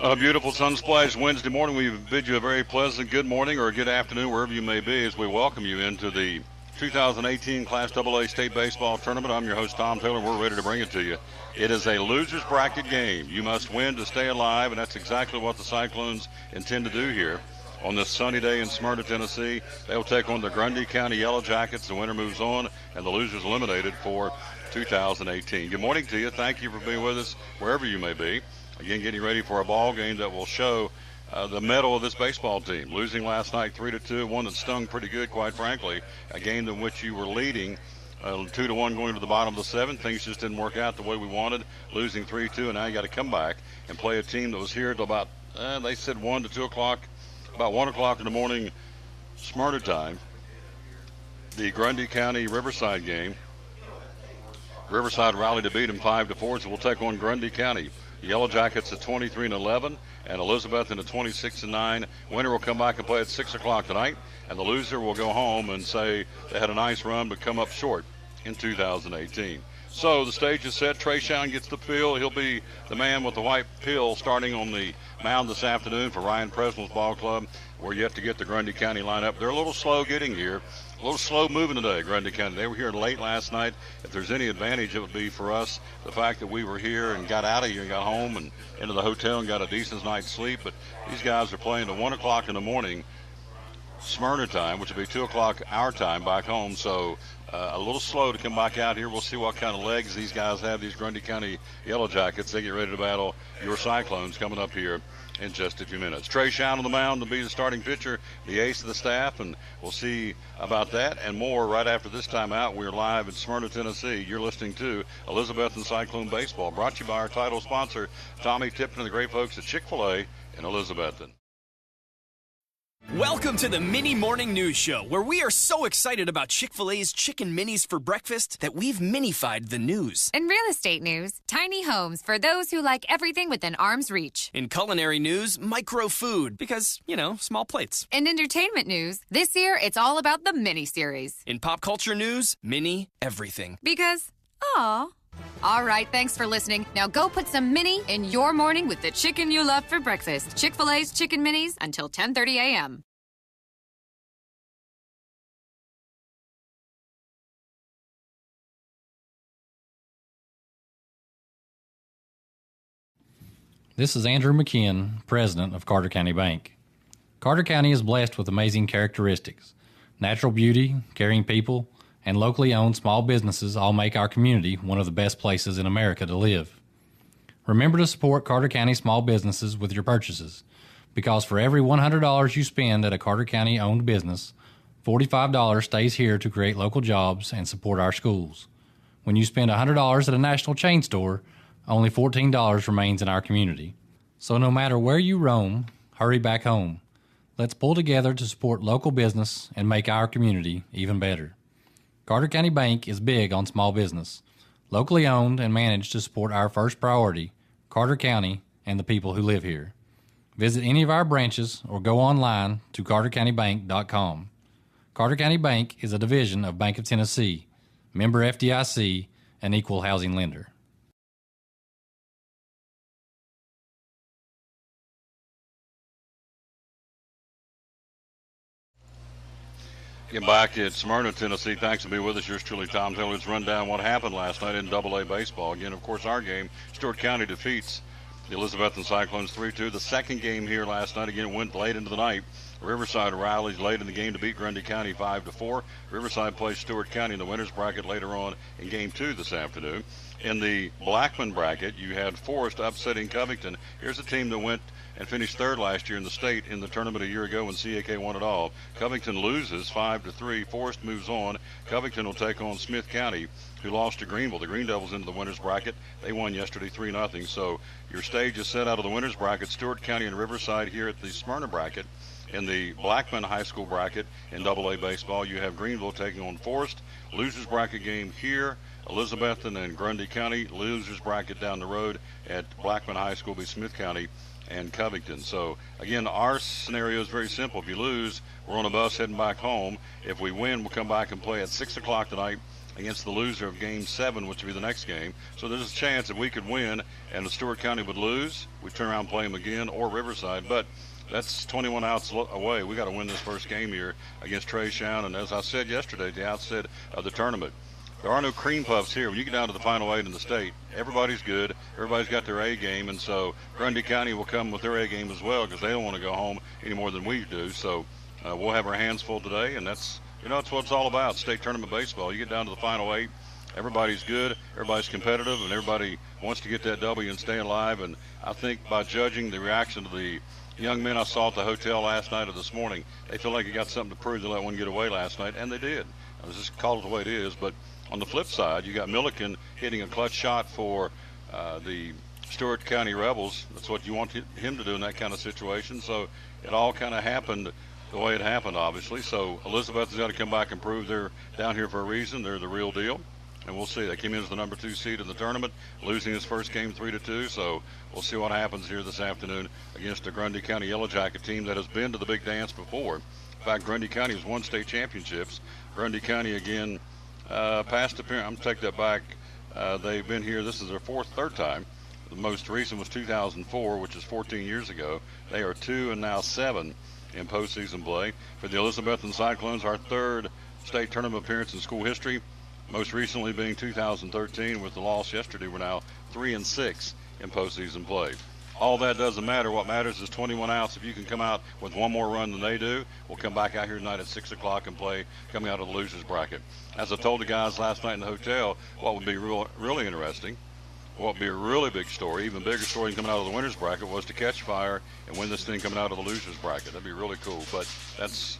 A beautiful sun-splashed Wednesday morning. We bid you a very pleasant good morning or a good afternoon wherever you may be as we welcome you into the 2018 Class AA State Baseball Tournament. I'm your host, Tom Taylor. We're ready to bring it to you. It is a loser's bracket game. You must win to stay alive, and that's exactly what the Cyclones intend to do here. On this sunny day in Smyrna, Tennessee, they'll take on the Grundy County Yellow Jackets. The winner moves on, and the loser's eliminated for 2018. Good morning to you. Thank you for being with us wherever you may be. Again, getting ready for a ball game that will show the mettle of this baseball team. Losing last night 3-2, one that stung pretty good, quite frankly. A game in which you were leading 2-1 going to the bottom of the seventh. Things just didn't work out the way we wanted. Losing 3-2, and now you got to come back and play a team that was here till about, they said 1 to 2 o'clock, about 1 o'clock in the morning Smyrna time. The Grundy County Riverside game. Riverside rallied to beat them 5-4, so we'll take on Grundy County. The Yellow Jackets at 23-11, and Elizabethton at 26-9. Winner will come back and play at 6 o'clock tonight, and the loser will go home and say they had a nice run but come up short in 2018. So the stage is set. Trayshawn gets the field. He'll be the man with the white pill starting on the mound this afternoon for Ryan Presnell's ball club. We're yet to get the Grundy County lineup. They're a little slow getting here. A little slow moving today, Grundy County. They were here late last night. If there's any advantage, it would be for us, the fact that we were here and got out of here and got home and into the hotel and got a decent night's sleep. But these guys are playing at 1 o'clock in the morning, Smyrna time, which will be 2 o'clock our time back home. So a little slow to come back out here. We'll see what kind of legs these guys have, these Grundy County Yellow Jackets. They get ready to battle your Cyclones coming up here in just a few minutes. Trayshawn on the mound to be the starting pitcher, the ace of the staff, and we'll see about that and more right after this time out. We're live in Smyrna, Tennessee. You're listening to Elizabethton Cyclone Baseball, brought to you by our title sponsor, Tommy Tipton and the great folks at Chick-fil-A in Elizabethton. Welcome to the Mini Morning News Show, where we are so excited about Chick-fil-A's Chicken Minis for breakfast that we've minified the news. In real estate news, tiny homes for those who like everything within arm's reach. In culinary news, micro food, because, small plates. In entertainment news, this year it's all about the mini-series. In pop culture news, mini everything. Because, aw. All right, thanks for listening. Now go put some mini in your morning with the chicken you love for breakfast. Chick-fil-A's Chicken Minis until 10:30 a.m. This is Andrew McKeon, president of Carter County Bank. Carter County is blessed with amazing characteristics. Natural beauty, caring people, and locally owned small businesses all make our community one of the best places in America to live. Remember to support Carter County small businesses with your purchases, because for every $100 you spend at a Carter County owned business, $45 stays here to create local jobs and support our schools. When you spend $100 at a national chain store, only $14 remains in our community. So no matter where you roam, hurry back home. Let's pull together to support local business and make our community even better. Carter County Bank is big on small business, locally owned and managed to support our first priority, Carter County and the people who live here. Visit any of our branches or go online to cartercountybank.com. Carter County Bank is a division of Bank of Tennessee, member FDIC, and equal housing lender. Getting back at Smyrna, Tennessee. Thanks for being with us. Yours truly, Tom Taylor. Let's run down what happened last night in AA baseball. Again, of course, our game, Stewart County defeats the Elizabethton Cyclones 3-2. The second game here last night, again, went late into the night. Riverside rallies late in the game to beat Grundy County 5-4. Riverside plays Stewart County in the winner's bracket later on in Game 2 this afternoon. In the Blackman bracket, you had Forest upsetting Covington. Here's a team that went and finished third last year in the state in the tournament a year ago when CAK won it all. Covington loses 5-3. Forest moves on. Covington will take on Smith County, who lost to Greenville. The Green Devils into the winner's bracket. They won yesterday 3-0. So your stage is set out of the winner's bracket. Stewart County and Riverside here at the Smyrna bracket. In the Blackman High School bracket in AA baseball, you have Greenville taking on Forest. Losers bracket game here. Elizabethton and Grundy County. Losers bracket down the road at Blackman High School be Smith County and Covington. So again, our scenario is very simple. If you lose, we're on a bus heading back home. If we win, we'll come back and play at 6 o'clock tonight against the loser of Game 7, which would be the next game. So there's a chance that we could win and the Stewart County would lose. We turn around and play them again, or Riverside. But that's 21 outs away. We got to win this first game here against Trey Shown. And as I said yesterday at the outset of the tournament, there are no cream puffs here. When you get down to the final 8 in the state, everybody's good. Everybody's got their A game. And so Grundy County will come with their A game as well because they don't want to go home any more than we do. So we'll have our hands full today, and that's what it's all about, state tournament baseball. You get down to the final 8, everybody's good, everybody's competitive, and everybody wants to get that W and stay alive. And I think by judging the reaction of the young men I saw at the hotel last night or this morning, they feel like they got something to prove. They let one get away last night, and they did. I was just called it the way it is. But on the flip side, you got Milliken hitting a clutch shot for the Stewart County Rebels. That's what you want him to do in that kind of situation. So it all kind of happened the way it happened, obviously. So Elizabethton's got to come back and prove they're down here for a reason. They're the real deal. And we'll see. They came in as the number 2 seed in the tournament, losing his first game 3-2. So we'll see what happens here this afternoon against the Grundy County Yellow Jacket team that has been to the big dance before. In fact, Grundy County has won state championships. Grundy County, again, past appearance. I'm going to take that back. They've been here. This is their third time. The most recent was 2004, which is 14 years ago. They are 2 and now 7 in postseason play. For the Elizabethton Cyclones, our third state tournament appearance in school history, most recently being 2013 with the loss yesterday. We're now 3 and 6 in postseason play. All that doesn't matter. What matters is 21 outs. If you can come out with one more run than they do, we'll come back out here tonight at 6 o'clock and play coming out of the losers bracket. As I told the guys last night in the hotel, what would be really interesting, what would be a really big story, even bigger story than coming out of the winners bracket, was to catch fire and win this thing coming out of the losers bracket. That'd be really cool. But that's,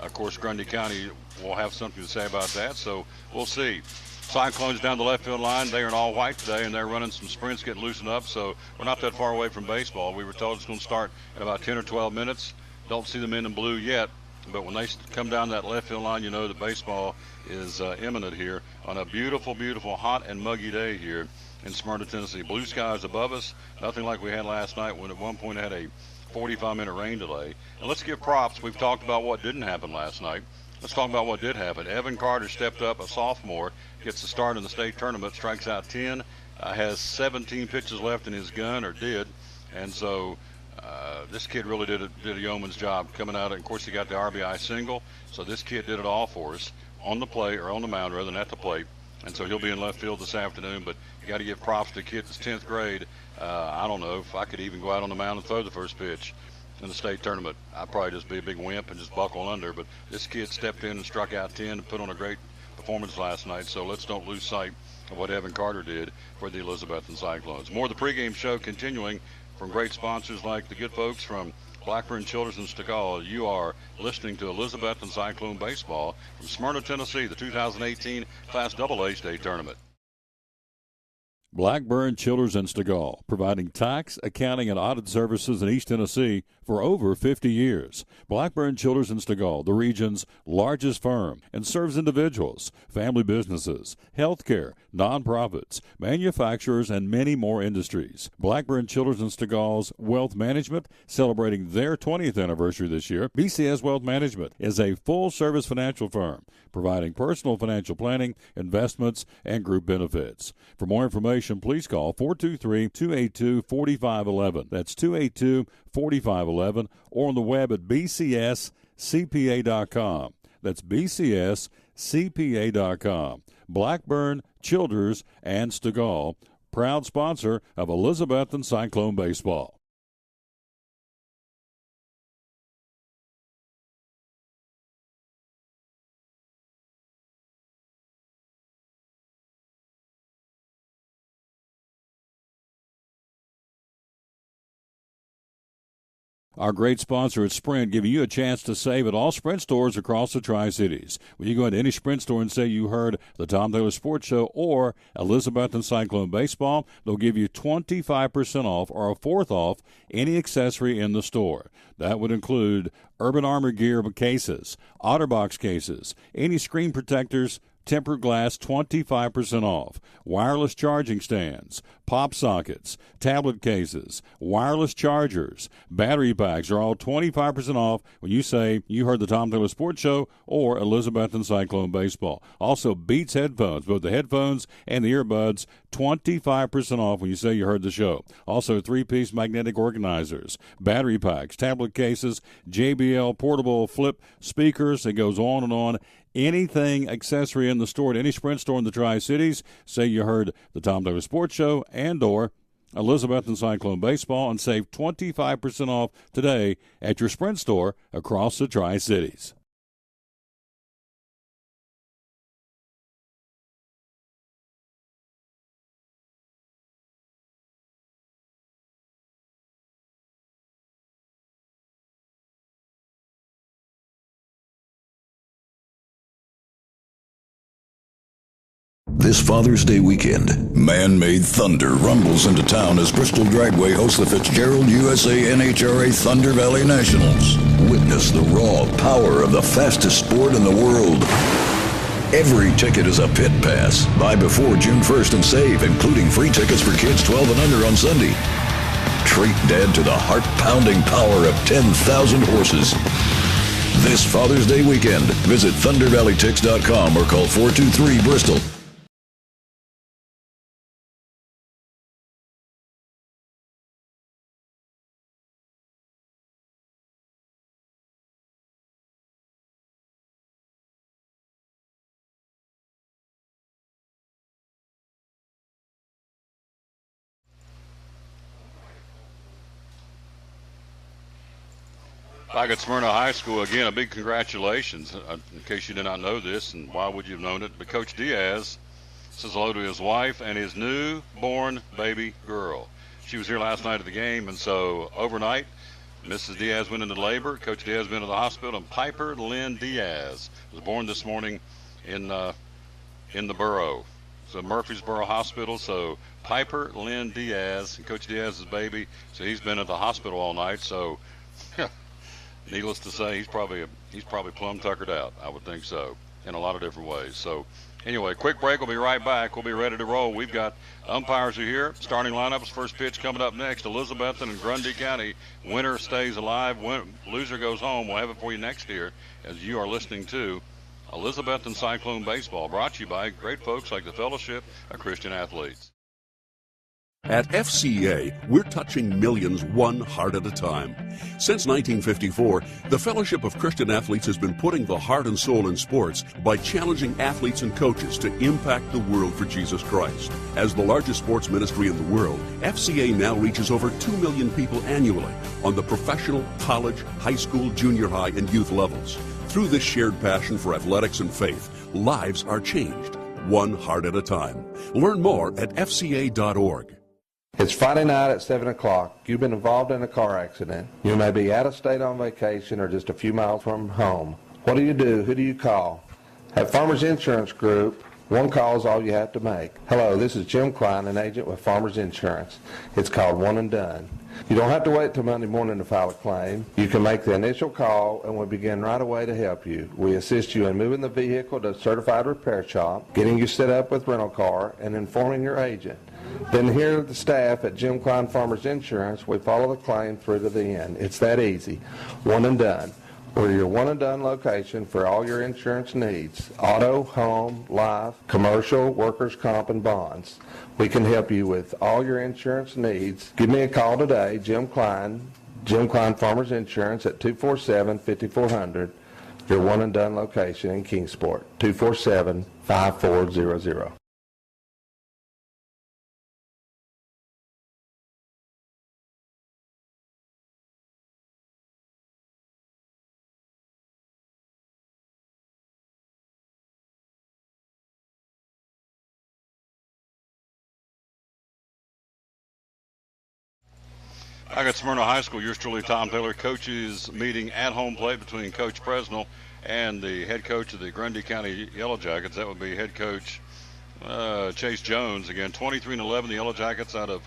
of course, Grundy County will have something to say about that, so we'll see. Cyclones down the left field line. They are in all white today, and they're running some sprints, getting loosened up, so we're not that far away from baseball. We were told it's going to start in about 10 or 12 minutes. Don't see the men in blue yet, but when they come down that left field line, you know that baseball is imminent here on a beautiful, beautiful, hot and muggy day here in Smyrna, Tennessee. Blue skies above us, nothing like we had last night when at one point had a 45-minute rain delay. And let's give props. We've talked about what didn't happen last night. Let's talk about what did happen. Evan Carter stepped up, a sophomore, gets the start in the state tournament, strikes out 10, has 17 pitches left in his gun, or did. And so this kid really did a yeoman's job coming out. And of course, he got the RBI single. So this kid did it all for us on the plate, or on the mound rather than at the plate. And so he'll be in left field this afternoon. But you got to give props to the kid that's 10th grade. I don't know if I could even go out on the mound and throw the first pitch in the state tournament. I'd probably just be a big wimp and just buckle under. But this kid stepped in and struck out 10 and put on a great performance last night. So let's don't lose sight of what Evan Carter did for the Elizabethton Cyclones. More of the pregame show continuing from great sponsors like the good folks from Blackburn Childers and Stegall. You are listening to Elizabethton Cyclone Baseball from Smyrna, Tennessee, the 2018 Class AA State Tournament. Blackburn, Childers, and Stegall, providing tax, accounting, and audit services in East Tennessee for over 50 years. Blackburn, Childers, and Stegall, the region's largest firm, and serves individuals, family businesses, healthcare, nonprofits, manufacturers, and many more industries. Blackburn, Childers, and Stegall's Wealth Management, celebrating their 20th anniversary this year. BCS Wealth Management is a full-service financial firm, providing personal financial planning, investments, and group benefits. For more information, please call 423-282-4511. That's 282-4511, or on the web at bcscpa.com. That's bcscpa.com. Blackburn, Childers, and Stegall, proud sponsor of Elizabethton Cyclone Baseball. Our great sponsor at Sprint giving you a chance to save at all Sprint stores across the Tri-Cities. When you go into any Sprint store and say you heard the Tom Taylor Sports Show or Elizabethton Cyclone Baseball, they'll give you 25% off or a fourth off any accessory in the store. That would include Urban Armor gear cases, OtterBox cases, any screen protectors, tempered glass 25% off, wireless charging stands, pop sockets, tablet cases, wireless chargers, battery packs are all 25% off when you say you heard the Tom Taylor Sports Show or Elizabethton Cyclone Baseball. Also, Beats headphones, both the headphones and the earbuds, 25% off when you say you heard the show. Also, 3-piece magnetic organizers, battery packs, tablet cases, JBL portable flip speakers. It goes on and on. Anything accessory in the store at any Sprint store in the Tri-Cities, say you heard the Tom Taylor Sports Show and or Elizabethton Cyclone Baseball, and save 25% off today at your Sprint store across the Tri-Cities. This Father's Day weekend, man-made thunder rumbles into town as Bristol Dragway hosts the Fitzgerald USA NHRA Thunder Valley Nationals. Witness the raw power of the fastest sport in the world. Every ticket is a pit pass. Buy before June 1st and save, including free tickets for kids 12 and under on Sunday. Treat Dad to the heart-pounding power of 10,000 horses. This Father's Day weekend, visit ThunderValleyTix.com or call 423-BRISTOL. Back at Smyrna High School, again, a big congratulations, in case you did not know this, and why would you have known it, but Coach Diaz says hello to his wife and his newborn baby girl. She was here last night at the game, and so overnight, Mrs. Diaz went into labor, Coach Diaz went to the hospital, and Piper Lynn Diaz was born this morning in the borough. So Murfreesboro Hospital, so Piper Lynn Diaz, and Coach Diaz's baby, so he's been at the hospital all night, so needless to say, he's probably plumb tuckered out. I would think so, in a lot of different ways. So anyway, quick break. We'll be right back. We'll be ready to roll. We've got umpires are here. Starting lineups, first pitch coming up next. Elizabethton and Grundy County. Winner stays alive. Loser goes home. We'll have it for you next year as you are listening to Elizabethton Cyclone Baseball, brought to you by great folks like the Fellowship of Christian Athletes. At FCA, we're touching millions one heart at a time. Since 1954, the Fellowship of Christian Athletes has been putting the heart and soul in sports by challenging athletes and coaches to impact the world for Jesus Christ. As the largest sports ministry in the world, FCA now reaches over 2 million people annually on the professional, college, high school, junior high, and youth levels. Through this shared passion for athletics and faith, lives are changed, one heart at a time. Learn more at fca.org. It's Friday night at 7 o'clock. You've been involved in a car accident. You may be out of state on vacation or just a few miles from home. What do? Who do you call? At Farmers Insurance Group, one call is all you have to make. Hello, this is Jim Klein, an agent with Farmers Insurance. It's called One and Done. You don't have to wait till Monday morning to file a claim. You can make the initial call and we'll begin right away to help you. We assist you in moving the vehicle to a certified repair shop, getting you set up with rental car, and informing your agent. Then here at the staff at Jim Klein Farmers Insurance, we follow the claim through to the end. It's that easy. One and Done. We're your one and done location for all your insurance needs. Auto, home, life, commercial, workers' comp, and bonds. We can help you with all your insurance needs. Give me a call today, Jim Klein Farmers Insurance at 247-5400. Your one and done location in Kingsport, 247-5400. Back at Smyrna High School, yours truly, Tom Taylor. Coaches meeting at home plate between Coach Presnell and the head coach of the Grundy County Yellow Jackets. That would be head coach Chase Jones. Again, 23-11, the Yellow Jackets out of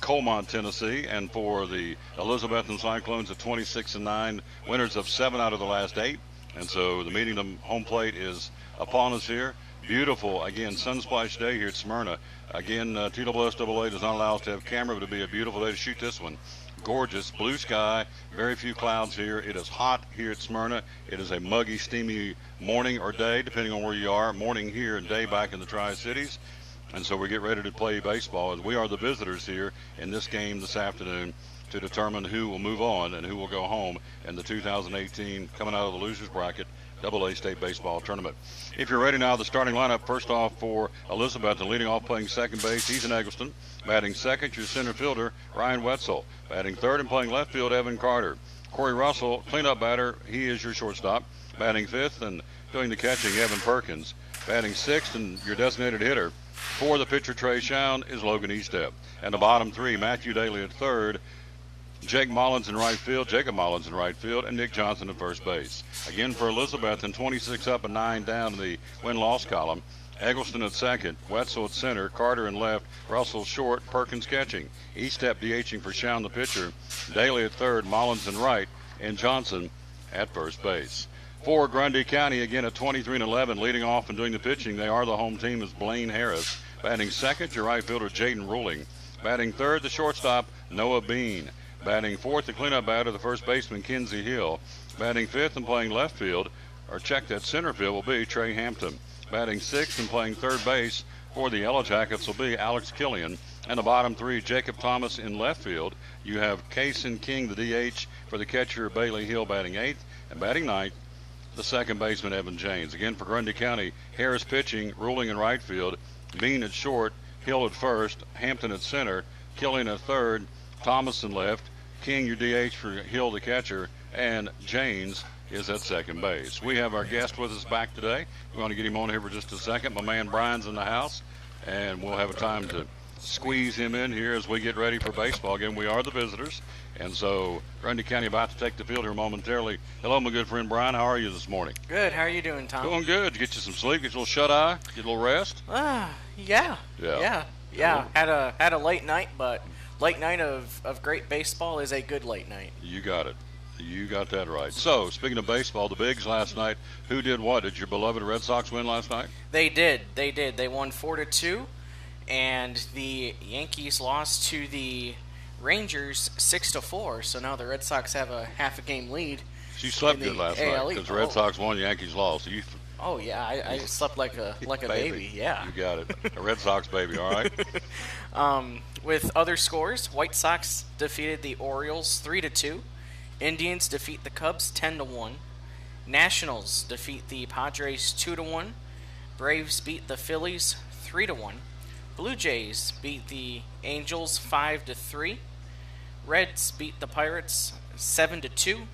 Colmont, Tennessee. And for the Elizabethton Cyclones, at 26-9, winners of 7 out of the last 8. And so the meeting of home plate is upon us here. Beautiful, again, sunsplash day here at Smyrna. Again, TSSAA does not allow us to have camera, but it'll be a beautiful day to shoot this one. Gorgeous, blue sky, very few clouds here. It is hot here at Smyrna. It is a muggy, steamy morning or day, depending on where you are. Morning here and day back in the Tri-Cities. And so we get ready to play baseball as we are the visitors here in this game this afternoon to determine who will move on and who will go home in the 2018 coming out of the losers bracket AA State Baseball Tournament. If you're ready now, the starting lineup, first off for Elizabethton, leading off playing second base, he's in Eggleston. Batting second, your center fielder, Ryan Wetzel. Batting third and playing left field, Evan Carter. Corey Russell, cleanup batter, he is your shortstop. Batting fifth and doing the catching, Evan Perkins. Batting sixth and your designated hitter for the pitcher, Trey Shown, is Logan Estep. And the bottom three, Matthew Daly at third, Jacob Mullins in right field, and Nick Johnson at first base. Again for Elizabethton, 26 up and 9 down in the win-loss column. Eggleston at second, Wetzel at center, Carter in left, Russell short, Perkins catching. Estep DHing for Shown, the pitcher, Daly at third, Mullins in right, and Johnson at first base. For Grundy County, again at 23-11, leading off and doing the pitching, they are the home team, is Blaine Harris. Batting second, your right fielder, Jaden Ruling. Batting third, the shortstop, Noah Bean. Batting fourth, the cleanup batter, the first baseman, Kinsey Hill. Batting fifth and playing left field, or checked at center field, will be Trey Hampton. Batting sixth and playing third base for the Yellow Jackets will be Alex Killian. And the bottom three, Jacob Thomas in left field. You have Kaysen King, the DH, for the catcher, Bailey Hill, batting eighth. And batting ninth, the second baseman, Evan James. Again for Grundy County, Harris pitching, Ruling in right field, Bean at short, Hill at first, Hampton at center, Killian at third, Thomas in left, King your DH for Hill the catcher, and James is at second base. We have our guest with us back today. We want to get him on here for just a second. My man Brian's in the house, and we'll have a time to squeeze him in here as we get ready for baseball. Again, we are the visitors, and so Grundy County about to take the field here momentarily. Hello, my good friend Brian. How are you this morning? Good. How are you doing, Tom? Doing good. Did you get you some sleep? Get you a little shut-eye? Get a little rest? Yeah. Had a late night, but late night of great baseball is a good late night. You got it. You got that right. So, speaking of baseball, the Bigs last night, who did what? Did your beloved Red Sox win last night? They did. They won 4-2, and the Yankees lost to the Rangers 6-4. So now the Red Sox have a half a game lead. You slept good last night because the Red Sox won, the Yankees lost. So I slept like a baby. Yeah. You got it. A Red Sox baby. All right. With other scores, White Sox defeated the Orioles 3-2. Indians defeat the Cubs 10-1. Nationals defeat the Padres 2-1. Braves beat the Phillies 3-1. Blue Jays beat the Angels 5-3. Reds beat the Pirates 7-2.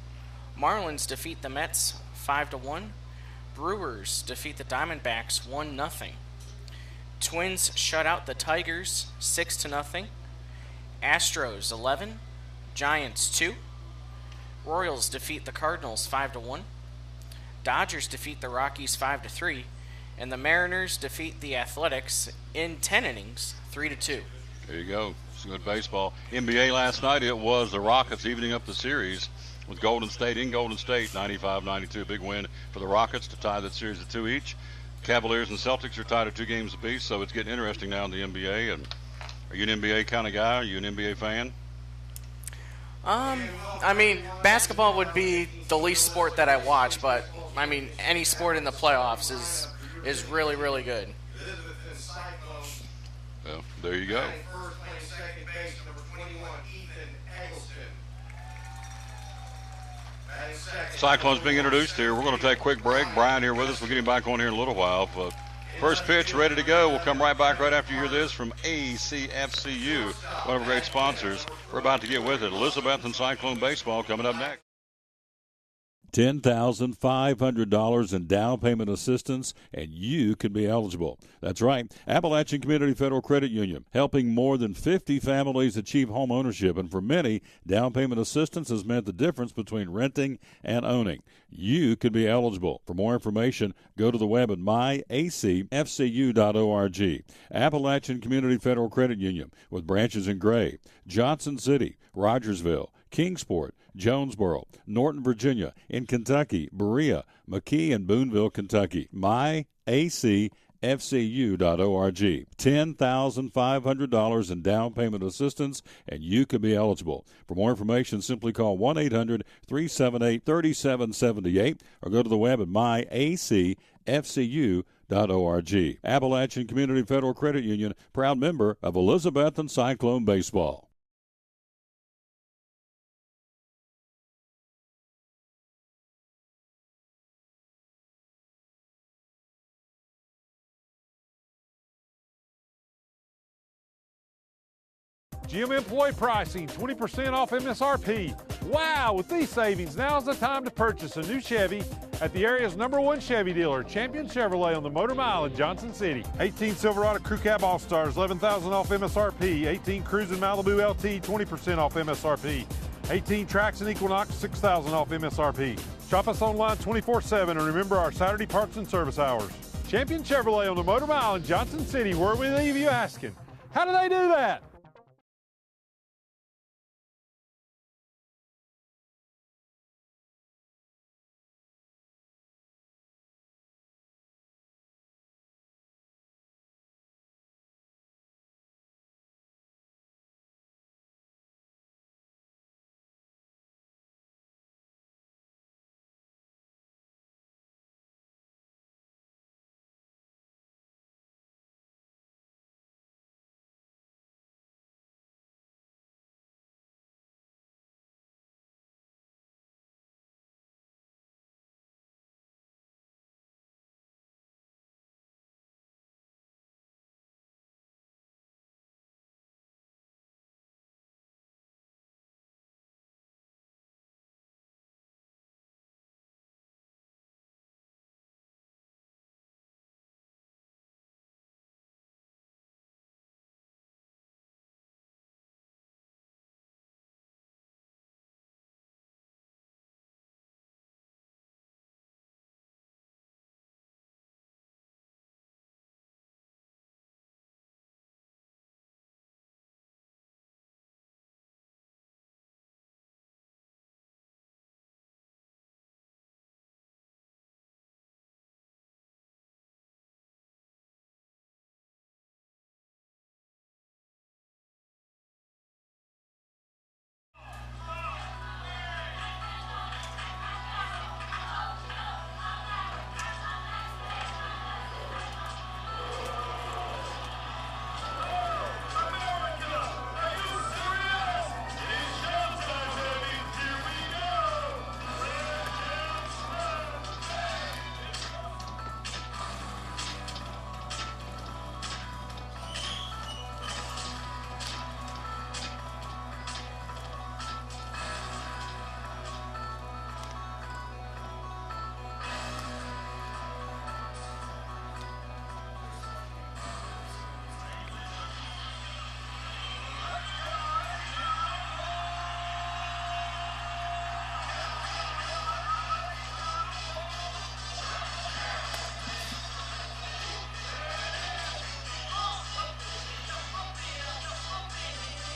Marlins defeat the Mets 5-1. Brewers defeat the Diamondbacks 1-0. Twins shut out the Tigers 6-0. Astros 11. Giants 2. Royals defeat the Cardinals 5-1. Dodgers defeat the Rockies 5-3. And the Mariners defeat the Athletics in 10 innings 3-2. There you go. It's good baseball. NBA last night, it was the Rockets evening up the series with Golden State in Golden State, 95-92. Big win for the Rockets to tie that series at 2 each. Cavaliers and Celtics are tied at 2 games apiece, so it's getting interesting now in the NBA. And are you an NBA kind of guy? Are you an NBA fan? Basketball would be the least sport that I watch, but any sport in the playoffs is really, really good. Well, there you go. Cyclones being introduced here. We're going to take a quick break. Brian here with us. We'll get him back on here in a little while. But first pitch ready to go. We'll come right back right after you hear this from ACFCU, one of our great sponsors. We're about to get with it. Elizabethton Cyclone Baseball coming up next. $10,500 in down payment assistance, and you could be eligible. That's right. Appalachian Community Federal Credit Union, helping more than 50 families achieve home ownership, and for many, down payment assistance has meant the difference between renting and owning. You could be eligible. For more information, go to the web at myacfcu.org. Appalachian Community Federal Credit Union, with branches in Gray, Johnson City, Rogersville, Kingsport, Jonesboro, Norton, Virginia, in Kentucky, Berea, McKee, and Booneville, Kentucky. myacfcu.org. acfcu.org. $10,500 in down payment assistance, and you could be eligible. For more information, simply call 1-800-378-3778 or go to the web at myacfcu.org. Appalachian Community Federal Credit Union, proud member of Elizabethton Cyclone Baseball. Gym employee pricing, 20% off MSRP. Wow, with these savings, now's the time to purchase a new Chevy at the area's #1 Chevy dealer, Champion Chevrolet on the Motor Mile in Johnson City. 18 Silverado Crew Cab All-Stars, $11,000 off MSRP. 18 Cruisin' Malibu LT, 20% off MSRP. 18 Traxxon Equinox, $6,000 off MSRP. Shop us online 24/7 and remember our Saturday parts and service hours. Champion Chevrolet on the Motor Mile in Johnson City, where we leave you asking, how do they do that?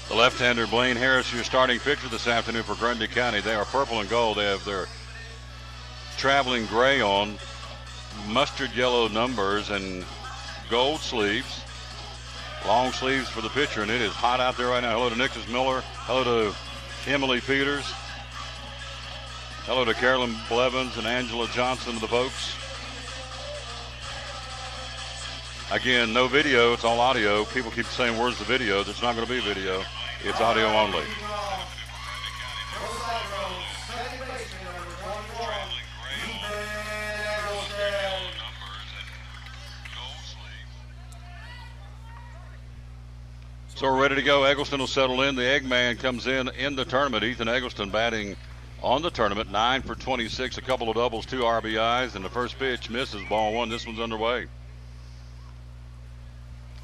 The left-hander Blaine Harris, your starting pitcher this afternoon for Grundy County. They are purple and gold. They have their traveling gray on, mustard yellow numbers, and gold sleeves. Long sleeves for the pitcher, and it is hot out there right now. Hello to Nicholas Miller. Hello to Emily Peters. Hello to Carolyn Blevins and Angela Johnson of the Vokes. Again, no video, it's all audio. People keep saying, where's the video? There's not going to be video. It's audio only. So we're ready to go. Eggleston will settle in. The Eggman comes in the tournament. Ethan Eggleston batting on the tournament, 9 for 26, a couple of doubles, 2 RBIs, and the first pitch misses, ball 1. This one's underway.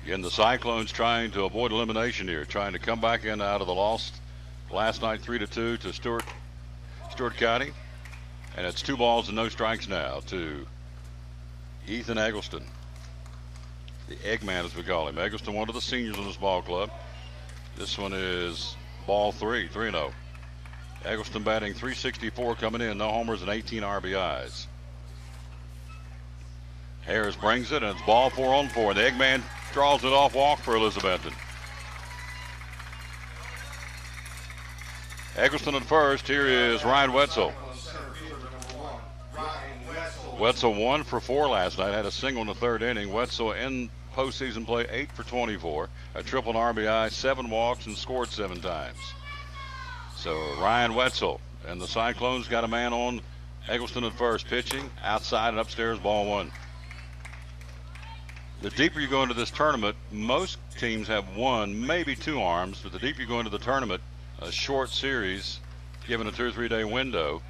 Again, the Cyclones trying to avoid elimination here, trying to come back in out of the loss last night 3-2 to Stewart County. And it's 2 balls and no strikes now to Ethan Eggleston, the Eggman as we call him. Eggleston, one of the seniors in this ball club. This one is ball 3-0. Eggleston batting .364 coming in, no homers and 18 RBIs. Harris brings it, and it's ball 4-on-4. The Eggman draws it off walk for Elizabethton. Eggleston at first. Here is Ryan Wetzel. Wetzel 1 for 4 last night. Had a single in the third inning. Wetzel in postseason play 8 for 24. A triple and RBI, 7 walks, and scored 7 times. So Ryan Wetzel and the Cyclones got a man on Eggleston at first, pitching outside and upstairs, ball 1. The deeper you go into this tournament, most teams have 1, maybe 2 arms, but the deeper you go into the tournament, a short series, given a 2 or 3 day window,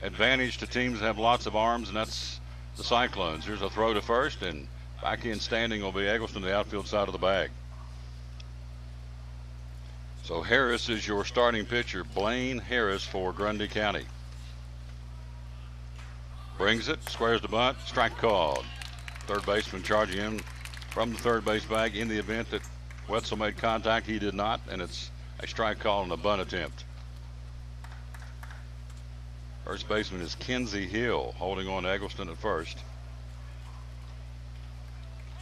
advantage to teams that have lots of arms, and that's the Cyclones. Here's a throw to first, and back in standing will be Eggleston to the outfield side of the bag. So Harris is your starting pitcher, Blaine Harris for Grundy County. Brings it, squares the bunt, strike called. Third baseman charging him from the third base bag. In the event that Wetzel made contact, he did not, and it's a strike call and a bunt attempt. First baseman is Kenzie Hill, holding on to Eggleston at first.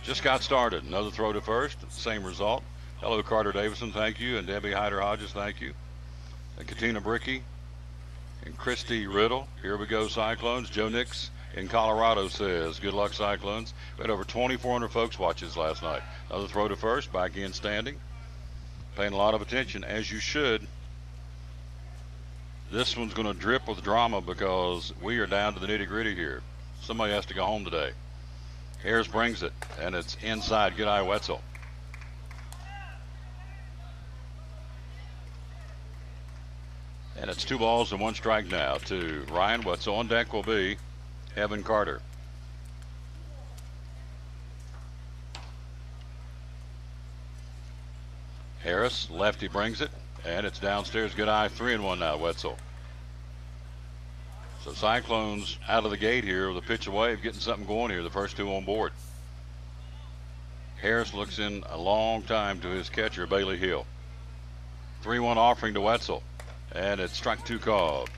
Just got started. Another throw to first, same result. Hello, Carter Davison, thank you, and Debbie Hyder-Hodges, thank you. And Katina Bricky and Christy Riddle. Here we go, Cyclones. Joe Nix in Colorado says, good luck, Cyclones. We had over 2,400 folks watch this last night. Another throw to first, back in standing. Paying a lot of attention, as you should. This one's going to drip with drama because we are down to the nitty-gritty here. Somebody has to go home today. Harris brings it, and it's inside. Good eye, Wetzel. And it's 2 balls and 1 strike now to Ryan Wetzel. On deck will be Evan Carter. Harris, lefty, brings it, and it's downstairs. Good eye, 3-1 now, Wetzel. So Cyclones out of the gate here with a pitch away of getting something going here, the first 2 on board. Harris looks in a long time to his catcher, Bailey Hill. 3-1 offering to Wetzel, and it's strike 2 called.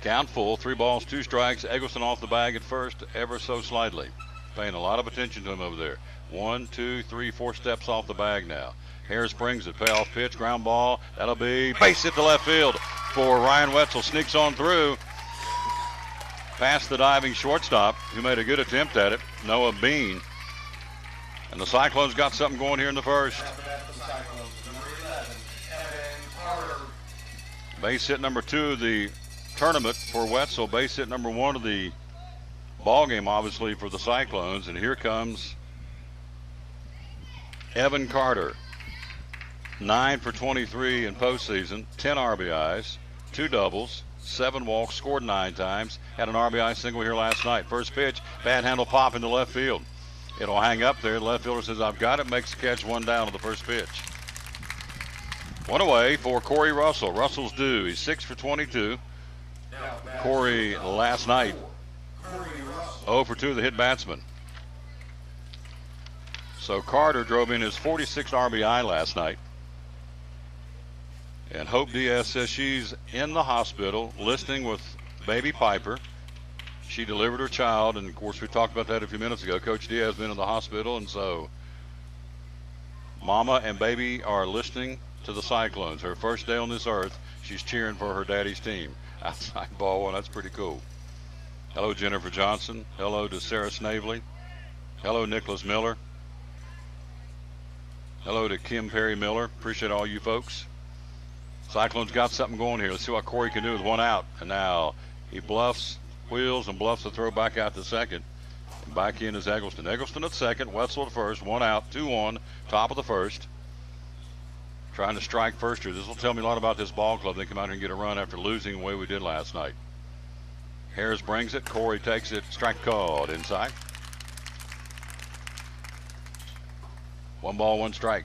Count full, 3 balls, 2 strikes. Eggleston off the bag at first, ever so slightly. Paying a lot of attention to him over there. 1, 2, 3, 4 steps off the bag now. Harris brings it, payoff pitch, ground ball. That'll be base hit to left field for Ryan Wetzel. Sneaks on through, past the diving shortstop, who made a good attempt at it, Noah Bean. And the Cyclones got something going here in the first. Base hit number 2 of the tournament for Wetzel. Base hit number 1 of the ball game, obviously, for the Cyclones. And here comes Evan Carter. 9 for 23 in postseason, 10 RBIs, 2 doubles, 7 walks, scored 9 times. Had an RBI single here last night. First pitch, bad handle pop into left field. It'll hang up there. The left fielder says, I've got it. Makes the catch, 1 down on the first pitch. 1 away for Corey Russell. Russell's due. He's 6 for 22. Corey last night 0 for 2 the hit batsman. So Carter drove in his 46th RBI last night. And Hope Diaz says she's in the hospital listening with baby Piper. She delivered her child, and of course we talked about that a few minutes ago. Coach Diaz has been in the hospital, and so Mama and baby are listening to the Cyclones. Her first day on this earth, she's cheering for her daddy's team. Outside ball 1, that's pretty cool. Hello, Jennifer Johnson. Hello to Sarah Snavely. Hello, Nicholas Miller. Hello to Kim Perry Miller. Appreciate all you folks. Cyclones got something going here. Let's see what Corey can do with 1 out. And now he bluffs, wheels, and bluffs the throw back out to second. And back in is Eggleston. Eggleston at second, Wetzel at first. 1 out, 2 on, top of the first. Trying to strike first here. This will tell me a lot about this ball club. They come out here and get a run after losing the way we did last night. Harris brings it. Corey takes it. Strike called inside. 1 ball, 1 strike.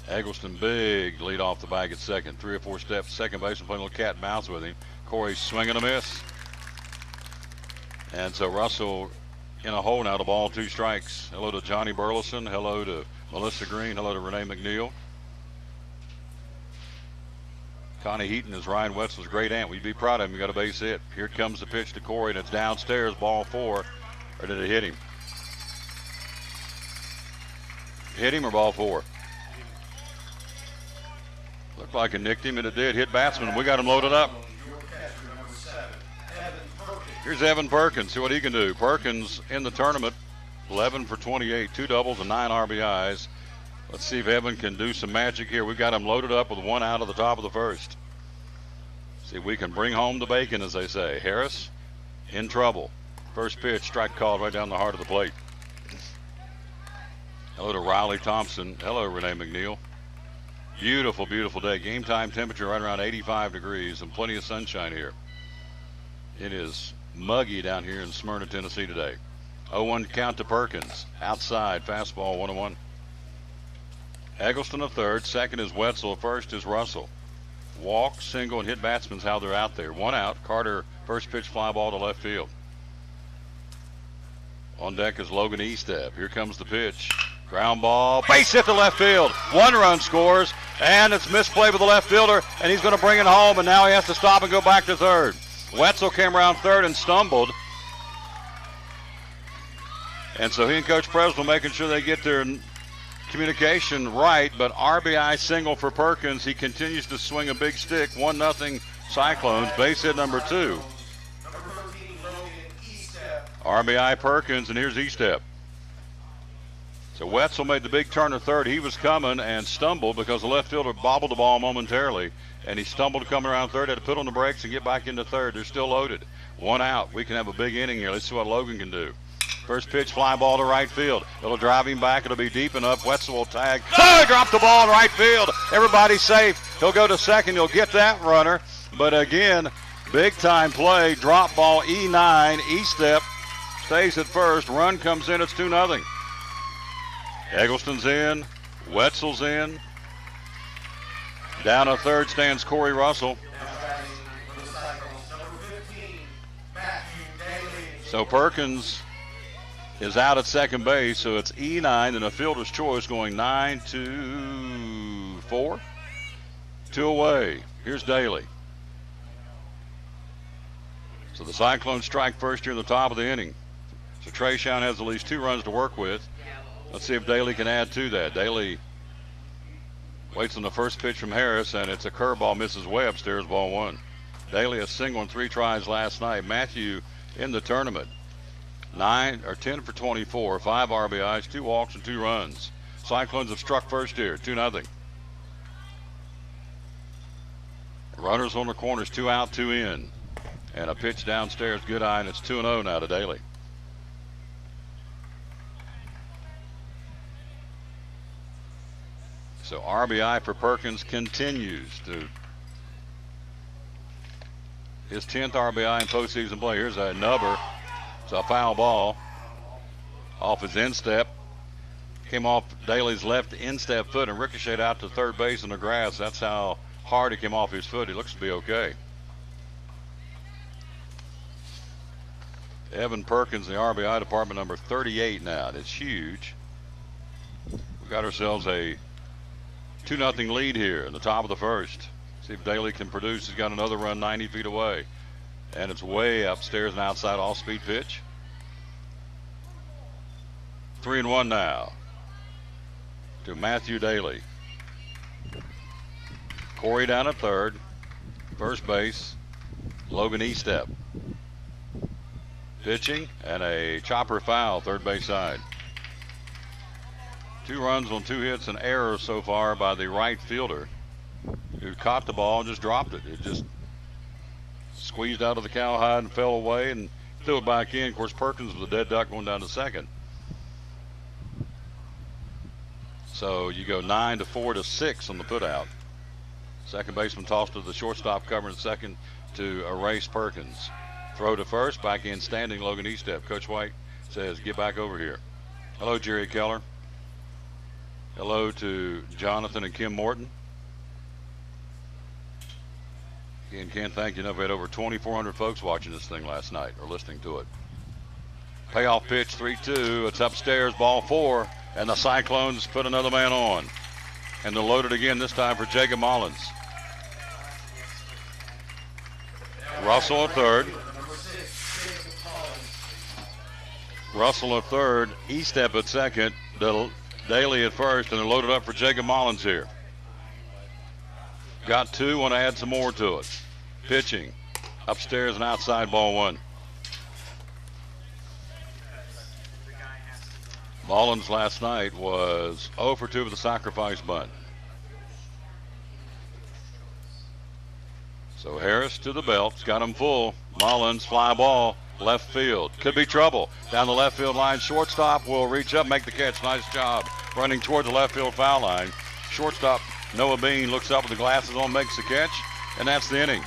Eggleston big lead off the bag at second. 3 or 4 steps. Second baseman playing a little cat and mouse with him. Corey swinging a miss. And so Russell in a hole now, the ball, 2 strikes. Hello to Johnny Burleson. Hello to Melissa Green. Hello to Renee McNeil. Connie Heaton is Ryan Wetzel's great aunt. We'd be proud of him. You got a base hit. Here comes the pitch to Corey, and it's downstairs, ball 4. Or did it hit him? Hit him or ball 4? Looked like it nicked him, and it did. Hit batsman. We got him loaded up. Here's Evan Perkins. See what he can do. Perkins in the tournament, 11 for 28, 2 doubles and 9 RBIs. Let's see if Evan can do some magic here. We've got him loaded up with 1 out of the top of the first. See if we can bring home the bacon, as they say. Harris in trouble. First pitch, strike called right down the heart of the plate. Hello to Riley Thompson. Hello, Renee McNeil. Beautiful, beautiful day. Game time temperature right around 85 degrees and plenty of sunshine here. It is muggy down here in Smyrna, Tennessee today. 0-1 count to Perkins. Outside, fastball 1-1. Eggleston a third. Second is Wetzel. First is Russell. Walk, single, and hit batsman's how they're out there. 1 out. Carter, first pitch fly ball to left field. On deck is Logan Estep. Here comes the pitch. Ground ball. Base hit to left field. 1 run scores, and it's misplay with the left fielder, and he's going to bring it home, and now he has to stop and go back to third. Wetzel came around third and stumbled. And so he and Coach Preswell making sure they get their communication right, but RBI single for Perkins. He continues to swing a big stick. 1-0 Cyclones. Base hit number 2. RBI Perkins, and here's Estep. So Wetzel made the big turn to third. He was coming and stumbled because the left fielder bobbled the ball momentarily, and he stumbled coming around third, had to put on the brakes and get back into third. They're still loaded. 1 out. We can have a big inning here. Let's see what Logan can do. First pitch, fly ball to right field. It'll drive him back. It'll be deep enough. Wetzel will tag. Oh, drop the ball in right field. Everybody's safe. He'll go to second. He'll get that runner. But again, big time play. Drop ball, E9. E-step stays at first. Run comes in. It's 2-0. Eggleston's in. Wetzel's in. Down a third stands Corey Russell. So Perkins is out at second base, so it's E9 and a fielder's choice going 9-4. 2 away. Here's Daly. So the Cyclones strike first here in the top of the inning. So Trayshawn has at least 2 runs to work with. Let's see if Daly can add to that. Daly waits on the first pitch from Harris, and it's a curveball, misses way upstairs, ball 1. Daly a single in 3 tries last night. Matthew in the tournament. 10 for 24, 5 RBIs, 2 walks, and 2 runs. Cyclones have struck first here, 2-0. Runners on the corners, 2 out, 2 in. And a pitch downstairs, good eye, and it's 2-0 now to Daly. So RBI for Perkins continues to his 10th RBI in postseason play. Here's a nubber. It's a foul ball off his instep. Came off Daly's left instep foot and ricocheted out to third base in the grass. That's how hard it came off his foot. He looks to be okay. Evan Perkins, the RBI department, number 38 now. That's huge. We got ourselves a 2-0 lead here in the top of the first. See if Daly can produce. He's got another run 90 feet away. And it's way upstairs and outside off-speed pitch. 3-1 now to Matthew Daly. Corey down at third. First base, Logan Estep. Pitching and a chopper foul, third base side. 2 runs on 2 hits and errors so far by the right fielder, who caught the ball and just dropped it. It just squeezed out of the cowhide and fell away and threw it back in. Of course, Perkins was a dead duck going down to second. So you go 9-4-6 on the putout. Second baseman tossed to the shortstop, covering second to erase Perkins. Throw to first, back in standing Logan Estep. Coach White says, get back over here. Hello, Jerry Keller. Hello to Jonathan and Kim Morton. Again, can't thank you enough. We had over 2,400 folks watching this thing last night or listening to it. Payoff pitch, 3-2. It's upstairs, ball 4. And the Cyclones put another man on. And they're loaded again, this time for Jacob Mullins. Russell at third. Russell at third. Estep at second. Daly at first. And they're loaded up for Jacob Mullins here. Got two. Want to add some more to it. Pitching. Upstairs and outside, ball one. Mullins last night was 0 for 2 with a sacrifice bunt. So Harris to the belt. He's got him full. Mullins, fly ball, left field. Could be trouble. Down the left field line. Shortstop will reach up, make the catch. Nice job. Running towards the left field foul line. Shortstop Noah Bean looks up with the glasses on, makes the catch, and that's the inning.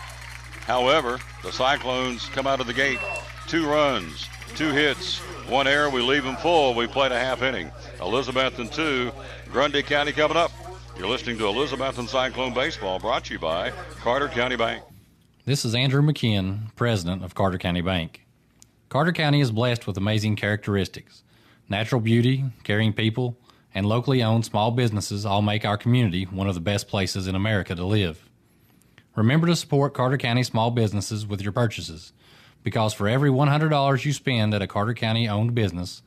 However, the Cyclones come out of the gate. 2 runs, 2 hits, 1 error. We leave them full. We played a half inning. Elizabethton 2, Grundy County coming up. You're listening to Elizabethton Cyclone Baseball, brought to you by Carter County Bank. This is Andrew McKeon, president of Carter County Bank. Carter County is blessed with amazing characteristics. Natural beauty, caring people, and locally owned small businesses all make our community one of the best places in America to live. Remember to support Carter County small businesses with your purchases, because for every $100 you spend at a Carter County owned business,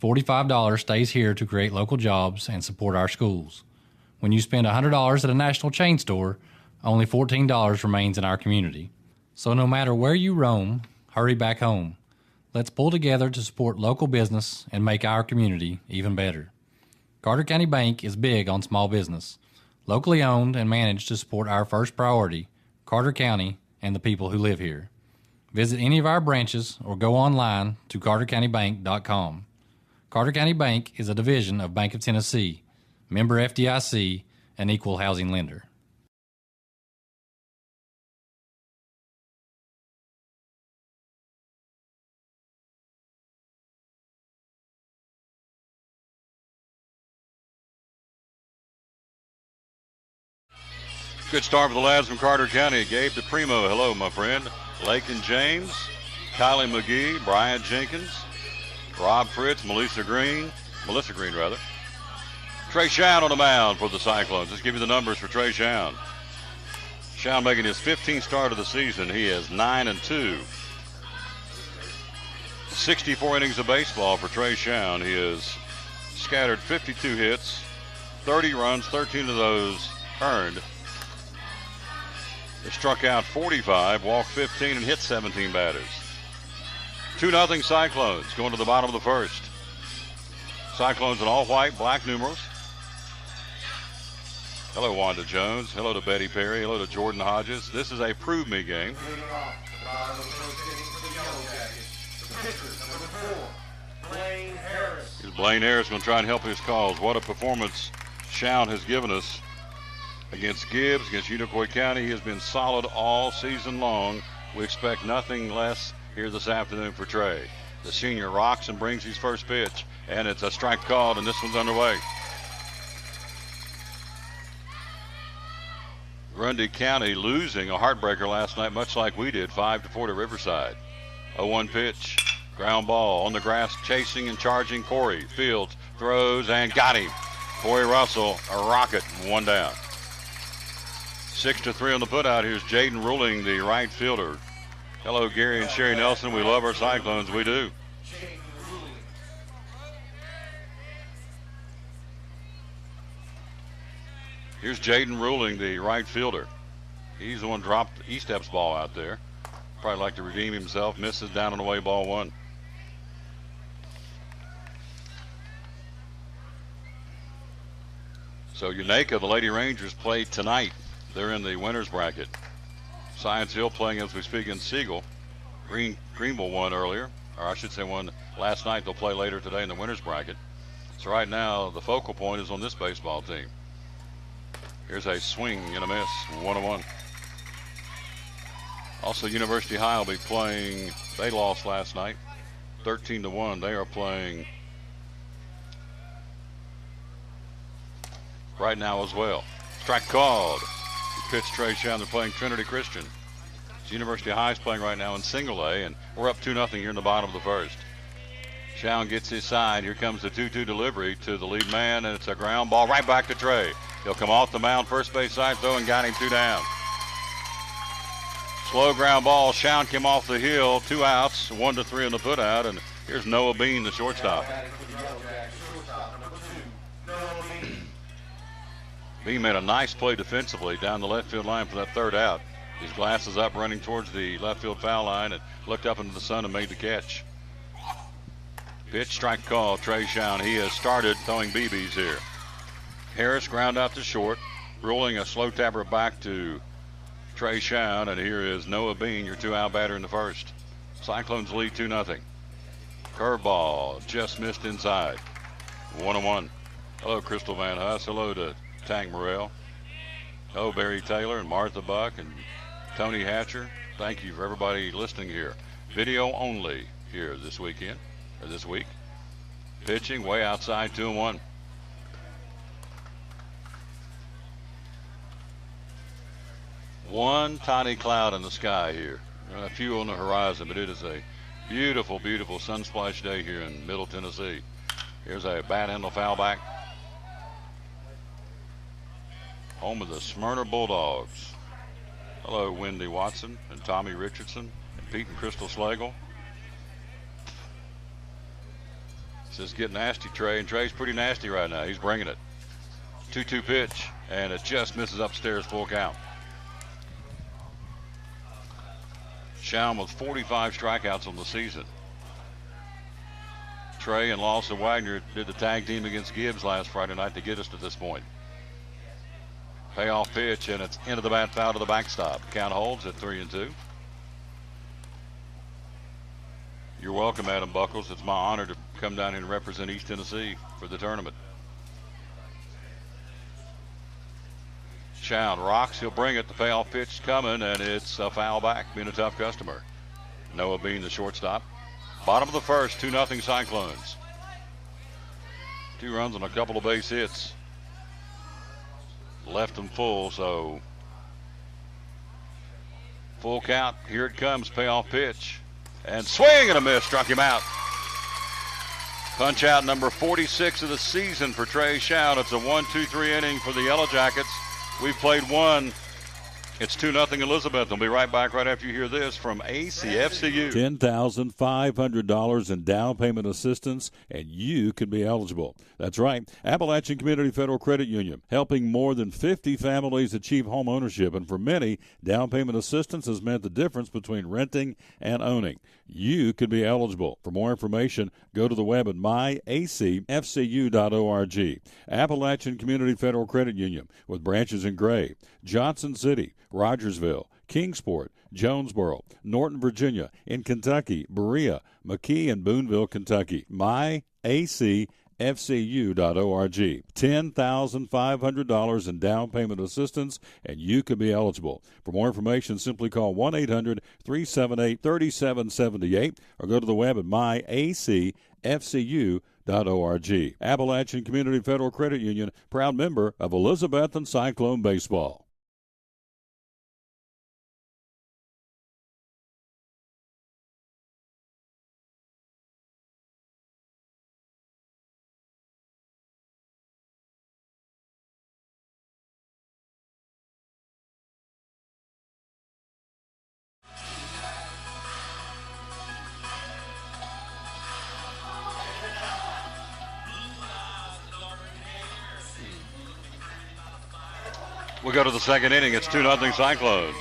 $45 stays here to create local jobs and support our schools. When you spend $100 at a national chain store, only $14 remains in our community. So no matter where you roam, hurry back home. Let's pull together to support local business and make our community even better. Carter County Bank is big on small business, locally owned and managed to support our first priority, Carter County and the people who live here. Visit any of our branches or go online to cartercountybank.com. Carter County Bank is a division of Bank of Tennessee, member FDIC, an equal housing lender. Good start for the lads from Carter County. Gabe DePrimo, hello, my friend. Lakin James, Kylie McGee, Brian Jenkins, Rob Fritz, Melissa Green. Trey Shown on the mound for the Cyclones. Let's give you the numbers for Trey Shown. Shown making his 15th start of the season. He is 9-2. 64 innings of baseball for Trey Shown. He has scattered 52 hits, 30 runs, 13 of those earned. He struck out 45, walked 15, and hit 17 batters. 2-0 Cyclones going to the bottom of the first. Cyclones in all white, black numerals. Hello, Wanda Jones. Hello to Betty Perry. Hello to Jordan Hodges. This is a Prove Me game. Here's Blaine Harris going to try and help his cause. What a performance Shown has given us against Gibbs, against Unicoi County. He has been solid all season long. We expect nothing less here this afternoon for Trey. The senior rocks and brings his first pitch, and it's a strike called, and this one's underway. Grundy County losing a heartbreaker last night, much like we did, 5-4 to Riverside. 0-1 pitch, ground ball on the grass, chasing and charging Corey Fields, throws and got him. Corey Russell, a rocket, 1 down. 6-3 on the putout. Here's Jaden Ruling, the right fielder. Hello, Gary and Sherry Nelson. We love our Cyclones. We do. Here's Jaden Ruling, the right fielder. He's the one dropped Estep's ball out there. Probably like to redeem himself. Misses down and away, ball 1. So Unaka, the Lady Rangers, play tonight. They're in the winners bracket. Science Hill playing as we speak in Siegel. Greenville won earlier, or I should say won last night. They'll play later today in the winners bracket. So right now the focal point is on this baseball team. Here's a swing and a miss, 1-1. Also, University High will be playing. They lost last night, 13-1. They are playing right now as well. Strike called. Pitch Trey Shown. They're playing Trinity Christian. So University High is playing right now in single A, and we're up 2-0 here in the bottom of the first. Chown gets his side. Here comes the 2-2 delivery to the lead man, and it's a ground ball right back to Trey. He'll come off the mound, first base side throw, and got him 2 down. Slow ground ball. Chown came off the hill, 2 outs, 1-3 in the put out, and here's Noah Bean, the shortstop. Bean made a nice play defensively down the left field line for that 3rd out. His glasses up, running towards the left field foul line, and looked up into the sun and made the catch. Pitch, strike call, Trey Chown. He has started throwing BBs here. Harris ground out to short, rolling a slow tapper back to Trey Chown, and here is Noah Bean, your 2-out batter in the first. Cyclones lead 2-0. Curveball just missed inside. 1-1. Hello, Crystal Van Huss. Hello to Tank Morrell. Hello, Barry Taylor and Martha Buck and Tony Hatcher. Thank you for everybody listening here. Video only here this weekend, or this week. Pitching way outside, 2-1. One tiny cloud in the sky here. A few on the horizon, but it is a beautiful, beautiful sun-splashed day here in Middle Tennessee. Here's a bat handle foul back. Home of the Smyrna Bulldogs. Hello, Wendy Watson and Tommy Richardson and Pete and Crystal Slagle. Says get nasty, Trey, and Trey's pretty nasty right now. He's bringing it. 2-2 pitch, and it just misses upstairs, full count. Chown with 45 strikeouts on the season. Trey and Lawson Wagner did the tag team against Gibbs last Friday night to get us to this point. Payoff pitch, and it's into the bat, foul to the backstop. Count holds at 3-2. You're welcome, Adam Buckles. It's my honor to come down here and represent East Tennessee for the tournament. Chown rocks. He'll bring it. The payoff pitch coming, and it's a foul back, being a tough customer. Noah Bean, the shortstop. Bottom of the first, 2-0 Cyclones. 2 runs on a couple of base hits. Left them full, so full count. Here it comes, payoff pitch. And swing and a miss, struck him out. Punch out number 46 of the season for Trey Chown. It's a 1-2-3 inning for the Yellow Jackets. We've played one. It's 2-0 Elizabethton. We'll be right back right after you hear this from ACFCU. $10,500 in down payment assistance, and you could be eligible. That's right. Appalachian Community Federal Credit Union, helping more than 50 families achieve home ownership. And for many, down payment assistance has meant the difference between renting and owning. You could be eligible. For more information, go to the web at myacfcu.org. Appalachian Community Federal Credit Union, with branches in Gray, Johnson City, Rogersville, Kingsport, Jonesboro, Norton, Virginia, in Kentucky, Berea, McKee, and Booneville, Kentucky. myacfcu.org. $10,500 in down payment assistance, and you could be eligible. For more information, simply call 1-800-378-3778 or go to the web at myacfcu.org. Appalachian Community Federal Credit Union, proud member of Elizabethton Cyclone Baseball. We go to the second inning. It's 2-0 Cyclones.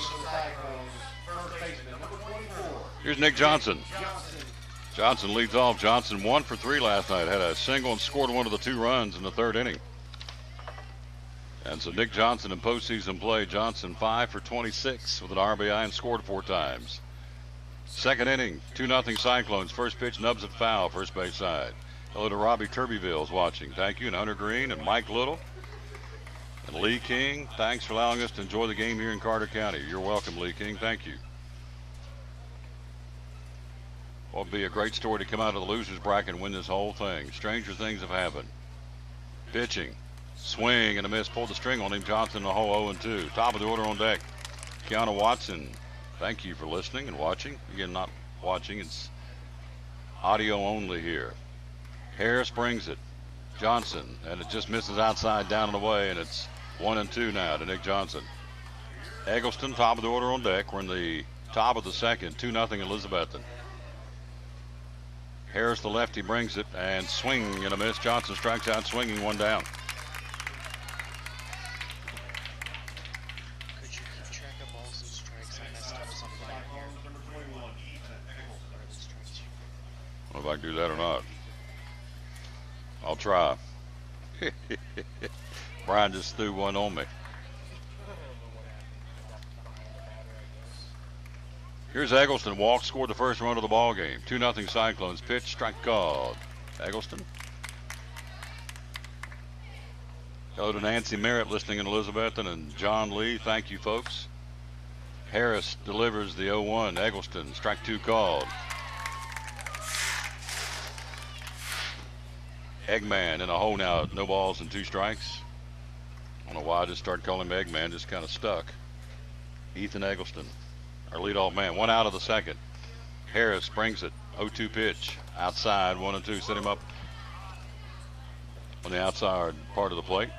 Here's Nick Johnson. Johnson leads off. Johnson 1 for 3 last night. Had a single and scored one of the 2 runs in the third inning. And so Nick Johnson in postseason play. Johnson 5 for 26 with an RBI and scored 4 times. Second inning, 2-0 Cyclones. First pitch, nubs it foul, first base side. Hello to Robbie Turbyville's watching. Thank you. And Hunter Green and Mike Little. And Lee King, thanks for allowing us to enjoy the game here in Carter County. You're welcome, Lee King. Thank you. Well, it'll be a great story to come out of the losers bracket and win this whole thing. Stranger things have happened. Pitching, swing and a miss. Pulled the string on him. Johnson in the hole 0-2. Top of the order on deck. Kiana Watson, thank you for listening and watching. Again, not watching, it's audio only here. Harris brings it. Johnson, and it just misses outside, down and away, and it's 1-2 now to Nick Johnson. Eggleston, top of the order on deck. We're in the top of the second, 2-0 Elizabethton. Harris, the lefty, brings it, and swing and a miss. Johnson strikes out swinging, one down. Could you keep track of balls and strikes? I messed up something here. I don't know if I can do that or not. I'll try. Brian just threw one on me. Here's Eggleston. Walk, scored the first run of the ball game. 2-0 Cyclones. Pitch, strike called. Eggleston. Hello to Nancy Merritt listening in Elizabethton and John Lee. Thank you, folks. Harris delivers the 0-1. Eggleston, strike 2 called. Eggman in a hole now. No balls and 2 strikes. I don't know why I just started calling him Eggman. Just kind of stuck. Ethan Eggleston, our leadoff man. 1 out of the second. Harris brings it. 0-2 pitch. Outside, 1-2. Set him up on the outside part of the plate.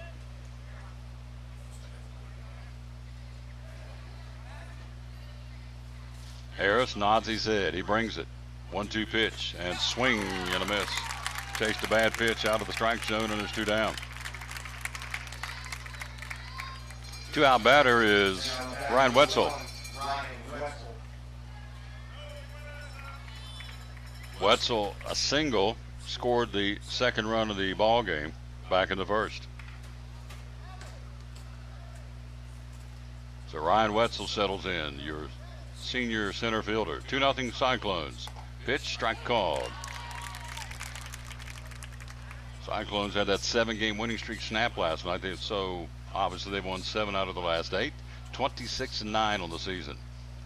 Harris nods his head. He brings it. 1-2 pitch and swing and a miss. Chased a bad pitch out of the strike zone, and there's 2 down. 2 out batter is Ryan Wetzel. Wetzel, a single, scored the second run of the ball game back in the first. So Ryan Wetzel settles in, your senior center fielder. 2-0 Cyclones. Pitch, strike called. Cyclones had that 7-game winning streak snap last night. So obviously they've won 7 out of the last 8. 26-9 on the season.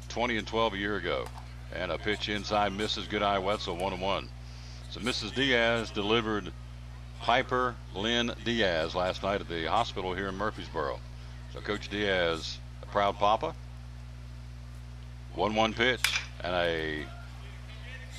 20-12 a year ago. And a pitch inside misses. Good eye Wetzel, 1-1. So Mrs. Diaz delivered Piper Lynn Diaz last night at the hospital here in Murfreesboro. So Coach Diaz, a proud papa. 1-1 pitch and a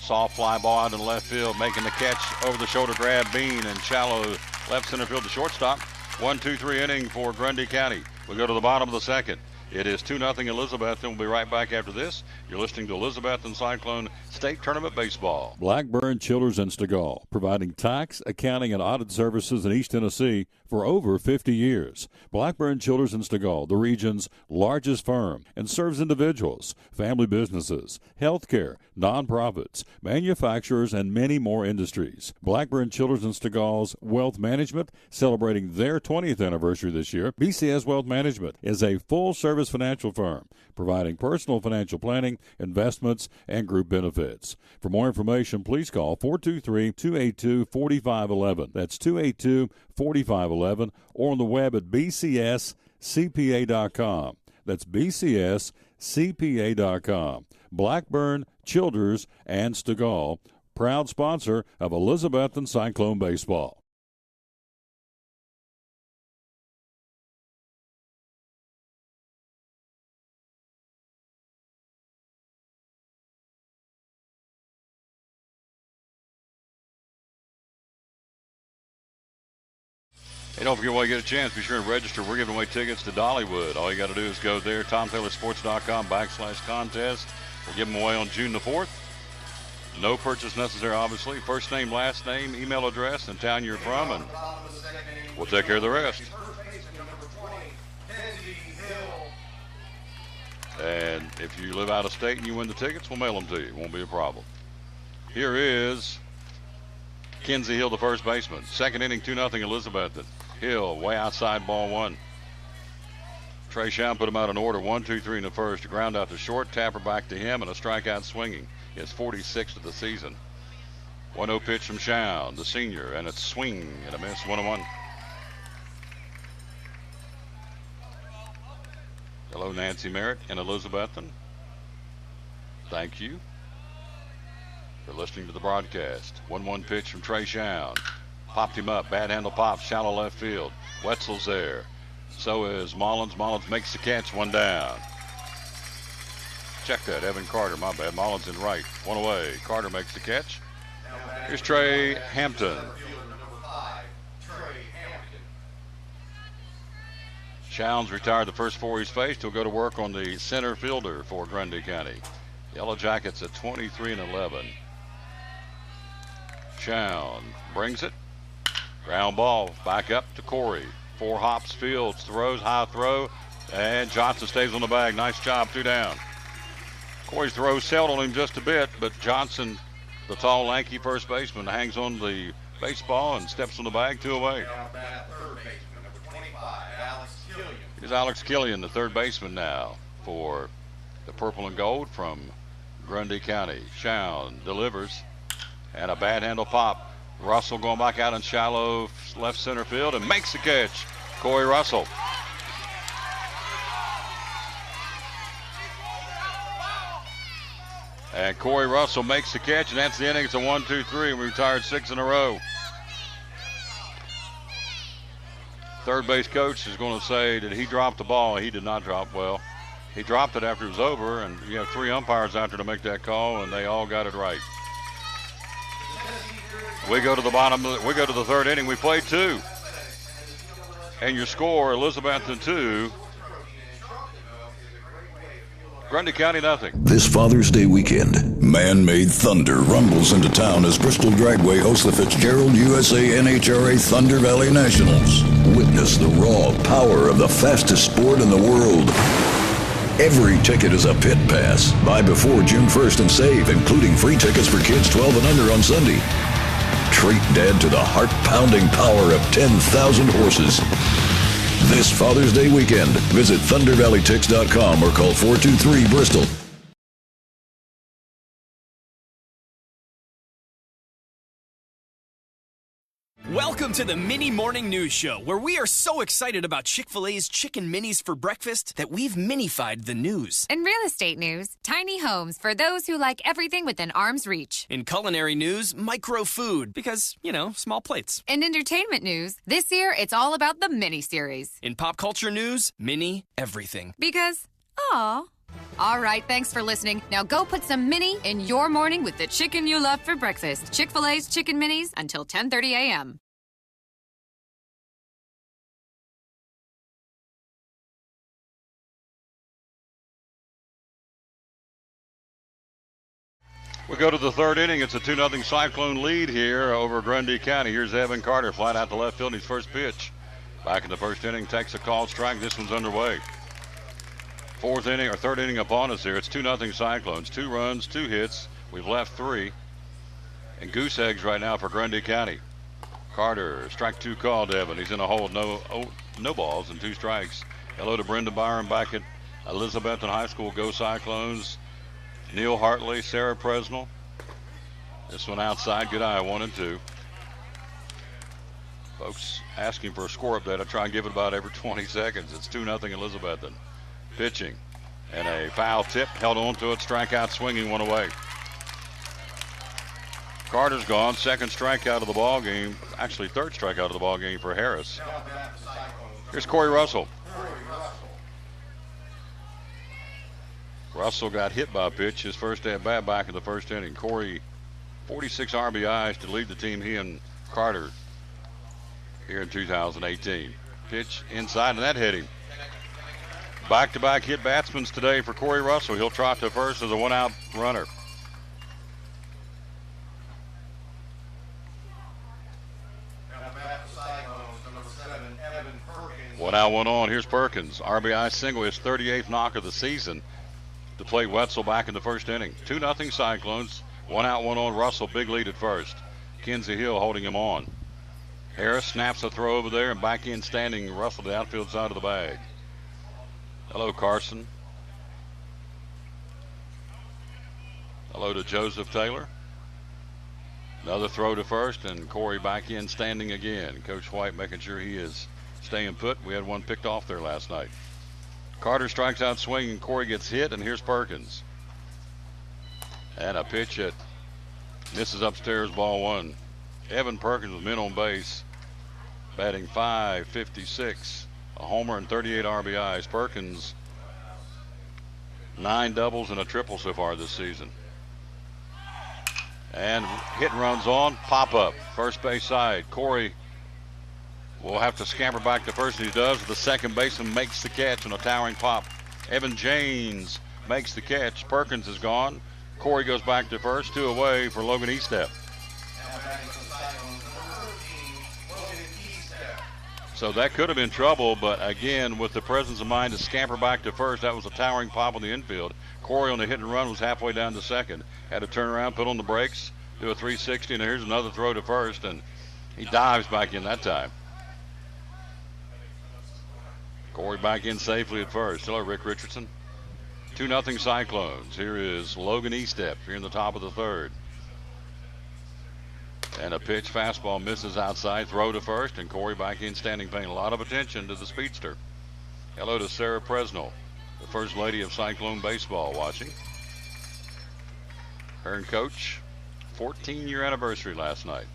soft fly ball out in the left field, making the catch over the shoulder grab. Bean and shallow left center field to shortstop. 1-2-3 inning for Grundy County. We go to the bottom of the second. It is 2-0 Elizabethton. We'll be right back after this. You're listening to Elizabethton Cyclone State Tournament Baseball. Blackburn, Childers, and Stegall, providing tax, accounting, and audit services in East Tennessee for over 50 years. Blackburn, Childers, and Stegall, the region's largest firm, and serves individuals, family businesses, healthcare, nonprofits, manufacturers, and many more industries. Blackburn, Childers, and Stegall's Wealth Management, celebrating their 20th anniversary this year. BCS Wealth Management is a full-service financial firm, providing personal financial planning, investments, and group benefits. For more information, please call 423-282-4511. That's 282-4511, or on the web at bcscpa.com. That's bcscpa.com. Blackburn, Childers, and Stegall, proud sponsor of Elizabethton Cyclone Baseball. Hey, don't forget, while you get a chance, be sure and register. We're giving away tickets to Dollywood. All you got to do is go there, TomTaylorSports.com/contest. We'll give them away on June the 4th. No purchase necessary, obviously. First name, last name, email address, and town you're from, and we'll take care of the rest. And if you live out of state and you win the tickets, we'll mail them to you. It won't be a problem. Here is Kenzie Hill, the first baseman. Second inning, 2-0 Elizabethton. Hill way outside, ball 1. Trey Sham put him out in order. 1-2-3 in the first. Ground out to short. Tapper back to him and a strikeout swinging. His 46th of the season. 1-0 pitch from Sham, the senior, and it's swing and a miss. 1-1. Hello, Nancy Merritt in Elizabethton. Thank you for listening to the broadcast. 1-1 pitch from Trey Sham. Popped him up. Bad handle pop. Shallow left field. Wetzel's there. So is Mullins. Mullins makes the catch. 1 down. Check that. Evan Carter. My bad. Mullins in right. 1 away. Carter makes the catch. Here's Trey Hampton. Chowns retired the first 4 he's faced. He'll go to work on the center fielder for Grundy County. Yellow Jackets at 23-11. Chown brings it. Ground ball back up to Corey. 4 hops, fields, throws, high throw, and Johnson stays on the bag. Nice job, 2 down. Corey's throw sailed on him just a bit, but Johnson, the tall, lanky first baseman, hangs on the baseball and steps on the bag, 2 away. Here's Alex Killian, the third baseman now for the purple and gold from Grundy County. Chown delivers, and a bad handle pop. Russell going back out in shallow left center field and makes the catch. Corey Russell. And Corey Russell makes the catch, and that's the inning. It's a 1-2-3. We retired 6 in a row. Third base coach is going to say, did he drop the ball? He did not drop. Well, he dropped it after it was over, and you have 3 umpires out there to make that call, and they all got it right. We go to the bottom. We go to the third inning. We played 2. And your score, Elizabethton 2, Grundy County nothing. This Father's Day weekend, man-made thunder rumbles into town as Bristol Dragway hosts the Fitzgerald USA NHRA Thunder Valley Nationals. Witness the raw power of the fastest sport in the world. Every ticket is a pit pass. Buy before June 1st and save, including free tickets for kids 12 and under on Sunday. Treat Dad to the heart-pounding power of 10,000 horses. This Father's Day weekend, visit ThunderValleyTix.com or call 423-BRISTOL. Welcome to the Mini Morning News Show, where we are so excited about Chick-fil-A's Chicken Minis for breakfast that we've minified the news. In real estate news, tiny homes for those who like everything within arm's reach. In culinary news, micro food, because, small plates. In entertainment news, this year it's all about the mini series. In pop culture news, mini everything. Because, aw. All right, thanks for listening. Now go put some mini in your morning with the chicken you love for breakfast. Chick-fil-A's Chicken Minis until 10:30 a.m. We go to the third inning. It's a 2-0 Cyclone lead here over Grundy County. Here's Evan Carter, flat out to left field, his first pitch. Back in the first inning, takes a called strike. This one's underway. Third inning upon us here. It's 2-0 Cyclones. 2 runs, 2 hits. We've left 3. And goose eggs right now for Grundy County. Carter, strike 2 called, Evan. He's in a hole, no balls and 2 strikes. Hello to Brenda Byron back at Elizabethton High School. Go Cyclones. Neil Hartley, Sarah Presnell. This one outside, good eye, 1 and 2. Folks asking for a score update. I try and give it about every 20 seconds. It's 2-0 Elizabethton. Pitching, and a foul tip, held on to it, strikeout swinging, 1 away. Carter's gone, second strikeout of the ball game, actually third strikeout of the ball game for Harris. Here's Corey Russell. Russell got hit by a pitch, his first at bat back in the first inning. Corey, 46 RBIs to lead the team, he and Carter here in 2018. Pitch inside, and that hit him. Back-to-back hit batsmen today for Corey Russell. He'll trot to first as a 1-out runner. One out, 1 on. Here's Perkins. RBI single, his 38th knock of the season to play Wetzel back in the first inning. 2-0 Cyclones. 1 out, 1 on. Russell, big lead at first. Kinsey Hill holding him on. Harris snaps a throw over there, and back in standing Russell to the outfield side of the bag. Hello, Carson. Hello to Joseph Taylor. Another throw to first, and Corey back in standing again. Coach White making sure he is staying put. We had one picked off there last night. Carter strikes out swinging. Corey gets hit, and here's Perkins. And a pitch that misses upstairs, ball 1. Evan Perkins with men on base, batting .556. A homer and 38 RBIs. Perkins, 9 doubles and a triple so far this season. And hit and runs on, pop up, first base side. Corey will have to scamper back to first, and he does. The second baseman makes the catch on a towering pop. Evan James makes the catch. Perkins is gone. Corey goes back to first, 2 away for Logan Estep. So that could have been trouble, but again, with the presence of mind to scamper back to first, that was a towering pop on the infield. Corey on the hit and run was halfway down to second. Had to turn around, put on the brakes, do a 360, and here's another throw to first, and he dives back in that time. Corey back in safely at first. Hello, Rick Richardson. 2-0 Cyclones. Here is Logan Estep here in the top of the third. And a pitch fastball misses outside. Throw to first, and Corey back in standing, paying a lot of attention to the speedster. Hello to Sarah Presnell, the first lady of Cyclone baseball, watching. Her and coach, 14-year anniversary last night.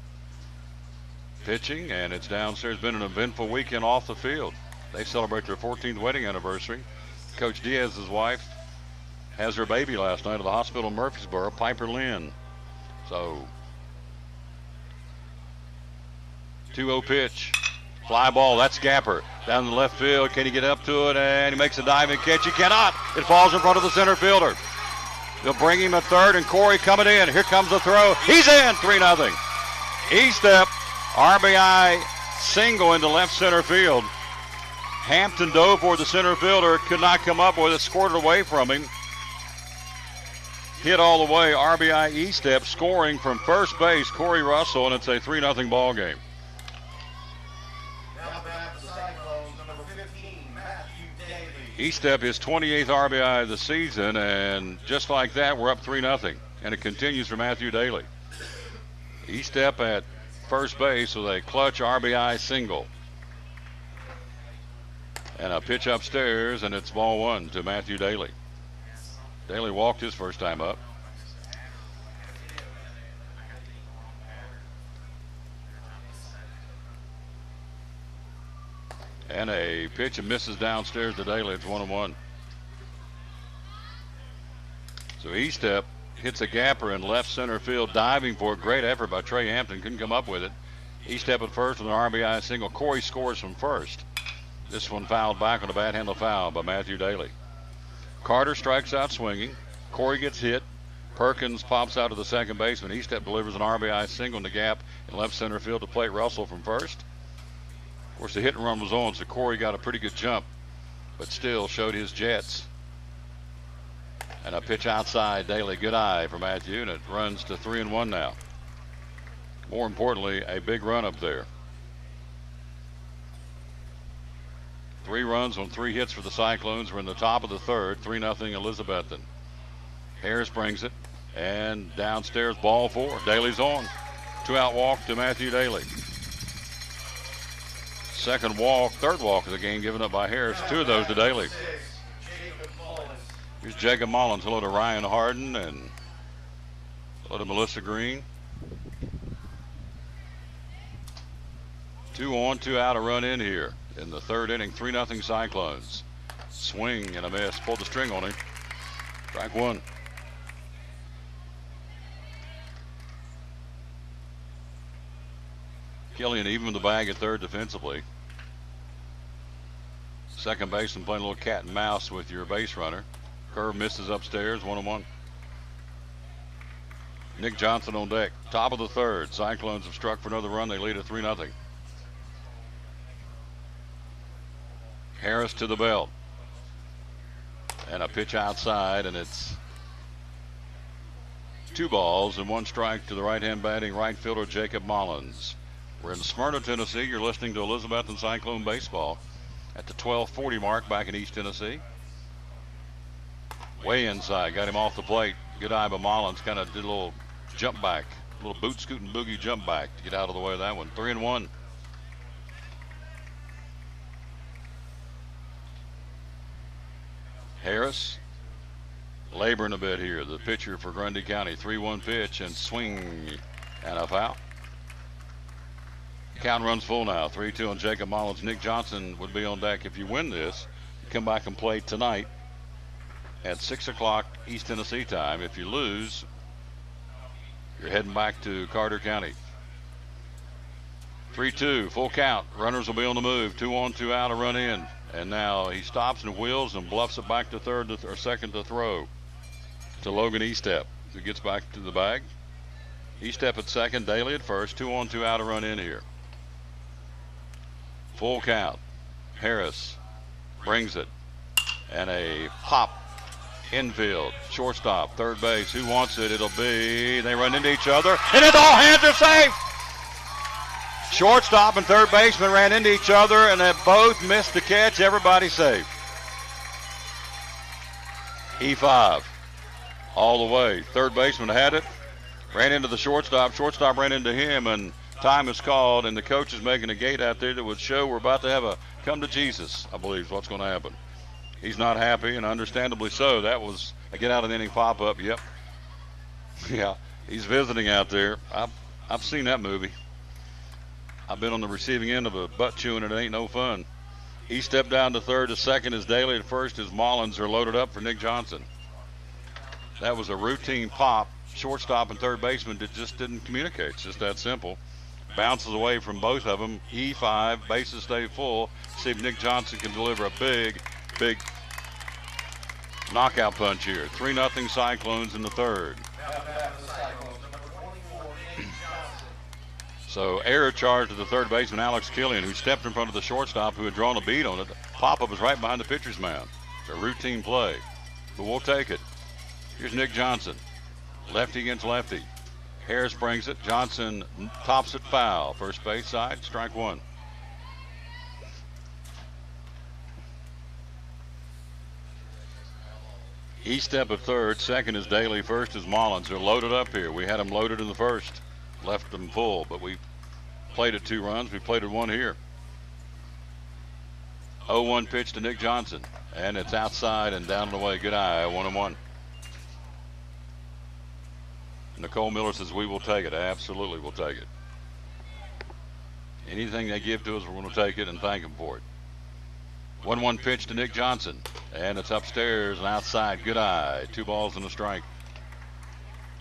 Pitching, and it's downstairs. Been an eventful weekend off the field. They celebrate their 14th wedding anniversary. Coach Diaz's wife has her baby last night at the hospital in Murfreesboro, Piper Lynn. So, 2-0 pitch. Fly ball, that's Gapper. Down the left field, can he get up to it? And he makes a diving catch. He cannot. It falls in front of the center fielder. They'll bring him a third, and Corey coming in. Here comes the throw. He's in, 3-0. Estep, RBI single into left center field. Hampton dove for the center fielder, could not come up with it, scored it away from him. Hit all the way, RBI Estep scoring from first base, Corey Russell, and it's a 3-0 ball game. Estep his 28th RBI of the season, and just like that, we're up 3-0, and it continues for Matthew Daly. Estep at first base with a clutch RBI single. And a pitch upstairs, and it's ball one to Matthew Daly. Daly walked his first time up. And a pitch and misses downstairs to Daly. It's 1-1. So Estep hits a gapper in left center field, diving for it. Great effort by Trey Hampton. Couldn't come up with it. Estep at first with an RBI single. Corey scores from first. This one fouled back on a bad handle foul by Matthew Daly. Carter strikes out swinging. Corey gets hit. Perkins pops out to the second baseman. Estep delivers an RBI single in the gap in left center field to plate Russell from first. Of course, the hit and run was on, so Corey got a pretty good jump, but still showed his jets. And a pitch outside. Daly, good eye for Matthew, and it runs to 3-1 now. More importantly, a big run up there. 3 runs on 3 hits for the Cyclones. We're in the top of the third, 3-0 Elizabethton. Harris brings it, and downstairs, ball 4. Daly's on. 2-out walk to Matthew Daly. Second walk, third walk of the game given up by Harris. 2 of those to Daly. Here's Jacob Mullins. Hello to Ryan Harden, and hello to Melissa Green. 2 on, 2 out, a run in here. In the third inning, 3-0 Cyclones. Swing and a miss. Pulled the string on him. Strike 1. Killian even the bag at third defensively. Second baseman playing a little cat and mouse with your base runner. Curve misses upstairs, 1-1. Nick Johnson on deck. Top of the third. Cyclones have struck for another run. They lead at 3-0. Harris to the belt. And a pitch outside, and it's 2 balls and 1 strike to the right-hand batting right fielder Jacob Mullins. We're in Smyrna, Tennessee. You're listening to Elizabethton Cyclone Baseball at the 12:40 mark back in East Tennessee. Way inside, got him off the plate. Good eye by Mullins, kind of did a little jump back, a little boot scooting boogie jump back to get out of the way of that one. 3-1. Harris laboring a bit here. The pitcher for Grundy County. 3-1 pitch and swing and a foul. Count runs full now. 3-2 on Jacob Mullins. Nick Johnson would be on deck if you win this. Come back and play tonight at 6 o'clock East Tennessee time. If you lose, You're heading back to Carter County. 3-2, full count. Runners will be on the move. 2 on, 2 out, a run in. And now he stops and wheels and bluffs it back to third or second to throw to Logan Estep, who gets back to the bag. Estep at second, Daly at first. 2 on, 2 out, a run in here. Full count. Harris brings it. And a pop infield. Shortstop, third base. Who wants it? It'll be. They run into each other. And it's all hands are safe. Shortstop and third baseman ran into each other, and they both missed the catch. Everybody safe. E5 all the way. Third baseman had it. Ran into the shortstop. Shortstop ran into him, and time is called, and the coach is making a gate out there that would show we're about to have a come to Jesus, I believe is what's going to happen. He's not happy, and understandably so. That was a get out of the inning pop-up. Yep. Yeah, he's visiting out there. I've seen that movie. I've been on the receiving end of a butt chewing, and it ain't no fun. He stepped down to third. To second is Daly. At first is Mullins are loaded up for Nick Johnson. That was a routine pop. Shortstop and third baseman just didn't communicate. It's just that simple. Bounces away from both of them. E5, bases stay full. See if Nick Johnson can deliver a big knockout punch here. 3-0 Cyclones in the third. So error charge to the third baseman, Alex Killian, who stepped in front of the shortstop who had drawn a bead on it. Pop-up was right behind the pitcher's mound. It's a routine play, but we'll take it. Here's Nick Johnson. Lefty against lefty. Harris brings it. Johnson tops it foul. First base side, strike one. Estep at third. Second is Daly. First is Mullins. They're loaded up here. We had them loaded in the first. Left them full, but we played it 2 runs. We played it 1 here. 0-1 pitch to Nick Johnson, and it's outside and down and away. Good eye, 1-1. Nicole Miller says we will take it. Absolutely, we'll take it. Anything they give to us, we're going to take it and thank them for it. 1-1 pitch to Nick Johnson, and it's upstairs and outside. Good eye. 2 balls and a strike.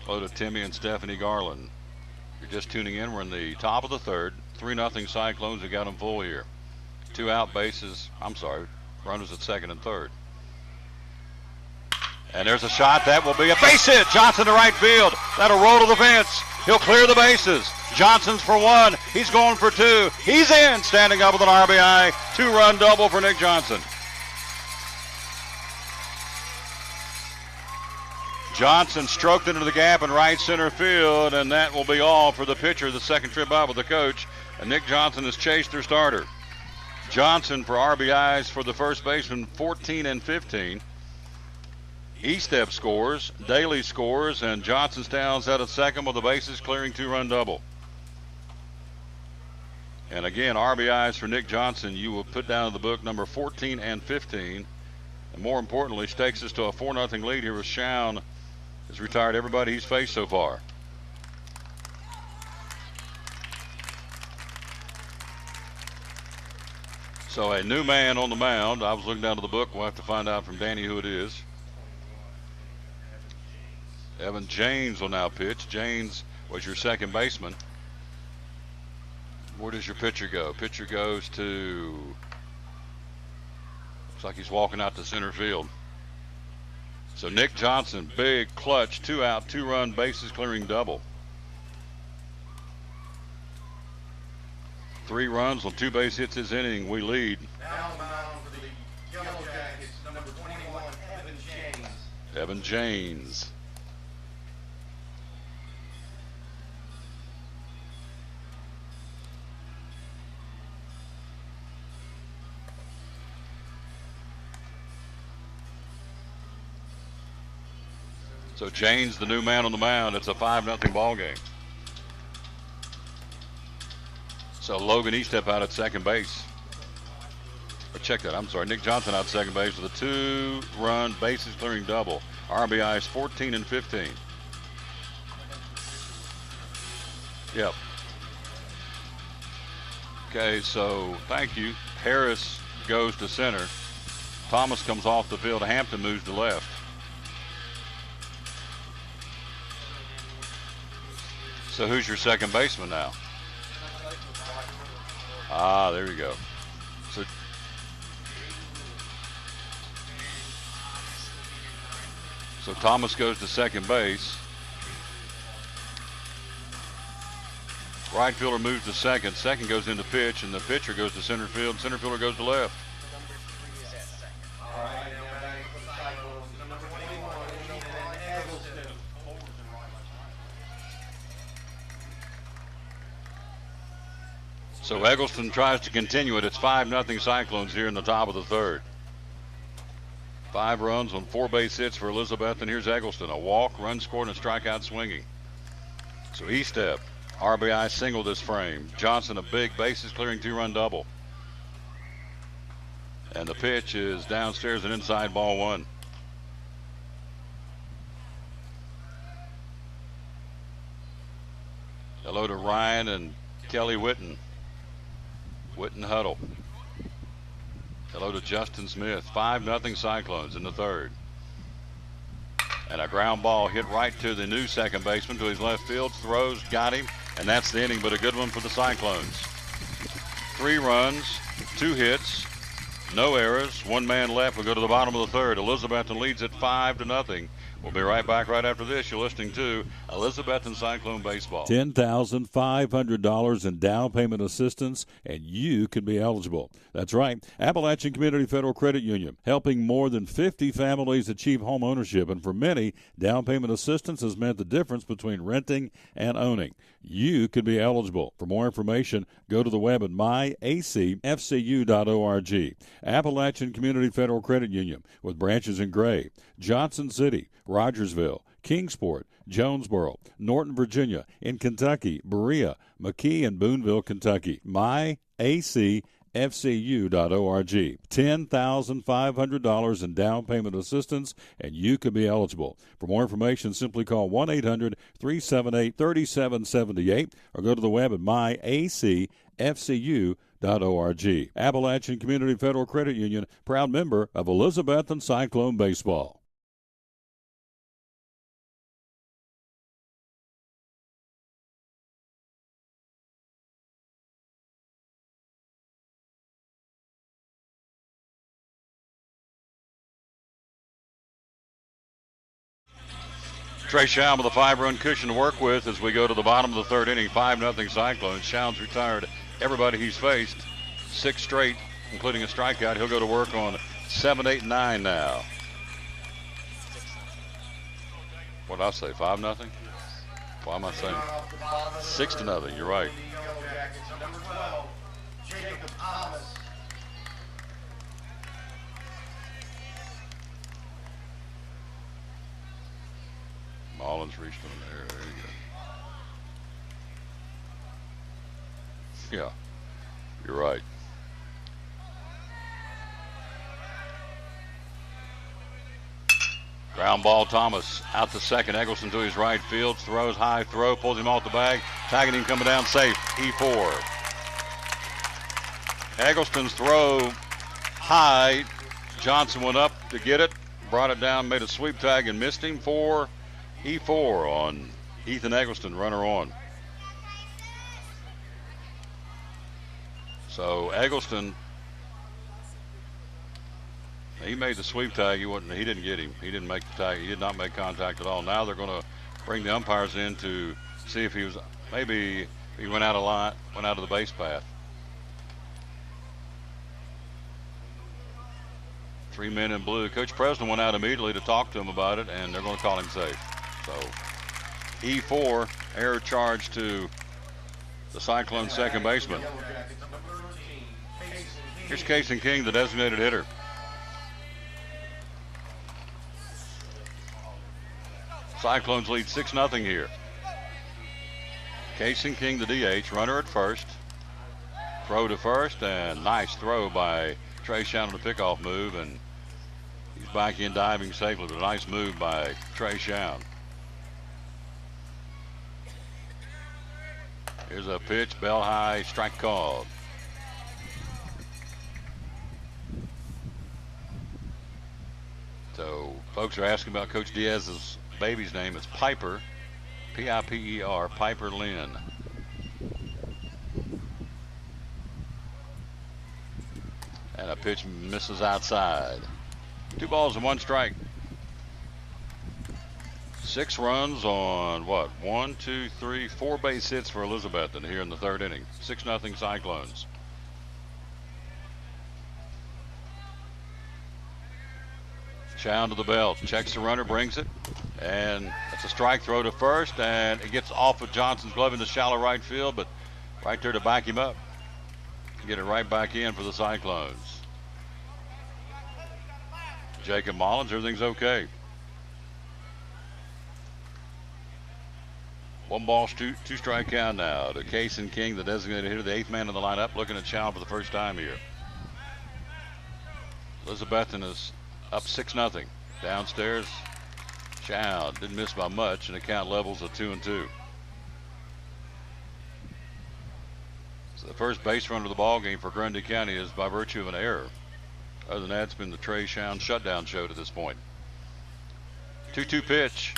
Hello to Timmy and Stephanie Garland. You're just tuning in. We're in the top of the third. 3-0 Cyclones. We got them full here. 2 out bases. Runners at second and third. And there's a shot. That will be a base hit. Johnson to right field. That'll roll to the fence. He'll clear the bases. Johnson's for 1. He's going for 2. He's in. Standing up with an RBI. 2-run double for Nick Johnson. Johnson stroked into the gap in right center field, and that will be all for the pitcher. The second trip out with the coach, and Nick Johnson has chased their starter. Johnson for RBIs for the first baseman, 14 and 15. Estep scores, Daly scores, and Johnson stands out at second with the bases clearing 2-run double. And again, RBIs for Nick Johnson, you will put down in the book number 14 and 15. And more importantly, takes us to a 4-0 lead here with Schown. Has retired everybody he's faced so far. So a new man on the mound. I was looking down to the book. We'll have to find out from Danny who it is. Evan James will now pitch. James was your second baseman. Where does your pitcher go? Pitcher goes to, looks like he's walking out to center field. So Nick Johnson, big clutch, 2 out, 2-run bases clearing double. 3 runs on 2 base hits this inning. We lead. Now for the Yellow Jackets, number 21, Evan James. Evan James. So James, the new man on the mound. It's a 5-0 ball game. So Logan Estep out at second base. Or check that. I'm sorry. Nick Johnson out at second base with a 2-run bases clearing double. RBIs 14 and 15. Yep. Okay, so thank you. Harris goes to center. Thomas comes off the field. Hampton moves to left. So who's your second baseman now? Ah, there you go. So Thomas goes to second base. Right fielder moves to second. Second goes into pitch, and the pitcher goes to center field. Center fielder goes to left. So Eggleston tries to continue it. It's 5-0 Cyclones here in the top of the third. 5 runs on 4 base hits for Elizabethton. Here's Eggleston. A walk, run scored, and a strikeout swinging. So Estep, RBI single this frame. Johnson, a big bases clearing 2-run double. And the pitch is downstairs and inside, ball 1. Hello to Ryan and Kelly Witten. Witten huddle. Hello to Justin Smith. 5-0 Cyclones in the third. And a ground ball hit right to the new second baseman to his left field. Throws, got him, and that's the inning, but a good one for the Cyclones. 3 runs, 2 hits, no errors, 1 man left. We'll go to the bottom of the third. Elizabethton leads at 5-0. We'll be right back right after this. You're listening to Elizabethton Cyclone Baseball. $10,500 in down payment assistance, and you could be eligible. That's right. Appalachian Community Federal Credit Union, helping more than 50 families achieve home ownership. And for many, down payment assistance has meant the difference between renting and owning. You could be eligible. For more information, go to the web at myacfcu.org. Appalachian Community Federal Credit Union, with branches in Gray, Johnson City, Rogersville, Kingsport, Jonesboro, Norton, Virginia, in Kentucky, Berea, McKee, and Booneville, Kentucky. myacfcu.org. $10,500 in down payment assistance, and you could be eligible. For more information, simply call 1-800-378-3778 or go to the web at myacfcu.org. Appalachian Community Federal Credit Union, proud member of Elizabethton Cyclone Baseball. Trey Schaum with a 5-run cushion to work with as we go to the bottom of the third inning. 5-0 Cyclones. Schaum's retired everybody he's faced, 6 straight, including a strikeout. He'll go to work on 7, 8, 9 now. What did I say, 5-0? Why am I saying 6-0? You're right. Mullins reached on there. There you go. Yeah, you're right. Ground ball, Thomas out to second. Eggleston to his right field. Throws high throw. Pulls him off the bag. Tagging him coming down safe. E4. Eggleston's throw high. Johnson went up to get it. Brought it down. Made a sweep tag and missed him for E4 on Ethan Eggleston, runner on. So Eggleston, he made the sweep tag. He didn't get him. He didn't make the tag. He did not make contact at all. Now they're going to bring the umpires in to see if he was, maybe he went out of line, went out of the base path. 3 men in blue. Coach Preston went out immediately to talk to him about it, and they're going to call him safe. So E4, error charge to the Cyclone second baseman. Here's Casey King, the designated hitter. Cyclones lead 6-0 here. Casey King, the DH, runner at first. Throw to first, and nice throw by Trey Schaum on the pickoff move, and he's back in diving safely, but a nice move by Trey Schaum. Here's a pitch, bell high, strike called. So folks are asking about Coach Diaz's baby's name. It's Piper. Piper, Piper Lynn. And a pitch misses outside. 2 balls and 1 strike. 6 runs on what? 1, 2, 3, 4 base hits for Elizabethton here in the 3rd inning. 6-0 Cyclones. Chow to the belt, checks the runner, brings it, and it's a strike throw to first, and it gets off of Johnson's glove in the shallow right field, but right there to back him up. Get it right back in for the Cyclones. Jacob Mullins, everything's okay. 1 ball, 2 strike count now to Kaysen King, the designated hitter, the 8th man in the lineup, looking at Chow for the first time here. Elizabethton is up 6-0. Downstairs, Chow didn't miss by much, and the count levels at 2-2. So the first base runner of the ball game for Grundy County is by virtue of an error. Other than that, it's been the Trey Shown shutdown show to this point. 2-2 pitch.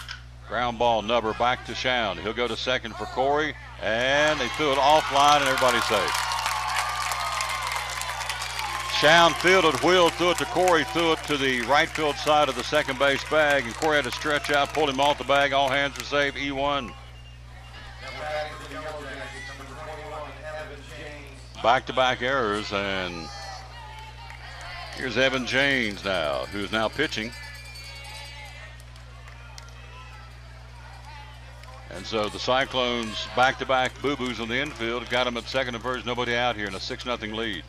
Ground ball, Nubber back to Shown. He'll go to second for Corey, and they threw it offline, and everybody's safe. Shown fielded, wheeled, threw it to Corey, threw it to the right field side of the second base bag, and Corey had to stretch out, pulled him off the bag. All hands are safe. E1. Back-to-back errors, and here's Evan James now, who's now pitching. And so the Cyclones back-to-back boo-boos on the infield got them at second and first, nobody out here in a 6-0 lead.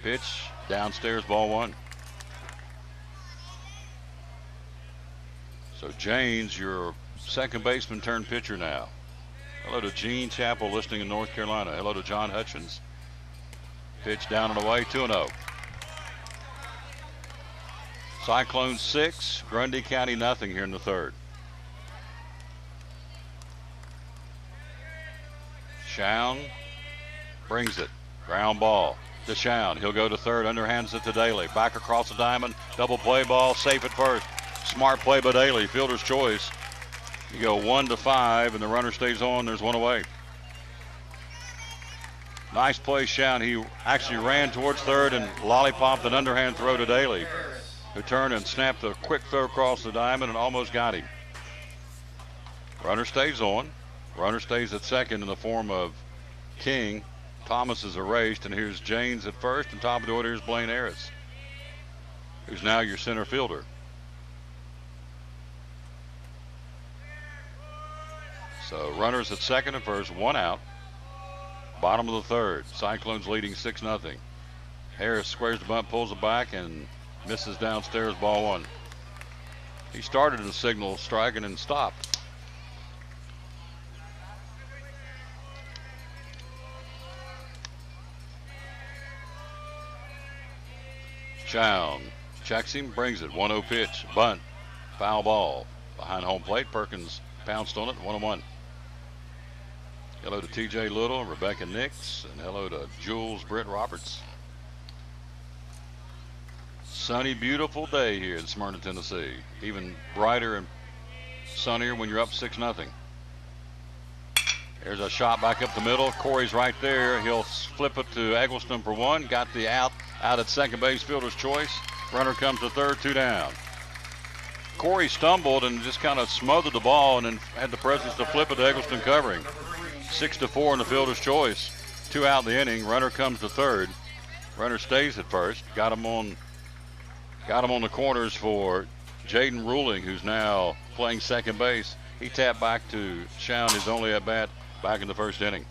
Pitch downstairs, ball 1. So James, your second baseman turned pitcher now. Hello to Gene Chappell listening in North Carolina. Hello to John Hutchins. Pitch down and away, 2-0. Cyclones 6, Grundy County nothing here in the 3rd. Shown brings it. Ground ball to Shown. He'll go to third, underhands it to Daly. Back across the diamond, double play ball, safe at first. Smart play by Daly, fielder's choice. You go 1-5, and the runner stays on. There's 1 away. Nice play, Shown. He actually ran towards third and lollipopped an underhand throw to Daly, who turned and snapped a quick throw across the diamond and almost got him. Runner stays on. Runner stays at second in the form of King. Thomas is erased, and here's James at first, and top of the order here's Blaine Harris, who's now your center fielder. So runners at second and first, 1 out. Bottom of the 3rd. Cyclones leading 6-0. Harris squares the bunt, pulls it back, and misses downstairs, ball 1. He started a signal strike and then stopped. Chow checks him, brings it. 1-0 pitch, bunt, foul ball. Behind home plate, Perkins pounced on it, 1-1. Hello to TJ Little, Rebecca Nix, and hello to Jules Britt Roberts. Sunny, beautiful day here in Smyrna, Tennessee. Even brighter and sunnier when you're up 6-0. There's a shot back up the middle. Corey's right there. He'll flip it to Eggleston for 1. Got the out at second base, fielder's choice. Runner comes to third, 2 down. Corey stumbled and just kind of smothered the ball and then had the presence to flip it to Eggleston covering. 6-4 in the fielder's choice. 2 out in the inning. Runner comes to third. Runner stays at first. Got him on the corners for Jaden Ruling, who's now playing second base. He tapped back to Shown, his only at bat back in the first inning.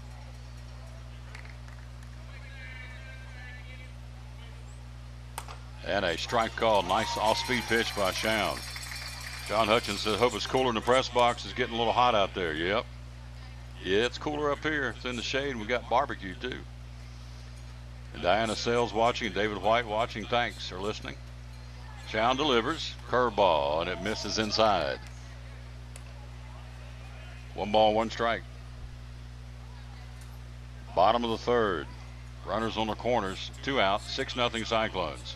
And a strike call. Nice off-speed pitch by Shown. John Hutchins said, hope it's cooler in the press box. It's getting a little hot out there. Yep. Yeah, it's cooler up here. It's in the shade. We got barbecue, too. And Diana Sales watching and David White watching. Thanks for listening. Shown delivers. Curveball, and it misses inside. 1 ball, 1 strike. Bottom of the 3rd. Runners on the corners. 2 out. 6-0 Cyclones.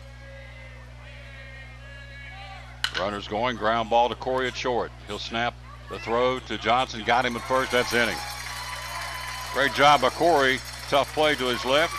Runners going. Ground ball to Corey at short. He'll snap The throw to Johnson, got him at first. That's inning. Great job by Corey. Tough play to his left.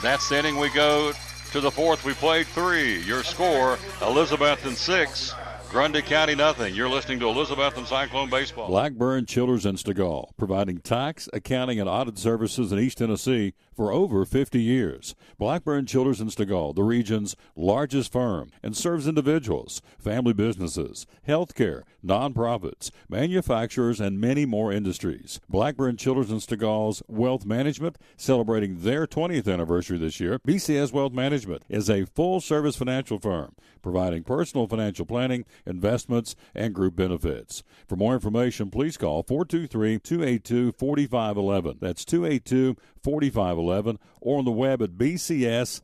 That's the inning. We go to the fourth. We played 3. Your score, Elizabethton 6, Grundy County nothing. You're listening to Elizabethton Cyclone Baseball. Blackburn, Childers, and Stegall, providing tax, accounting, and audit services in East Tennessee for over 50 years. Blackburn, Childers, and Stegall, the region's largest firm, and serves individuals, family businesses, healthcare, nonprofits, manufacturers, and many more industries. Blackburn, Childers, and Stegall's Wealth Management, celebrating their 20th anniversary this year. BCS Wealth Management is a full-service financial firm, providing personal financial planning, investments, and group benefits. For more information, please call 423-282-4511. That's 282-4511, or on the web at bcscpa.com.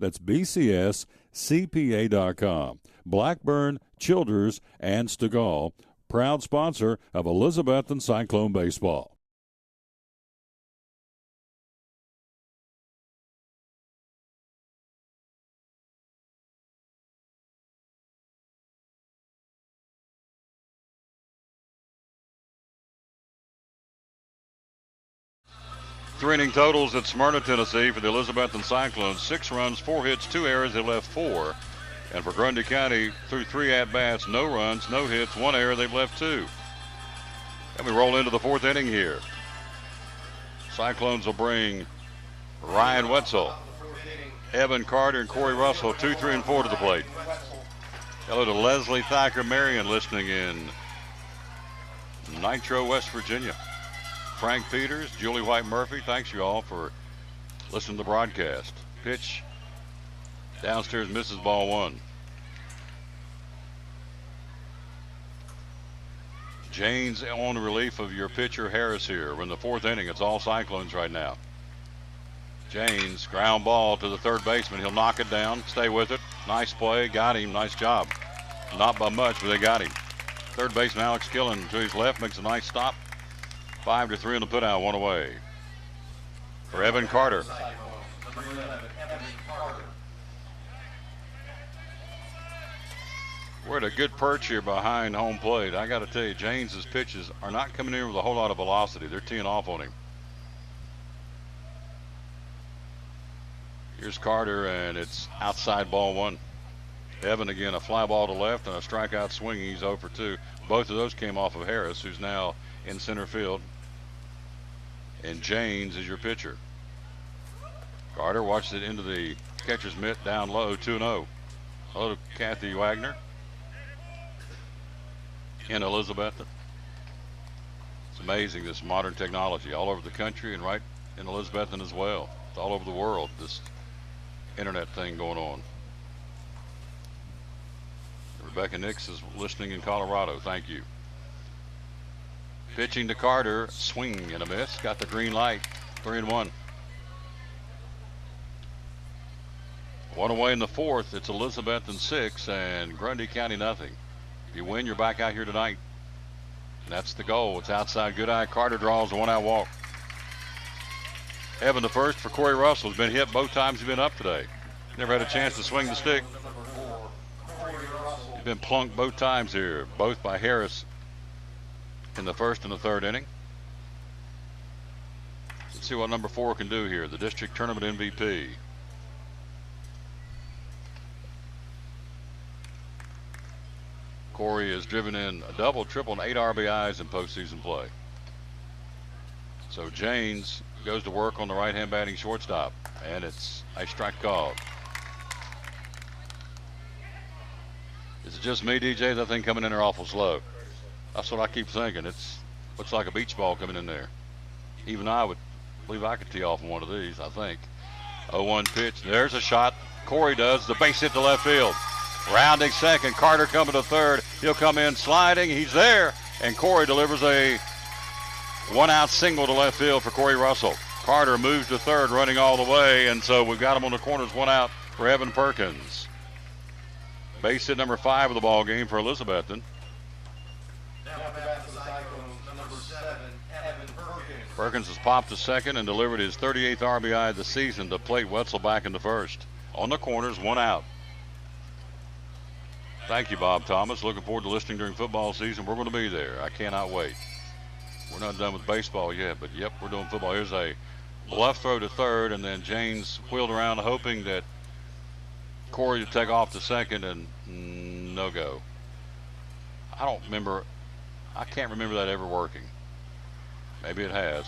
That's bcscpa.com. Blackburn, Childers, and Stegall, proud sponsor of Elizabethton Cyclone Baseball. Three-inning totals at Smyrna, Tennessee for the Elizabethton Cyclones. 6 runs, 4 hits, 2 errors. They left 4. And for Grundy County, through 3 at-bats, no runs, no hits, 1 error. They've left 2. And we roll into the 4th inning here. Cyclones will bring Ryan Wetzel, Evan Carter, and Corey Russell, 2, 3, and 4 to the plate. Hello to Leslie Thacker Marion listening in Nitro, West Virginia. Frank Peters, Julie White Murphy, thanks you all for listening to the broadcast. Pitch downstairs, misses ball 1. Janes on relief of your pitcher Harris here. We're in the 4th inning. It's all Cyclones right now. Janes, ground ball to the third baseman. He'll knock it down, stay with it. Nice play, got him, nice job. Not by much, but they got him. Third baseman Alex Killen to his left makes a nice stop. 5-3 on the putout, 1 away. For Evan Carter. We're at a good perch here behind home plate. I got to tell you, James' pitches are not coming in with a whole lot of velocity. They're teeing off on him. Here's Carter, and it's outside ball 1. Evan again, a fly ball to left and a strikeout swing. He's 0 for 2. Both of those came off of Harris, who's now in center field. And Janes is your pitcher. Carter watches it into the catcher's mitt down low, 2-0. Hello to Kathy Wagner in Elizabethton. It's amazing, this modern technology all over the country and right in Elizabethton as well. It's all over the world, this internet thing going on. Rebecca Nix is listening in Colorado. Thank you. Pitching to Carter, swing and a miss. Got the green light, 3-1. 1 away in the 4th. It's Elizabethton 6 and Grundy County nothing. If you win, you're back out here tonight. And that's the goal. It's outside. Good eye. Carter draws a 1-out walk. Evan the first for Corey Russell has been hit both times he's been up today. Never had a chance to swing the stick. He's been plunked both times here, both by Harris in the 1st and the 3rd inning. Let's see what number 4 can do here, the district tournament MVP. Corey has driven in a double, triple, and 8 RBIs in postseason play. So Janes goes to work on the right-hand batting shortstop, and it's a strike called. Is it just me, DJ? That thing coming in there awful slow. That's what I keep thinking. It's looks like a beach ball coming in there. Even I would believe I could tee off on one of these, I think. 0-1 pitch. There's a shot. Corey does. The base hit to left field. Rounding second. Carter coming to third. He'll come in sliding. He's there. And Corey delivers a 1-out single to left field for Corey Russell. Carter moves to third, running all the way. And so we've got him on the corners, 1 out for Evan Perkins. Base hit number 5 of the ball game for Elizabethton. Perkins has popped to second and delivered his 38th RBI of the season to plate Wetzel back in the 1st. On the corners, 1 out. Thank you, Bob Thomas. Looking forward to listening during football season. We're going to be there. I cannot wait. We're not done with baseball yet, but yep, we're doing football. Here's a bluff throw to third, and then James wheeled around hoping that Corey would take off to second, and no go. I can't remember that ever working. Maybe it has.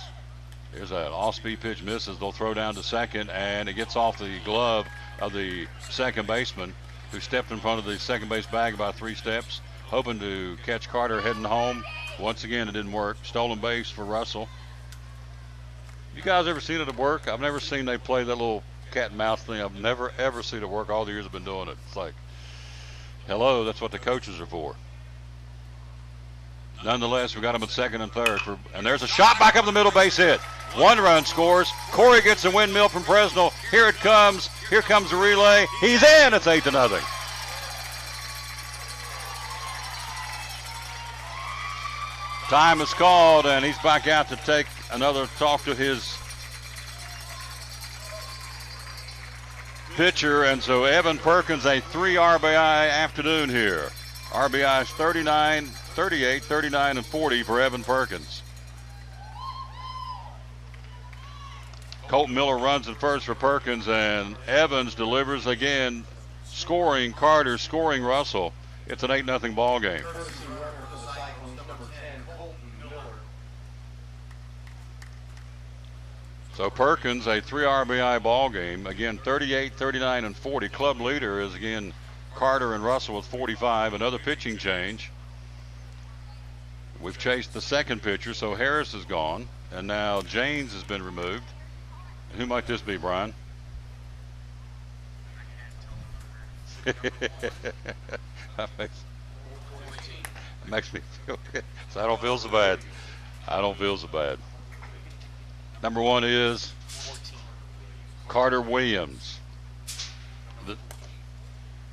Here's an off-speed pitch, misses. They'll throw down to second, and it gets off the glove of the second baseman, who stepped in front of the second base bag about 3 steps, hoping to catch Carter heading home. Once again, it didn't work. Stolen base for Russell. You guys ever seen it at work? I've never seen they play that little cat and mouse thing. I've never, ever seen it work all the years I've been doing it. It's like, hello, that's what the coaches are for. Nonetheless, we got him at second and third. And there's a shot back up the middle, base hit. 1 run scores. Corey gets a windmill from Fresno. Here it comes. Here comes the relay. He's in. It's 8-0. Time is called, and he's back out to take another talk to his pitcher. And so Evan Perkins, a 3 RBI afternoon here. RBIs 39, 38, 39, and 40 for Evan Perkins. Colton Miller runs at first for Perkins, and Evans delivers again, scoring Carter, scoring Russell. It's an 8-0 ball game. So Perkins, a 3 RBI ball game. Again, 38, 39, and 40. Club leader is again Carter and Russell with 45. Another pitching change. We've chased the second pitcher, so Harris is gone, and now James has been removed. Who might this be, Brian? That makes me feel good. So I don't feel so bad. I don't feel so bad. Number 1 is Carter Williams. Now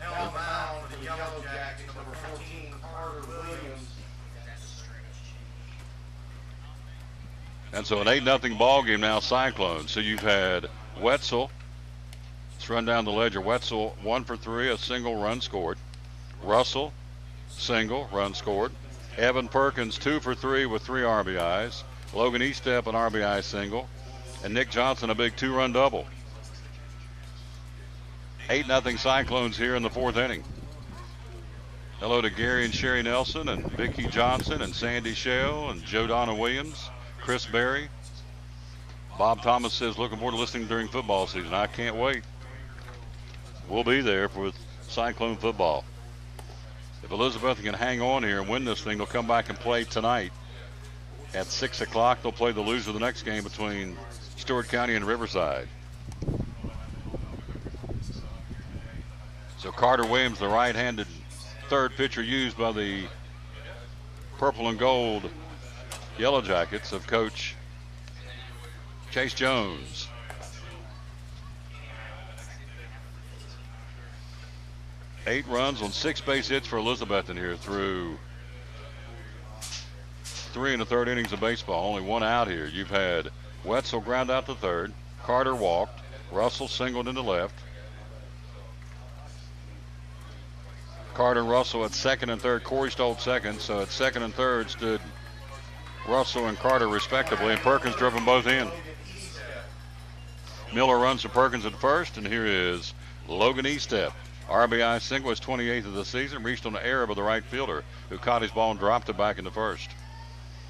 mound for the Yellow Jackets, number 14, Carter Williams. And so an 8-0 ball game now, Cyclones. So you've had Wetzel. Let's run down the ledger. Wetzel 1 for 3, a single, run scored. Russell, single, run scored. Evan Perkins 2 for 3 with 3 RBIs. Logan Estep an RBI single. And Nick Johnson a big 2-run double. 8-0 Cyclones here in the 4th inning. Hello to Gary and Sherry Nelson and Vicki Johnson and Sandy Shell and Joe Donna Williams. Chris Berry. Bob Thomas says, looking forward to listening during football season. I can't wait. We'll be there for Cyclone football. If Elizabethton can hang on here and win this thing, they'll come back and play tonight at 6 o'clock. They'll play the loser of the next game between Stewart County and Riverside. So Carter Williams, the right-handed third pitcher used by the purple and gold Yellow Jackets of Coach Chase Jones. Eight runs on 6 base hits for Elizabethton here through 3 1/3 innings of baseball. Only 1 out here. You've had Wetzel ground out to third. Carter walked. Russell singled into left. Carter and Russell at second and third. Corey stole second, so at second and third stood Russell and Carter respectively, and Perkins drove them both in. Miller runs to Perkins at first, and here is Logan Estep. RBI single, his 28th of the season, reached on the error of the right fielder, who caught his ball and dropped it back in the first.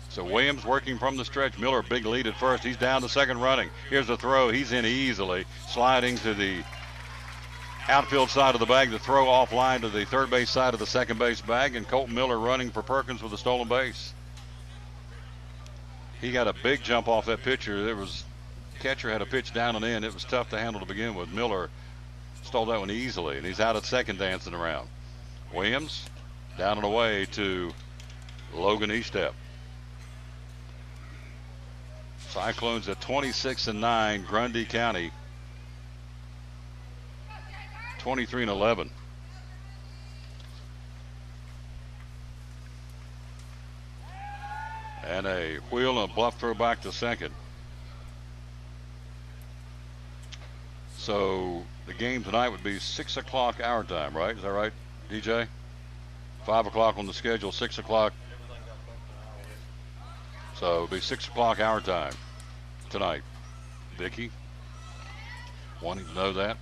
So Williams working from the stretch. Miller, big lead at first. He's down to second running. Here's the throw. He's in easily, sliding to the outfield side of the bag. The throw offline to the third base side of the second base bag, and Colton Miller running for Perkins with a stolen base. He got a big jump off that pitcher. Catcher had a pitch down and in. It was tough to handle to begin with. Miller stole that one easily, and he's out at second dancing around. Williams down and away to Logan Estep. Cyclones at 26-9, Grundy County 23-11. And a wheel and a bluff throw back to second. So the game tonight would be 6 o'clock our time, right? Is that right, DJ? 5 o'clock on the schedule, 6 o'clock. So it'll be 6 o'clock our time tonight. Vicky, wanting to know that.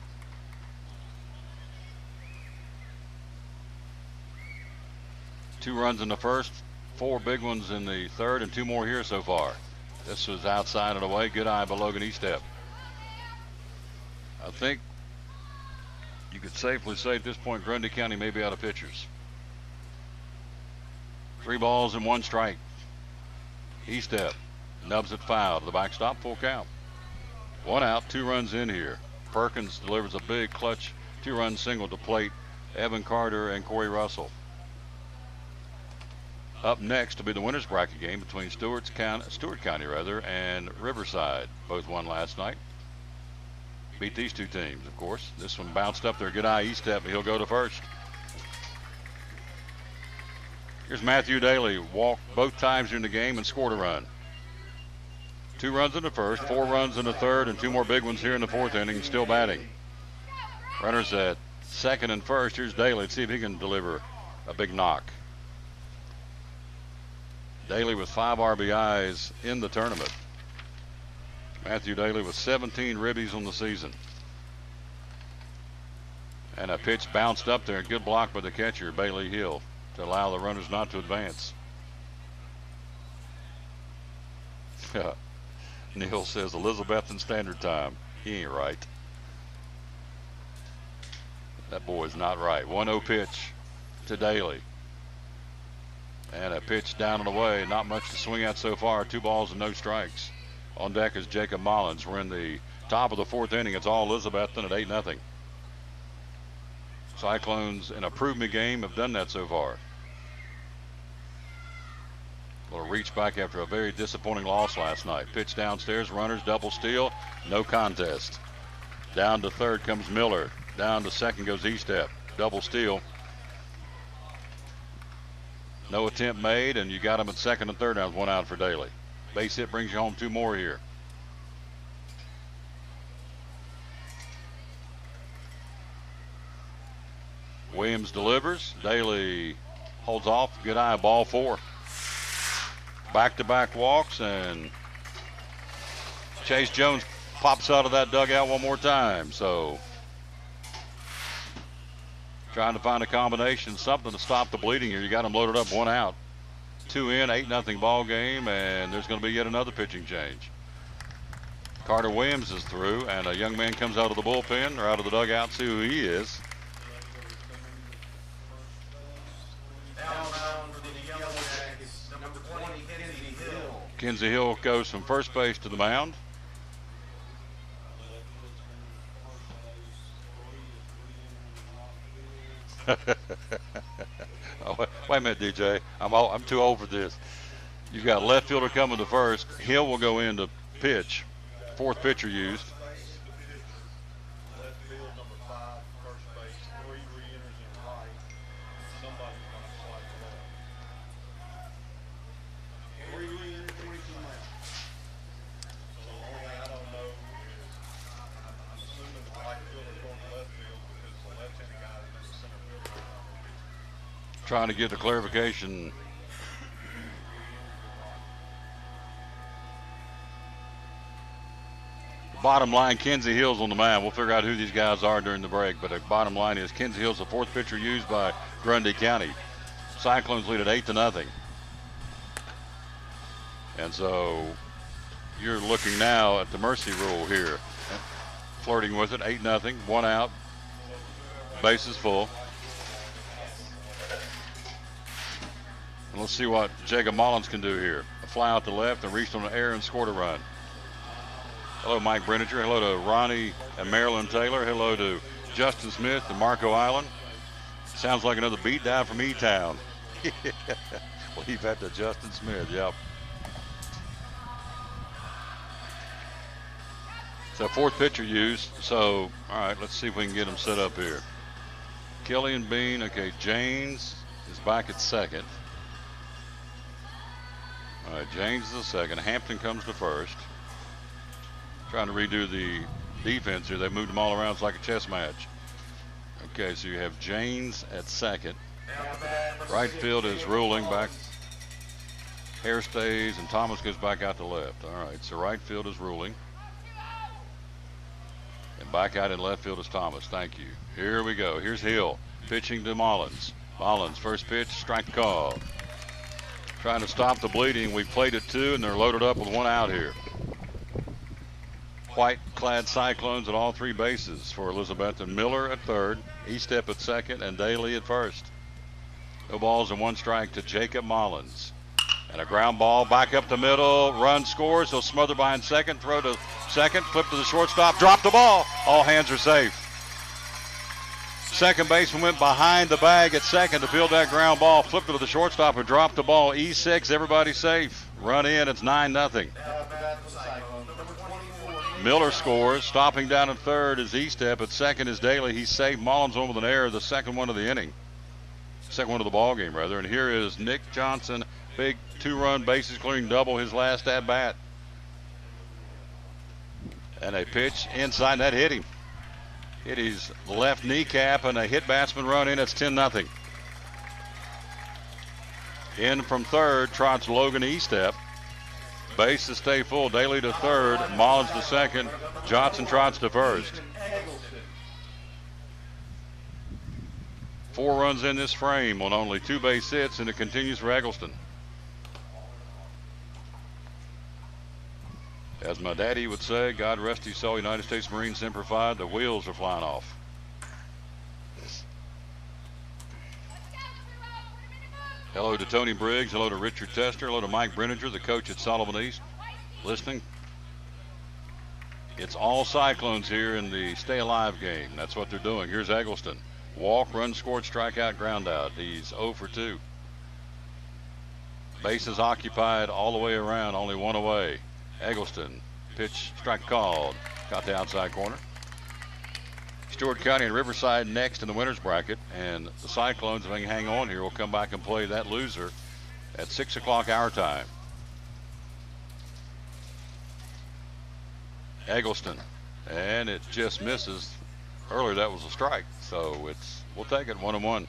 Two runs in the first, 4 big ones in the third, and 2 more here so far. This was outside and away. Good eye by Logan Estep. I think you could safely say at this point Grundy County may be out of pitchers. 3 balls and 1 strike. Estep nubs it foul to the backstop, full count. 1 out, 2 runs in here. Perkins delivers a big clutch 2-run single to plate Evan Carter and Corey Russell. Up next will be the winner's bracket game between Stewart County and Riverside. Both won last night. Beat these 2 teams, of course. This one bounced up there. Good eye, Estep, he'll go to first. Here's Matthew Daly. Walked both times during the game and scored a run. 2 runs in the first, 4 runs in the third, and 2 more big ones here in the 4th inning, still batting. Runners at second and first. Here's Daly. Let's see if he can deliver a big knock. Daly with 5 RBIs in the tournament. Matthew Daly with 17 ribbies on the season. And a pitch bounced up there. Good block by the catcher, Bailey Hill, to allow the runners not to advance. Neil says Elizabethton Standard Time. He ain't right. That boy's not right. 1-0 pitch to Daly. And a pitch down and away. Not much to swing at so far. 2 balls and no strikes. On deck is Jacob Mullins. We're in the top of the 4th inning. It's all Elizabethton at 8-0. Cyclones in a prove me game have done that so far. A little reach back after a very disappointing loss last night. Pitch downstairs. Runners double steal. No contest. Down to third comes Miller. Down to second goes Estep. Double steal. No attempt made, and you got him at second and third. Now 1 out for Daly. Base hit brings you home 2 more here. Williams delivers. Daly holds off. Good eye, ball 4. Back-to-back walks, and Chase Jones pops out of that dugout one more time. So trying to find a combination, something to stop the bleeding here. You got him loaded up, 1 out. 2 in, 8-0 ball game, and there's going to be yet another pitching change. Carter Williams is through, and a young man comes out of the bullpen or out of the dugout. See who he is. Kenzie Hill goes from first base to the mound. Oh, wait a minute, DJ. I'm too old for this. You've got left fielder coming to first. Hill will go in to pitch. 4th pitcher used. Trying to get the clarification. Bottom line, Kenzie Hill's on the mound. We'll figure out who these guys are during the break, but the bottom line is Kenzie Hill's the 4th pitcher used by Grundy County. Cyclones lead at 8-0. And so you're looking now at the mercy rule here. Flirting with it, 8-0, 1 out, bases full. And let's see what Jacob Mullins can do here. A fly out to left and reached on the air and scored a run. Hello, Mike Brenninger. Hello to Ronnie and Marilyn Taylor. Hello to Justin Smith and Marco Island. Sounds like another beat down from E-Town. Leave that to Justin Smith, yep. So 4th pitcher used. So, all right, let's see if we can get him set up here. Killian Bean, okay, James is back at second. All right, James is the second. Hampton comes to first. Trying to redo the defense here. They moved them all around. It's like a chess match. Okay, so you have James at second. Right field is ruling back. Hare stays, and Thomas goes back out to left. All right, so right field is ruling. And back out in left field is Thomas. Thank you. Here we go. Here's Hill pitching to Mullins. Mullins, first pitch, strike call. Trying to stop the bleeding. We played it 2, and they're loaded up with 1 out here. White-clad Cyclones at all 3 bases for Elizabethton. Miller at third, Estep at second, and Daly at first. No balls and 1 strike to Jacob Mullins. And a ground ball back up the middle. Run scores. He'll smother behind second. Throw to second. Flip to the shortstop. Drop the ball. All hands are safe. Second baseman went behind the bag at second to field that ground ball. Flipped it to the shortstop who dropped the ball. E6. Everybody safe. Run in. It's 9-0. Miller scores. Stopping down at third is Estep. At second is Daly. He's safe. Mullins on with an error. The second one of the inning. Second one of the ball game, rather. And here is Nick Johnson. Big 2-run bases clearing double, his last at bat. And a pitch inside, and that hit him. Hit his left kneecap, and a hit batsman run in. It's 10-0. In from third, trots Logan Estep. Bases stay full. Daly to third, Mullins to second, Johnson trots to first. 4 runs in this frame on only 2 base hits, and it continues for Eggleston. As my daddy would say, God rest his soul, United States Marine Semper Fi, the wheels are flying off. Hello to Tony Briggs. Hello to Richard Tester. Hello to Mike Brenninger, the coach at Sullivan East. Listening. It's all Cyclones here in the Stay Alive game. That's what they're doing. Here's Eggleston. Walk, run scored, strikeout, ground out. He's 0 for 2. Bases occupied all the way around, only 1 away. Eggleston, pitch, strike called. Got the outside corner. Stewart County and Riverside next in the winner's bracket, and the Cyclones, if they can hang on here, will come back and play that loser at 6 o'clock our time. Eggleston, and it just misses. Earlier that was a strike, so we'll take it 1-1.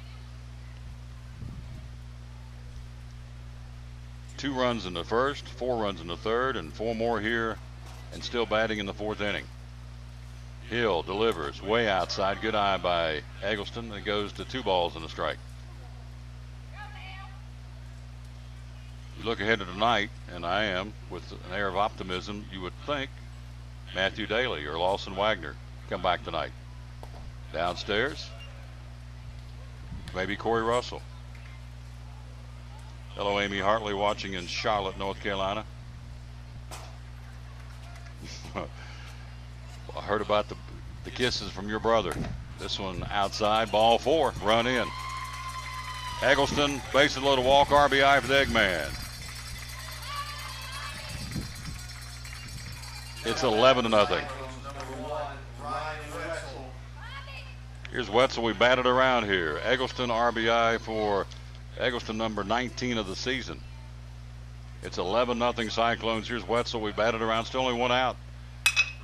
2 runs in the first, 4 runs in the third, and 4 more here, and still batting in the 4th inning. Hill delivers way outside. Good eye by Eggleston. It goes to 2 balls and a strike. You look ahead to tonight, and I am, with an air of optimism, you would think Matthew Daly or Lawson Wagner come back tonight. Downstairs, maybe Corey Russell. Hello, Amy Hartley, watching in Charlotte, North Carolina. I heard about the kisses from your brother. This one outside, ball 4, run in. Eggleston, bases loaded, walk, RBI for the Eggman. It's 11-0. Here's Wetzel. We batted around here. Eggleston RBI for Eggleston, number 19 of the season. It's 11-0 Cyclones. Here's Wetzel. We batted around. Still only 1 out.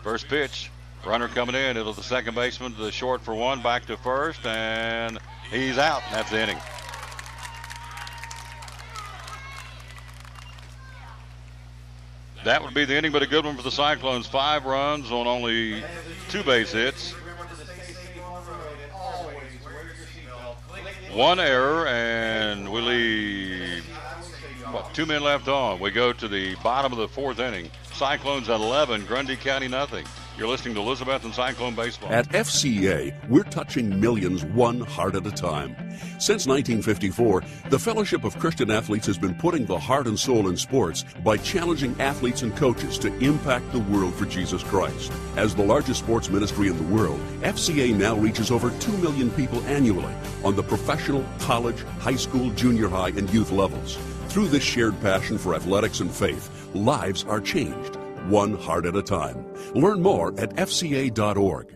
First pitch. Runner coming in. It'll the second baseman to the short for 1. Back to first. And he's out. That's the inning. That would be the inning, but a good one for the Cyclones. 5 runs on only 2 base hits. 1 error, and we leave 2 men left on. We go to the bottom of the 4th inning. Cyclones at 11, Grundy County nothing. You're listening to Elizabethton Cyclone Baseball. At FCA, we're touching millions 1 heart at a time. Since 1954, the Fellowship of Christian Athletes has been putting the heart and soul in sports by challenging athletes and coaches to impact the world for Jesus Christ. As the largest sports ministry in the world, FCA now reaches over 2 million people annually on the professional, college, high school, junior high, and youth levels. Through this shared passion for athletics and faith, lives are changed, 1 heart at a time. Learn more at fca.org.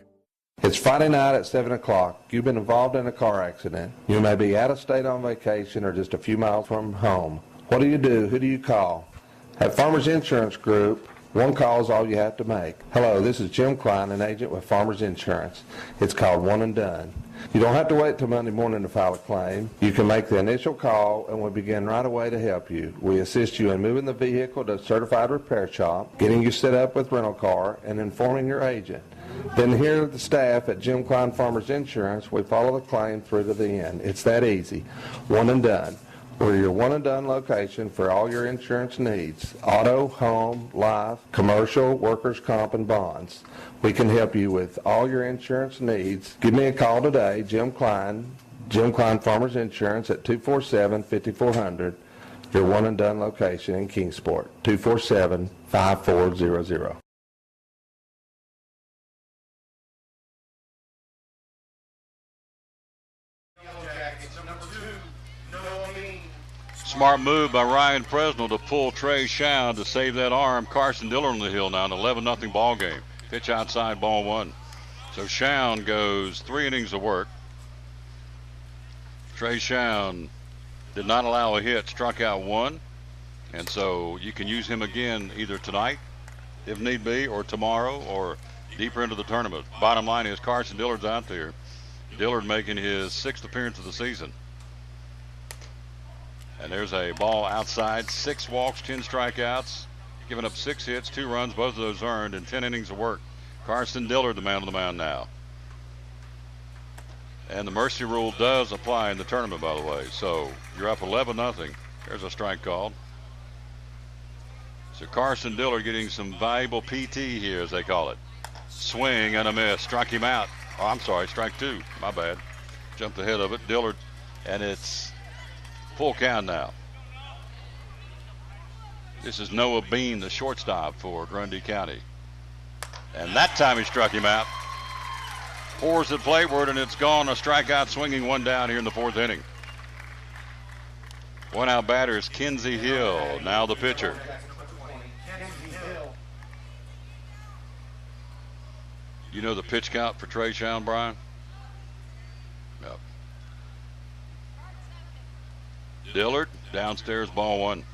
It's Friday night at 7 o'clock. You've been involved in a car accident. You may be out of state on vacation or just a few miles from home. What do you do? Who do you call? At Farmers Insurance Group, 1 call is all you have to make. Hello, this is Jim Klein, an agent with Farmers Insurance. It's called One and Done. You don't have to wait till Monday morning to file a claim. You can make the initial call and we'll begin right away to help you. We assist you in moving the vehicle to a certified repair shop, getting you set up with rental car, and informing your agent. Then here at the staff at Jim Klein Farmers Insurance, we follow the claim through to the end. It's that easy. One and done. We're your one and done location for all your insurance needs. Auto, home, life, commercial, workers' comp, and bonds. We can help you with all your insurance needs. Give me a call today, Jim Klein Farmers Insurance at 247-5400. Your one and done location in Kingsport, 247-5400. Smart move by Ryan Presnell to pull Trey Shound to save that arm. Carson Diller on the hill now, an 11-0 ball game. Pitch outside, ball one. So Shound goes 3 innings of work. Trey Shound did not allow a hit, struck out 1. And so you can use him again either tonight, if need be, or tomorrow, or deeper into the tournament. Bottom line is Carson Dillard's out there. Dillard making his 6th appearance of the season. And there's a ball outside, 6 walks, 10 strikeouts, giving up 6 hits, 2 runs, both of those earned in 10 innings of work. Carson Dillard, the man on the mound now. And the mercy rule does apply in the tournament, by the way. So you're up 11-0. There's a strike called. So Carson Dillard getting some valuable PT here, as they call it. Swing and a miss. Struck him out. Oh, I'm sorry, strike 2. My bad. Jumped ahead of it. Dillard, and it's full count now. This is Noah Bean, the shortstop for Grundy County. And that time he struck him out. Fours at plateward, and it's gone. A strikeout, swinging 1 down here in the 4th inning. 1 out batter is Kinsey Hill, now the pitcher. You know the pitch count for Trey Shound, Brian? Yep. Dillard, downstairs, ball 1.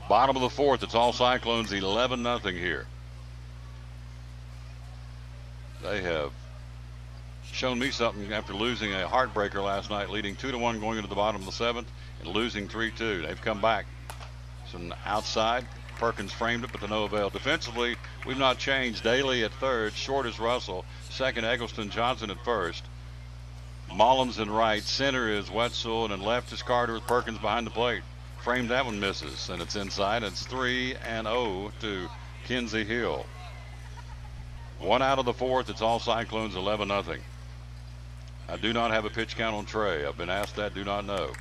Bottom of the 4th, it's all Cyclones, 11-0 here. They have shown me something after losing a heartbreaker last night, leading 2-1 going into the bottom of the 7th and losing 3-2. They've come back. Some outside. Perkins framed it, but to no avail. Defensively, we've not changed. Daly at 3rd. Short is Russell. 2nd, Eggleston. Johnson at 1st. Mullins in right. Center is Wetzel, and in left is Carter with Perkins behind the plate. Framed, that one misses, and it's inside. It's 3-0 to Kinsey Hill. 1 out of the 4th. It's all Cyclones, 11-0. I do not have a pitch count on Trey. I've been asked that, do not know.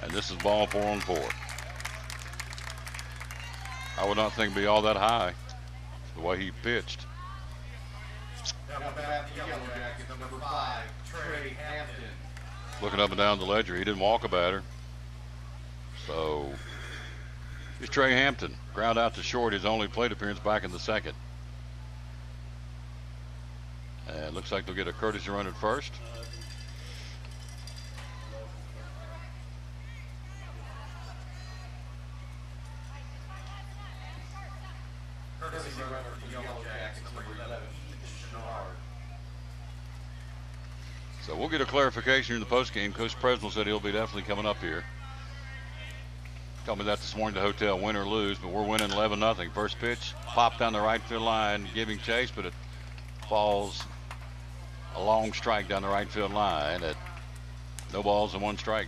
And this is ball 4-on-4. I would not think it'd be all that high, the way he pitched. Number 5, Trey Hampton. Looking up and down the ledger, he didn't walk a batter. So it's Trey Hampton. Ground out to short, his only plate appearance back in the 2nd. And looks like they'll get a courtesy run at first. So we'll get a clarification in the postgame. Coach Presnell said he'll be definitely coming up here. Told me that this morning at the hotel, win or lose, but we're winning 11-0. First pitch, popped down the right field line, giving chase, but it falls a long strike down the right field line at no balls and 1 strike.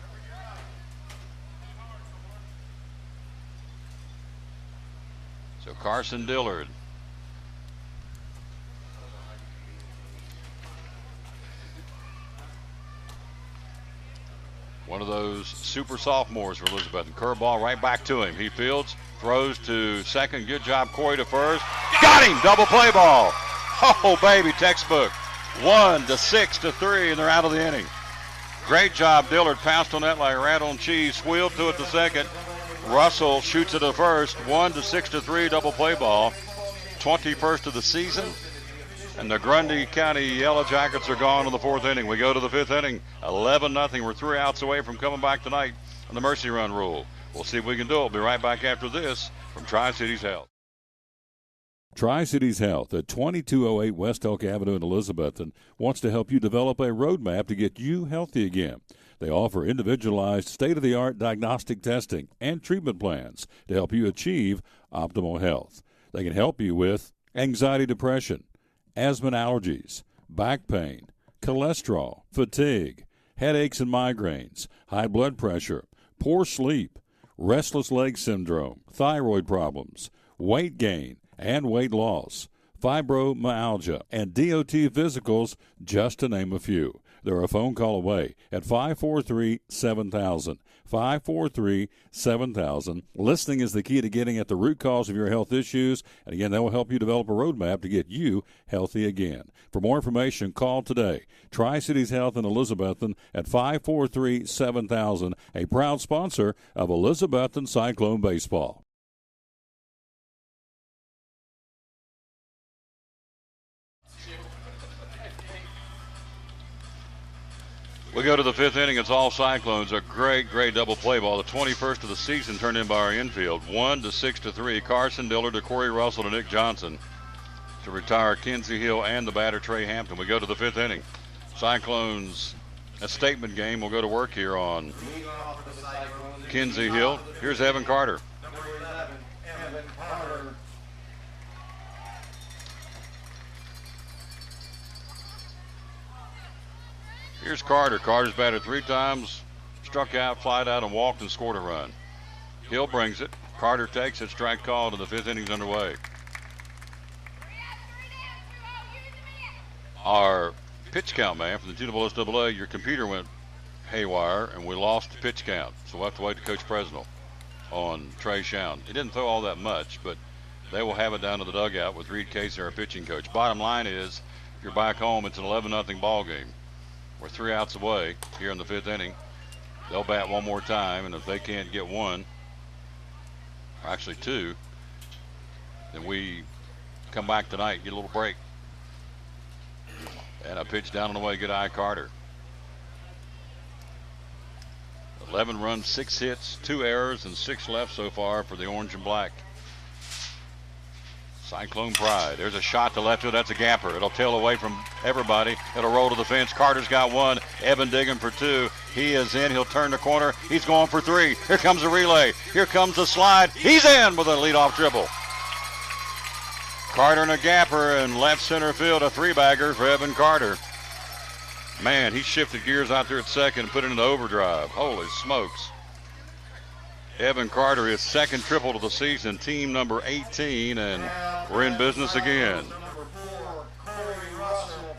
So Carson Dillard. One of those super sophomores for Elizabethton. Curveball right back to him. He fields, throws to 2nd. Good job, Corey to 1st. Got him! Double play ball. Oh, baby, textbook. 1-6-3, and they're out of the inning. Great job, Dillard. Pounced on that like a rat on cheese. Wheeled to it to 2nd. Russell shoots it to 1st. 1-6-3, double play ball. 21st of the season. And the Grundy County Yellow Jackets are gone in the 4th inning. We go to the 5th inning, 11-0. We're 3 outs away from coming back tonight on the mercy run rule. We'll see if we can do it. We'll be right back after this from Tri-Cities Health. Tri-Cities Health at 2208 West Elk Avenue in Elizabethton wants to help you develop a roadmap to get you healthy again. They offer individualized, state-of-the-art diagnostic testing and treatment plans to help you achieve optimal health. They can help you with anxiety, depression, asthma and allergies, back pain, cholesterol, fatigue, headaches and migraines, high blood pressure, poor sleep, restless leg syndrome, thyroid problems, weight gain and weight loss, fibromyalgia, and DOT physicals, just to name a few. They're a phone call away at 543-7000. 543-7000. Listening is the key to getting at the root cause of your health issues. And again, that will help you develop a roadmap to get you healthy again. For more information, call today. Tri-Cities Health in Elizabethton at 543-7000, a proud sponsor of Elizabethton Cyclone Baseball. We go to the fifth inning. It's all Cyclones. A great double play ball. The 21st of the season turned in by our infield. 1 to 6-3. Carson Diller to Corey Russell to Nick Johnson to retire Kinsey Hill and the batter Trey Hampton. We go to the fifth inning. Cyclones, a statement game. We'll go to work here on Kinsey Hill. Here's Evan Carter. Number 11, Evan Carter. Here's Carter. Carter's batted 3 times, struck out, flied out, and walked and scored a run. Hill brings it. Carter takes it. Strike called, and the fifth inning's underway. Our pitch count man from the NCAA, your computer went haywire, and we lost the pitch count. So we'll have to wait to Coach Presnell on Trey Shound. He didn't throw all that much, but they will have it down to the dugout with Reed Casey, our pitching coach. Bottom line is, if you're back home, it's an 11-0 ball game. We're 3 outs away here in the fifth inning. They'll bat one more time, and if they can't get one, or actually 2, then we come back tonight, get a little break. And a pitch down and away, good eye Carter. 11 runs, 6 hits, 2 errors, and 6 left so far for the orange and black. Cyclone pride. There's a shot to left field. That's a gapper. It'll tail away from everybody. It'll roll to the fence. Carter's got 1. Evan digging for 2. He is in. He'll turn the corner. He's going for 3. Here comes the relay. Here comes the slide. He's in with a leadoff triple. Carter and a gapper in left center field. A 3-bagger for Evan Carter. Man, he shifted gears out there at second and put it into overdrive. Holy smokes. Evan Carter, his second triple to the season, team number 18, and we're in business again. Number 4, Corey Russell.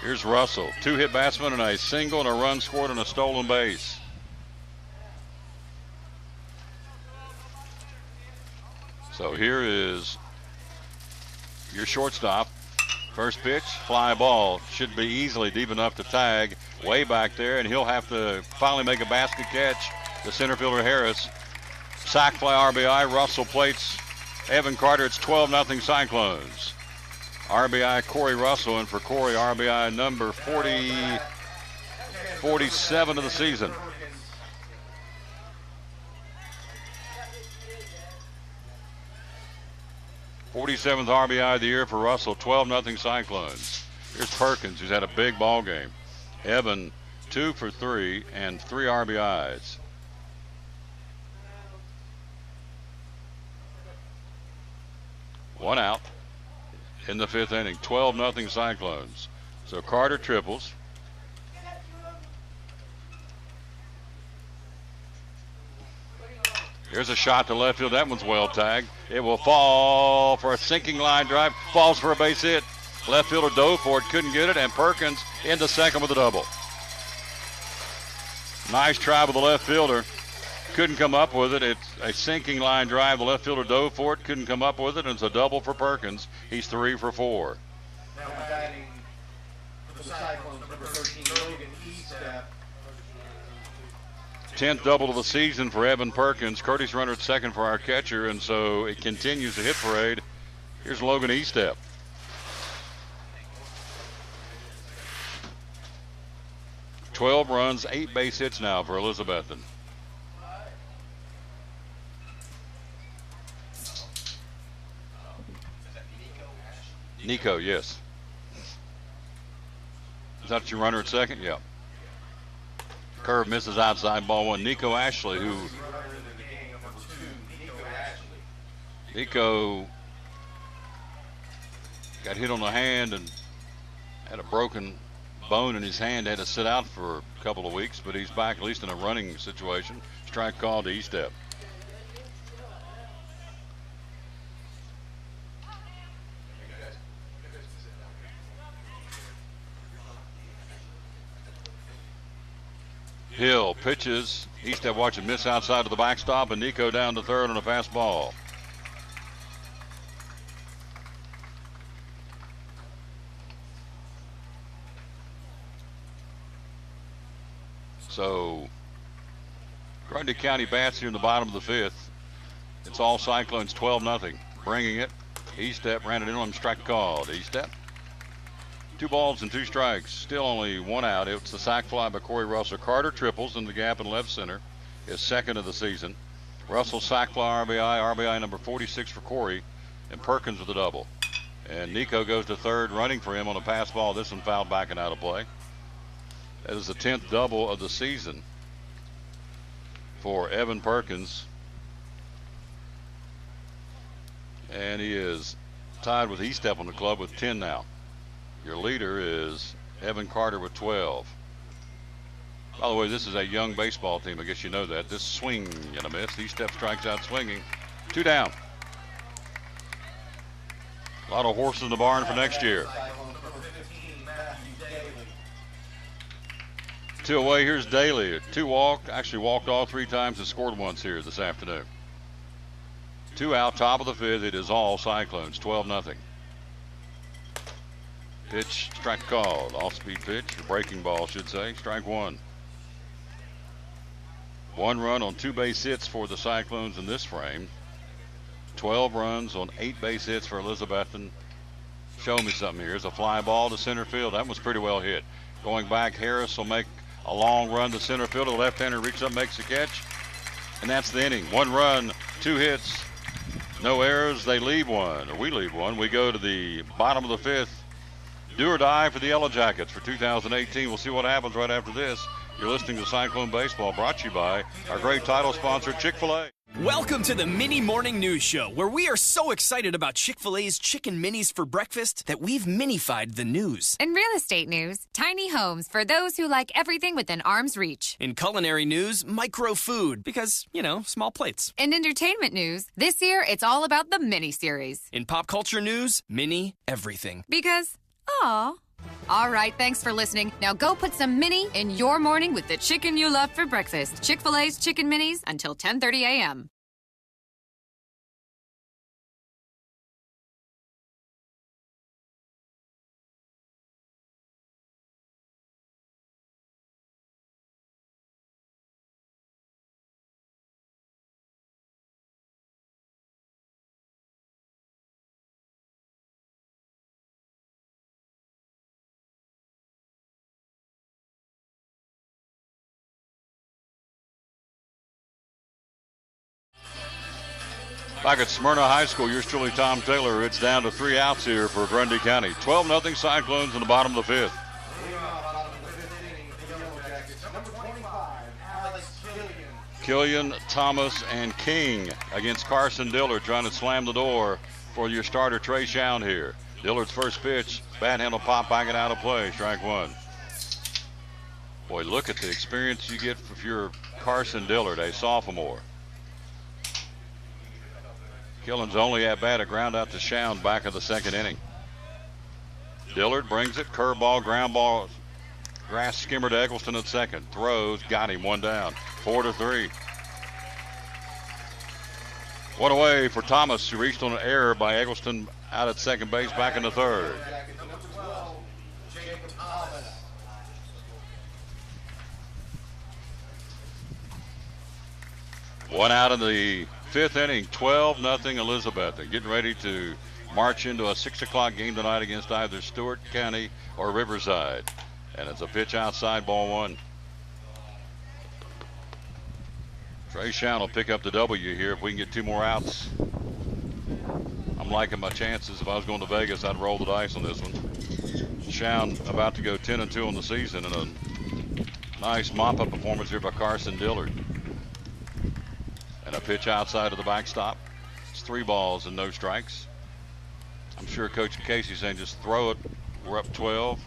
Here's Russell, 2-hit batsman and a single and a run scored and a stolen base. So here is your shortstop. First pitch, fly ball. Should be easily deep enough to tag way back there, and he'll have to finally make a basket catch. The center fielder Harris. Sac fly RBI. Russell plates Evan Carter. It's 12-0 Cyclones. RBI Corey Russell, and for Corey, RBI number 47 of the season. '47th RBI of the year for Russell. 12-0 Cyclones. Here's Perkins, who's had a big ball game. Evan, 2 for 3 and 3 RBIs. One out in the fifth inning. 12-0 Cyclones. So Carter triples. Here's a shot to left field. That one's well tagged. It will fall for a sinking line drive. Falls for a base hit. Left fielder dove for it. Couldn't get it. And Perkins into second with a double. Nice try by the left fielder. Couldn't come up with it. It's a sinking line drive. The left fielder dove for it. Couldn't come up with it. And it's a double for Perkins. He's 3 for 4. Now batting for the Cyclones, number 13, Logan Eastep. 10th double of the season for Evan Perkins. Curtis runner at second for our catcher, and so it continues the hit parade. Here's Logan Eastep. Twelve runs, 8 base hits now for Elizabethton. Nico, yes. Is that your runner at second? Yeah. Curve misses outside, ball one. Nico Ashley, who Nico got hit on the hand and had a broken bone in his hand, had to sit out for a couple of weeks, but he's back at least in a running situation. Strike call to E-step. Hill pitches. E-step watching miss outside of the backstop, and Nico down to third on a fastball. So Grundy County bats here in the bottom of the fifth. It's all Cyclones 12-0. Bringing it. E-step ran it in on him. Strike called. E-step. 2 balls and 2 strikes. Still only 1 out. It's the sac fly by Corey Russell. Carter triples in the gap in left center. His second of the season. Russell sac fly RBI number 46 for Corey, and Perkins with a double. And Nico goes to third, running for him on a pass ball. This one fouled back and out of play. That is the 10th double of the season for Evan Perkins. And he is tied with E-step on the club with 10 now. Your leader is Evan Carter with 12. By the way, this is a young baseball team. I guess you know that. This swing and a miss. E-step strikes out swinging. 2 down. A lot of horses in the barn for next year. 2 away. Here's Daly. 2 walked. Actually walked all 3 times and scored once here this afternoon. 2 out, top of the fifth. It is all Cyclones. 12-0. Pitch, strike called. Off-speed pitch, or breaking ball, should say. Strike one. 1 run on 2 base hits for the Cyclones in this frame. 12 runs on 8 base hits for Elizabethton. Show me something here. It's a fly ball to center field. That was pretty well hit. Going back, Harris will make a long run to center field. The left-hander reaches up, makes the catch. And that's the inning. 1 run, 2 hits, no errors. They leave one, or we leave one. We go to the bottom of the fifth. Do or die for the Yellow Jackets for 2018. We'll see what happens right after this. You're listening to Cyclone Baseball, brought to you by our great title sponsor, Chick-fil-A. Welcome to the Mini Morning News Show, where we are so excited about Chick-fil-A's chicken minis for breakfast that we've minified the news. In real estate news, tiny homes for those who like everything within arm's reach. In culinary news, micro food, because, you know, small plates. In entertainment news, this year it's all about the mini series. In pop culture news, mini everything. Because, aw. All right, thanks for listening. Now go put some mini in your morning with the chicken you love for breakfast. Chick-fil-A's Chicken Minis until 10:30 a.m. Back at Smyrna High School, yours truly, Tom Taylor. It's down to 3 outs here for Grundy County. 12-0 Cyclones in the bottom of the fifth. Killian, Thomas, and King against Carson Dillard, trying to slam the door for your starter, Trey Shound here. Dillard's first pitch, bat handle pop back and out of play. Strike one. Boy, look at the experience you get if you're Carson Dillard, a sophomore. Killen's only at bat, a ground out to Shound back of the second inning. Dillard brings it, curveball, ground ball, grass skimmer to Eggleston at second. Throws, got him, 1 down, 4-3. 1 away for Thomas, who reached on an error by Eggleston out at second base, back in the third. One out in the fifth inning, 12-0 Elizabethton. Getting ready to march into a 6 o'clock game tonight against either Stewart County or Riverside. And it's a pitch outside, ball 1. Trey Shound will pick up the W here if we can get 2 more outs. I'm going I'm liking my chances. If I was going to Vegas, I'd roll the dice on this one. Shown about to go 10-2 on the season, and a nice mop-up performance here by Carson Dillard. And a pitch outside of the backstop. It's 3 balls and no strikes. I'm sure Coach Casey's saying just throw it. We're up 12.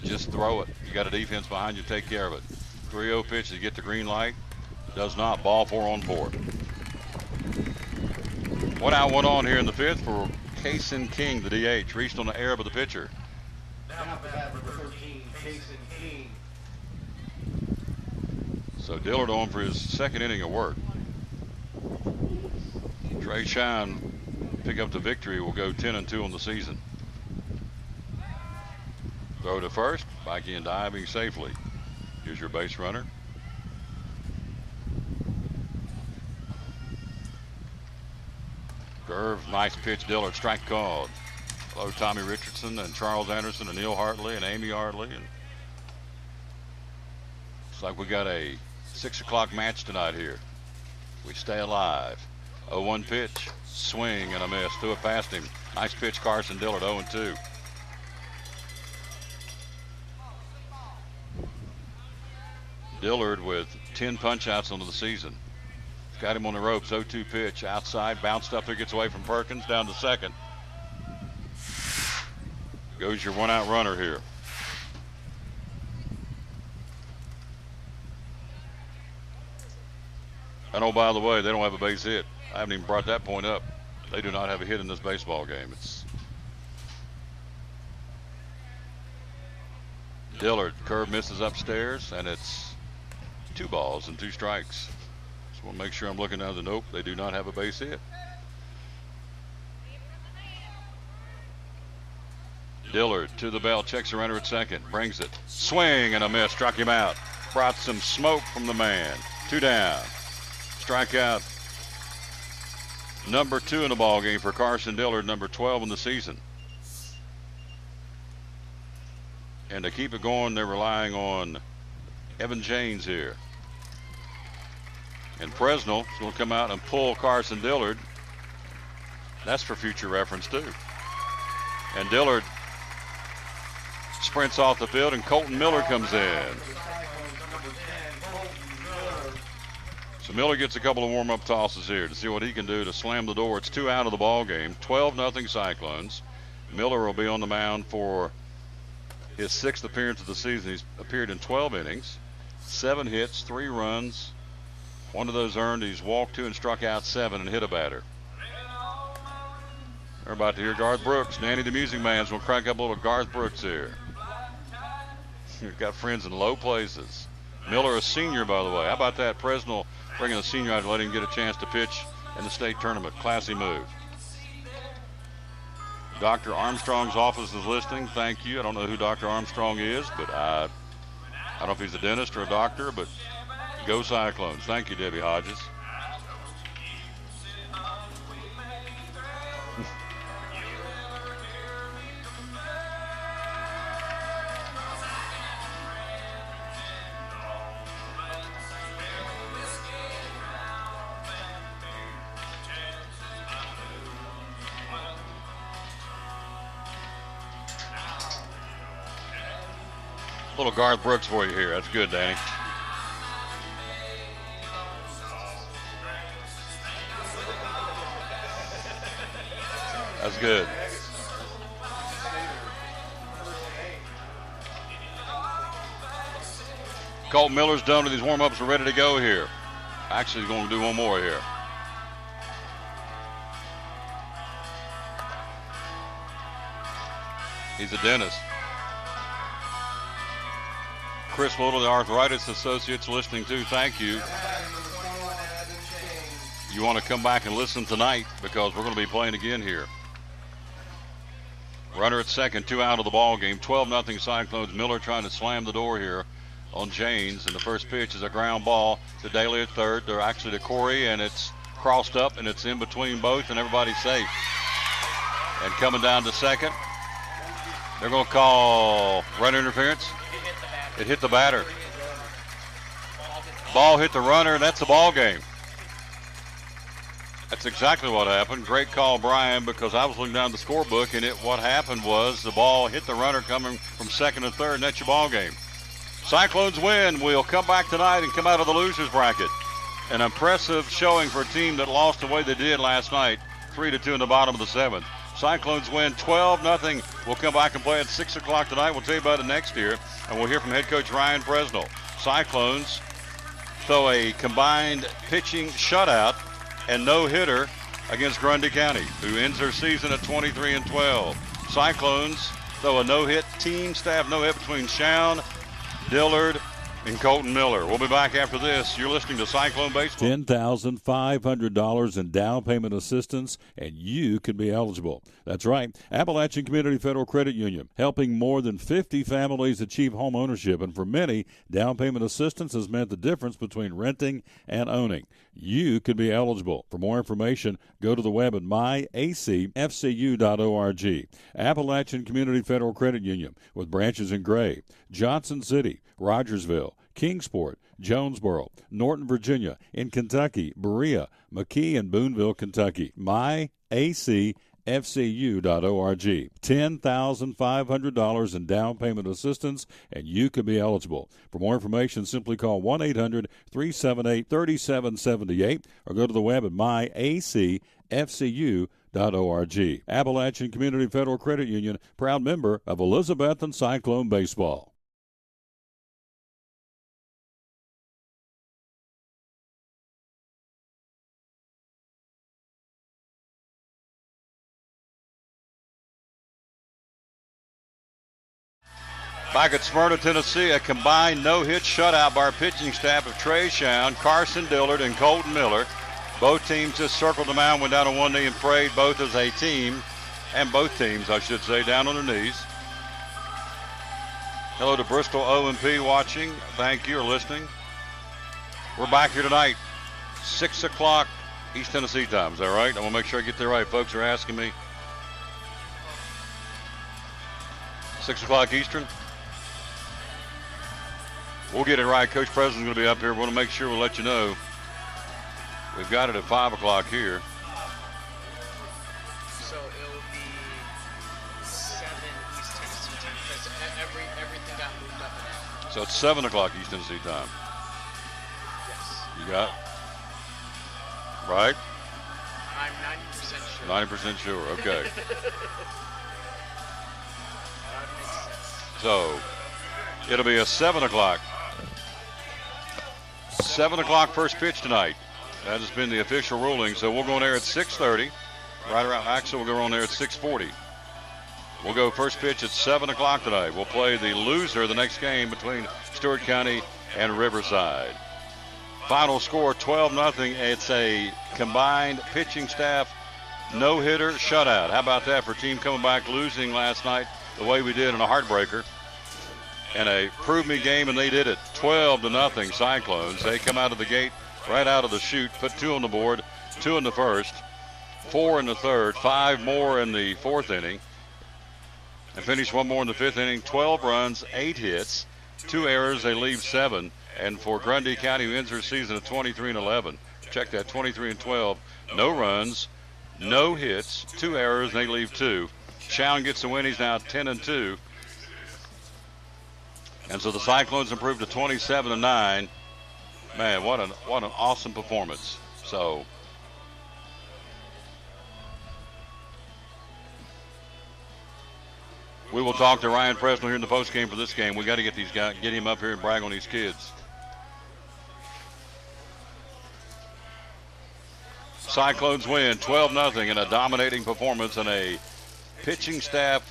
Just throw it. You got a defense behind you, take care of it. 3-0 pitch to get the green light. Does not. Ball 4 on 4. 1 out, 1 on here in the 5th for Kason King, the DH. Reached on the air of the pitcher. Now the bat, number 13, Kason King. So Dillard on for his 2nd inning of work. Trey Shine pick up the victory. Will go 10-2 on the season. Throw to first. Back in diving safely. Here's your base runner. Curve, nice pitch, Dillard. Strike called. Hello, Tommy Richardson and Charles Anderson and Neil Hartley and Amy Hartley. And looks like we got a 6 o'clock match tonight here. We stay alive. 0-1 pitch, swing and a miss. Threw it past him. Nice pitch, Carson Dillard. 0-2. Dillard with 10 punch outs onto the season. Got him on the ropes. 0-2 pitch outside, bounced up there, gets away from Perkins, down to second. Goes your 1 out runner here. And oh, by the way, they don't have a base hit. I haven't even brought that point up. They do not have a hit in this baseball game. It's Dillard. Curve misses upstairs, and it's 2 balls and 2 strikes. Just want to make sure I'm looking down the nope. They do not have a base hit. Dillard to the belt, checks the runner at second, brings it. Swing and a miss, struck him out. Brought some smoke from the man. 2 down. Strikeout number 2 in the ball game for Carson Dillard, number 12 in the season. And to keep it going, they're relying on Evan James here. And Presnell is going to come out and pull Carson Dillard. That's for future reference too. And Dillard sprints off the field, and Colton Miller comes in. So Miller gets a couple of warm-up tosses here to see what he can do to slam the door. It's 2 out of the ball game. 12-0 Cyclones. Miller will be on the mound for his 6th appearance of the season. He's appeared in 12 innings, 7 hits, 3 runs. 1 of those earned. He's walked 2 and struck out 7 and hit a batter. We're about to hear Garth Brooks. Nanny the Music Man's going to crank up a little Garth Brooks here. You've got friends in low places. Miller, a senior, by the way. How about that? Presnell bringing a senior out to let him get a chance to pitch in the state tournament. Classy move. Dr. Armstrong's office is listening. Thank you. I don't know who Dr. Armstrong is, but I don't know if he's a dentist or a doctor, but go Cyclones. Thank you, Debbie Hodges. Little Garth Brooks for you here. That's good, Danny. That's good. Colt Miller's done with his warm-ups. We're ready to go here. Actually, he's going to do one more here. He's a dentist. Chris Little, the Arthritis Associates, listening too. Thank you. You want to come back and listen tonight because we're going to be playing again here. Runner at second, 2 out of the ball game. 12-0 Cyclones. Miller trying to slam the door here on James, and the first pitch is a ground ball to Daly at third. They're actually to Corey, and it's crossed up, and it's in between both, and everybody's safe. And coming down to second, they're going to call runner interference. It hit the batter. Ball hit the runner, and that's the ball game. That's exactly what happened. Great call, Brian, because I was looking down the scorebook, and what happened was the ball hit the runner coming from second and third, and that's your ball game. Cyclones win. We'll come back tonight and come out of the losers bracket. An impressive showing for a team that lost the way they did last night, 3-2 in the bottom of the seventh. Cyclones win 12-0. We'll come back and play at 6 o'clock tonight. We'll tell you about it next year, and we'll hear from head coach Ryan Fresnel. Cyclones throw a combined pitching shutout and no-hitter against Grundy County, who ends their season at 23-12. Cyclones throw a no-hit, team staff no-hit between Shown, Dillard, and Colton Miller. We'll be back after this. You're listening to Cyclone Baseball. $10,500 in down payment assistance, and you could be eligible. That's right. Appalachian Community Federal Credit Union, helping more than 50 families achieve home ownership, and for many, down payment assistance has meant the difference between renting and owning. You could be eligible. For more information, go to the web at myacfcu.org. Appalachian Community Federal Credit Union, with branches in Gray, Johnson City, Rogersville, Kingsport, Jonesboro, Norton, Virginia, in Kentucky, Berea, McKee, and Booneville, Kentucky. myacfcu.org. $10,500 in down payment assistance, and you could be eligible. For more information, simply call 1-800-378-3778 or go to the web at myacfcu.org. Appalachian Community Federal Credit Union, proud member of Elizabethton Cyclone Baseball. Back at Smyrna, Tennessee, a combined no-hit shutout by our pitching staff of Trey Shown, Carson Dillard, and Colton Miller. Both teams just circled the mound, went down on one knee and prayed, both as a team, and both teams, I should say, down on their knees. Hello to Bristol O&P watching. Thank you for listening. We're back here tonight, 6 o'clock East Tennessee time. Is that right? I want to make sure I get that right. Folks are asking me. 6 o'clock Eastern. We'll get it right. Coach President's going to be up here. We want to make sure we'll let you know. We've got it at 5 o'clock here. So it'll be 7 East Tennessee time because everything got moved up and out. So it's 7 o'clock East Tennessee time. Yes. You got it? Right? I'm 90% sure. 90% sure. Okay. That makes sense. So it'll be a 7 o'clock. 7 o'clock first pitch tonight. That has been the official ruling. So we'll go on there at 6:30. Right around Axel, we'll go on there at 6:40. We'll go first pitch at 7 o'clock tonight. We'll play the loser of the next game between Stewart County and Riverside. Final score 12-0. It's a combined pitching staff no-hitter shutout. How about that for a team coming back losing last night the way we did in a heartbreaker? And a prove-me game, and they did it. 12-0 Cyclones. They come out of the gate, right out of the chute, put 2 on the board, 2 in the first, 4 in the third, 5 more in the fourth inning, and finish 1 more in the fifth inning. 12 runs, 8 hits, 2 errors. They leave 7. And for Grundy County, who ends their season at 23-11, check that, 23-12, no runs, no hits, 2 errors, and they leave 2. Shown gets the win. He's now 10-2. And so the Cyclones improved to 27-9. Man, what an awesome performance. So we will talk to Ryan Fresnel here in the post game for this game. We got to get these guys, get him up here and brag on these kids. Cyclones win 12-0 in a dominating performance and a pitching staff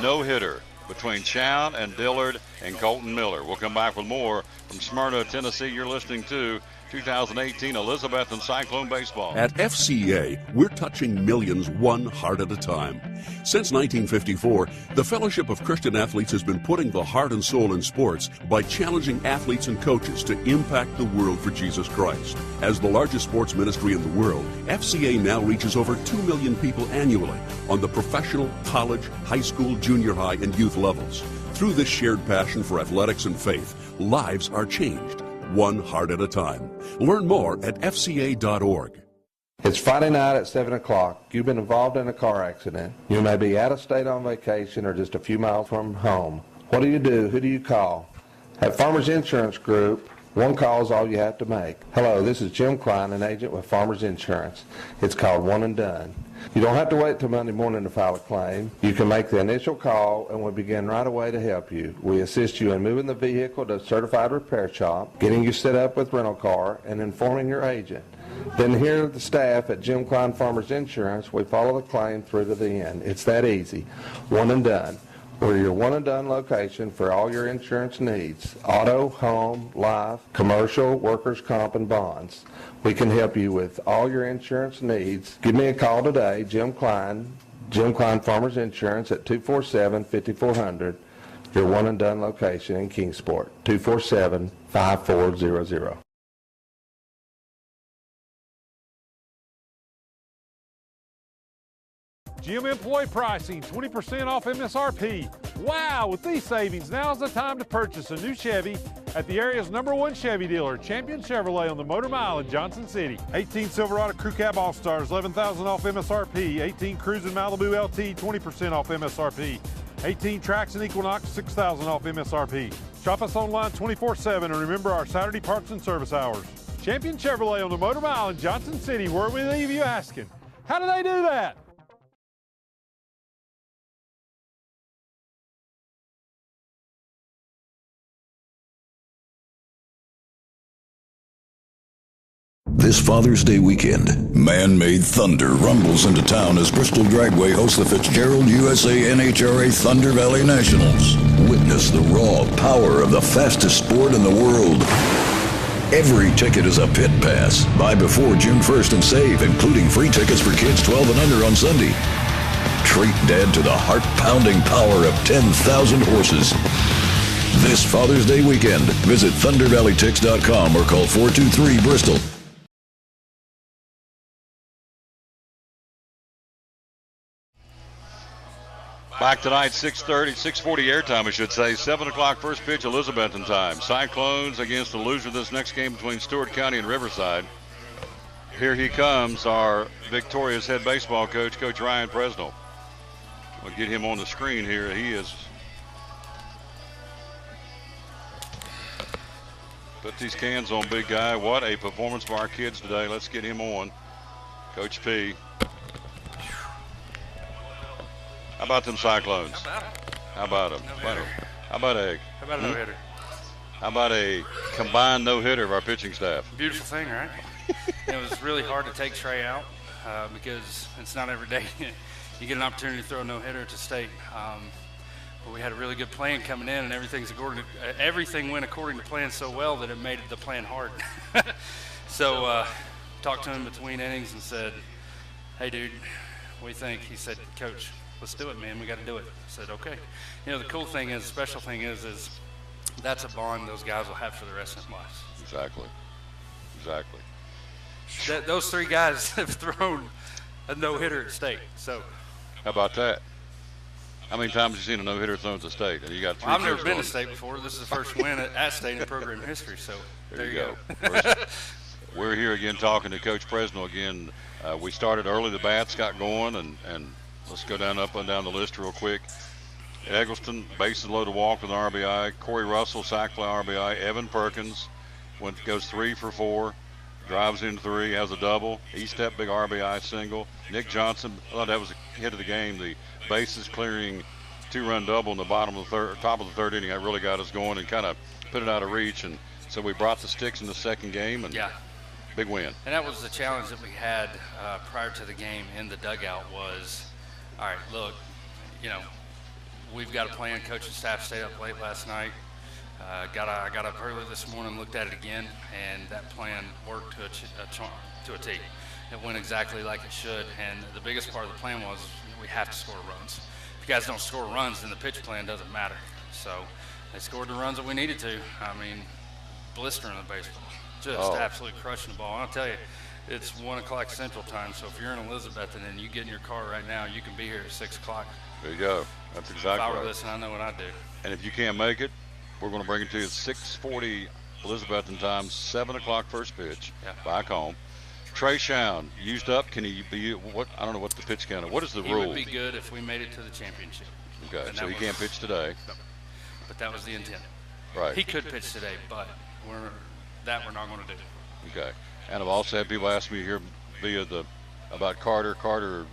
no-hitter between Shown and Dillard and Colton Miller. We'll come back with more from Smyrna, Tennessee. You're listening to 2018 Elizabethton Cyclone Baseball. At FCA, we're touching millions one heart at a time. Since 1954, the Fellowship of Christian Athletes has been putting the heart and soul in sports by challenging athletes and coaches to impact the world for Jesus Christ. As the largest sports ministry in the world, FCA now reaches over 2 million people annually on the professional, college, high school, junior high, and youth levels. Through this shared passion for athletics and faith, lives are changed, one heart at a time. Learn more at fca.org. It's Friday night at 7 o'clock. You've been involved in a car accident. You may be out of state on vacation or just a few miles from home. What do you do? Who do you call? At Farmers Insurance Group, one call is all you have to make. Hello, this is Jim Klein, an agent with Farmers Insurance. It's called One and Done. You don't have to wait till Monday morning to file a claim. You can make the initial call and we'll begin right away to help you. We assist you in moving the vehicle to a certified repair shop, getting you set up with rental car, and informing your agent. Then here at the staff at Jim Klein Farmers Insurance, we follow the claim through to the end. It's that easy. One and Done. We're your one and done location for all your insurance needs. Auto, home, life, commercial, workers' comp, and bonds. We can help you with all your insurance needs. Give me a call today, Jim Klein Farmers Insurance at 247-5400. Your one and done location in Kingsport, 247-5400. Gym employee pricing, 20% off MSRP. Wow, with these savings, now's the time to purchase a new Chevy at the area's #1 Chevy dealer, Champion Chevrolet on the Motor Mile in Johnson City. 18 Silverado Crew Cab All-Stars, $11,000 off MSRP. 18 Cruisin' Malibu LT, 20% off MSRP. 18 Traxxon Equinox, $6,000 off MSRP. Shop us online 24/7 and remember our Saturday parts and service hours. Champion Chevrolet on the Motor Mile in Johnson City, where we leave you asking, how do they do that? This Father's Day weekend, man-made thunder rumbles into town as Bristol Dragway hosts the Fitzgerald USA NHRA Thunder Valley Nationals. Witness the raw power of the fastest sport in the world. Every ticket is a pit pass. Buy before June 1st and save, including free tickets for kids 12 and under on Sunday. Treat Dad to the heart-pounding power of 10,000 horses. This Father's Day weekend, visit ThunderValleyTix.com or call 423-BRISTOL. Back tonight, 6:40 airtime, I should say. 7 o'clock first pitch, Elizabethton time. Cyclones against the loser of this next game between Stewart County and Riverside. Here he comes, our victorious head baseball coach, Coach Ryan Presnell. We'll get him on the screen here. He is. Put these cans on, big guy. What a performance by our kids today. Let's get him on. Coach P. How about them Cyclones? How about them? How about a no-hitter? How about a combined no-hitter of our pitching staff? Beautiful thing, right? It was really hard to take Trey out because it's not every day you get an opportunity to throw a no-hitter at the state. But we had a really good plan coming in, and everything went according to plan so well that it made the plan hard. So talked to him between innings and said, "Hey, dude, what do you think?" He said, "Coach, let's do it, man. We got to do it." I said, "Okay." You know, the cool thing is, the special thing is that's a bond those guys will have for the rest of their lives. Exactly. Those three guys have thrown a no-hitter at state. So, how about that? How many times have you seen a no-hitter thrown at the state? And you got three. I've never been to state before. This is the first win at state in program history. So there you go. We're here again talking to Coach Presnell again. We started early. The bats got going, and let's go up and down the list real quick. Eggleston, bases loaded, walk with an RBI. Corey Russell, sac fly RBI. Evan Perkins goes 3 for 4, drives in 3, has a double. Estep, big RBI single. Nick Johnson, I thought that was a hit of the game. The bases clearing 2-run double in the top of the third inning. That really got us going and kind of put it out of reach. And so we brought the sticks in the second game, and big win. And that was the challenge that we had prior to the game in the dugout was, all right, look, you know, we've got a plan. Coaching staff stayed up late last night. I got up early this morning, looked at it again, and that plan worked to a T. It went exactly like it should, and the biggest part of the plan was we have to score runs. If you guys don't score runs, then the pitch plan doesn't matter. So they scored the runs that we needed to. I mean, blistering the baseball, just absolutely crushing the ball. And I'll tell you, it's 1 o'clock Central Time, so if you're in Elizabethton and you get in your car right now, you can be here at 6 o'clock. There you go. That's exactly right. If I were listening, I know what I'd do. And if you can't make it, we're going to bring it to you at 6:40 Elizabethton time, 7 o'clock first pitch, back home. Trey Shown used up. Can he be what? I don't know what the pitch count is. What is the rule? He would be good if we made it to the championship. Okay, so he can't pitch today. No, but that was the intent. Right. He could pitch today, but we're not going to do. Okay. And I've also had people ask me here via about Carter. Carter,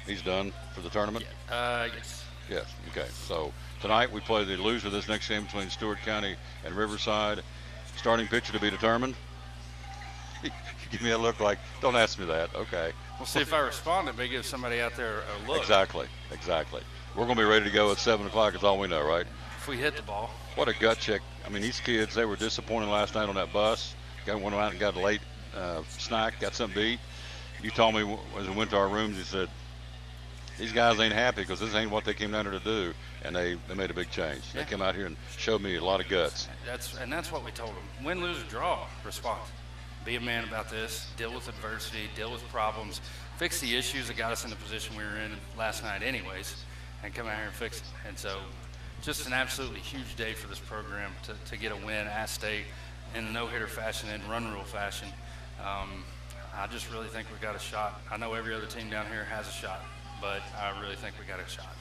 he's done for the tournament? Yes. Yes. Okay. So tonight we play the loser of this next game between Stewart County and Riverside. Starting pitcher to be determined. You give me a look like, don't ask me that. Okay. We'll see if I respond. It may give somebody out there a look. Exactly. We're going to be ready to go at 7 o'clock. That's all we know, right? If we hit the ball. What a gut check. I mean, these kids, they were disappointed last night on that bus. Went out and got a late snack, got something to eat. You told me as we went to our rooms, you said, these guys ain't happy because this ain't what they came down here to do. And they made a big change. Yeah. They came out here and showed me a lot of guts. That's what we told them. Win, lose, or draw, respond. Be a man about this. Deal with adversity. Deal with problems. Fix the issues that got us in the position we were in last night anyways, and come out here and fix it. And so just an absolutely huge day for this program to get a win at state in no-hitter fashion and run rule fashion. I just really think we got a shot. I know every other team down here has a shot, but I really think we got a shot.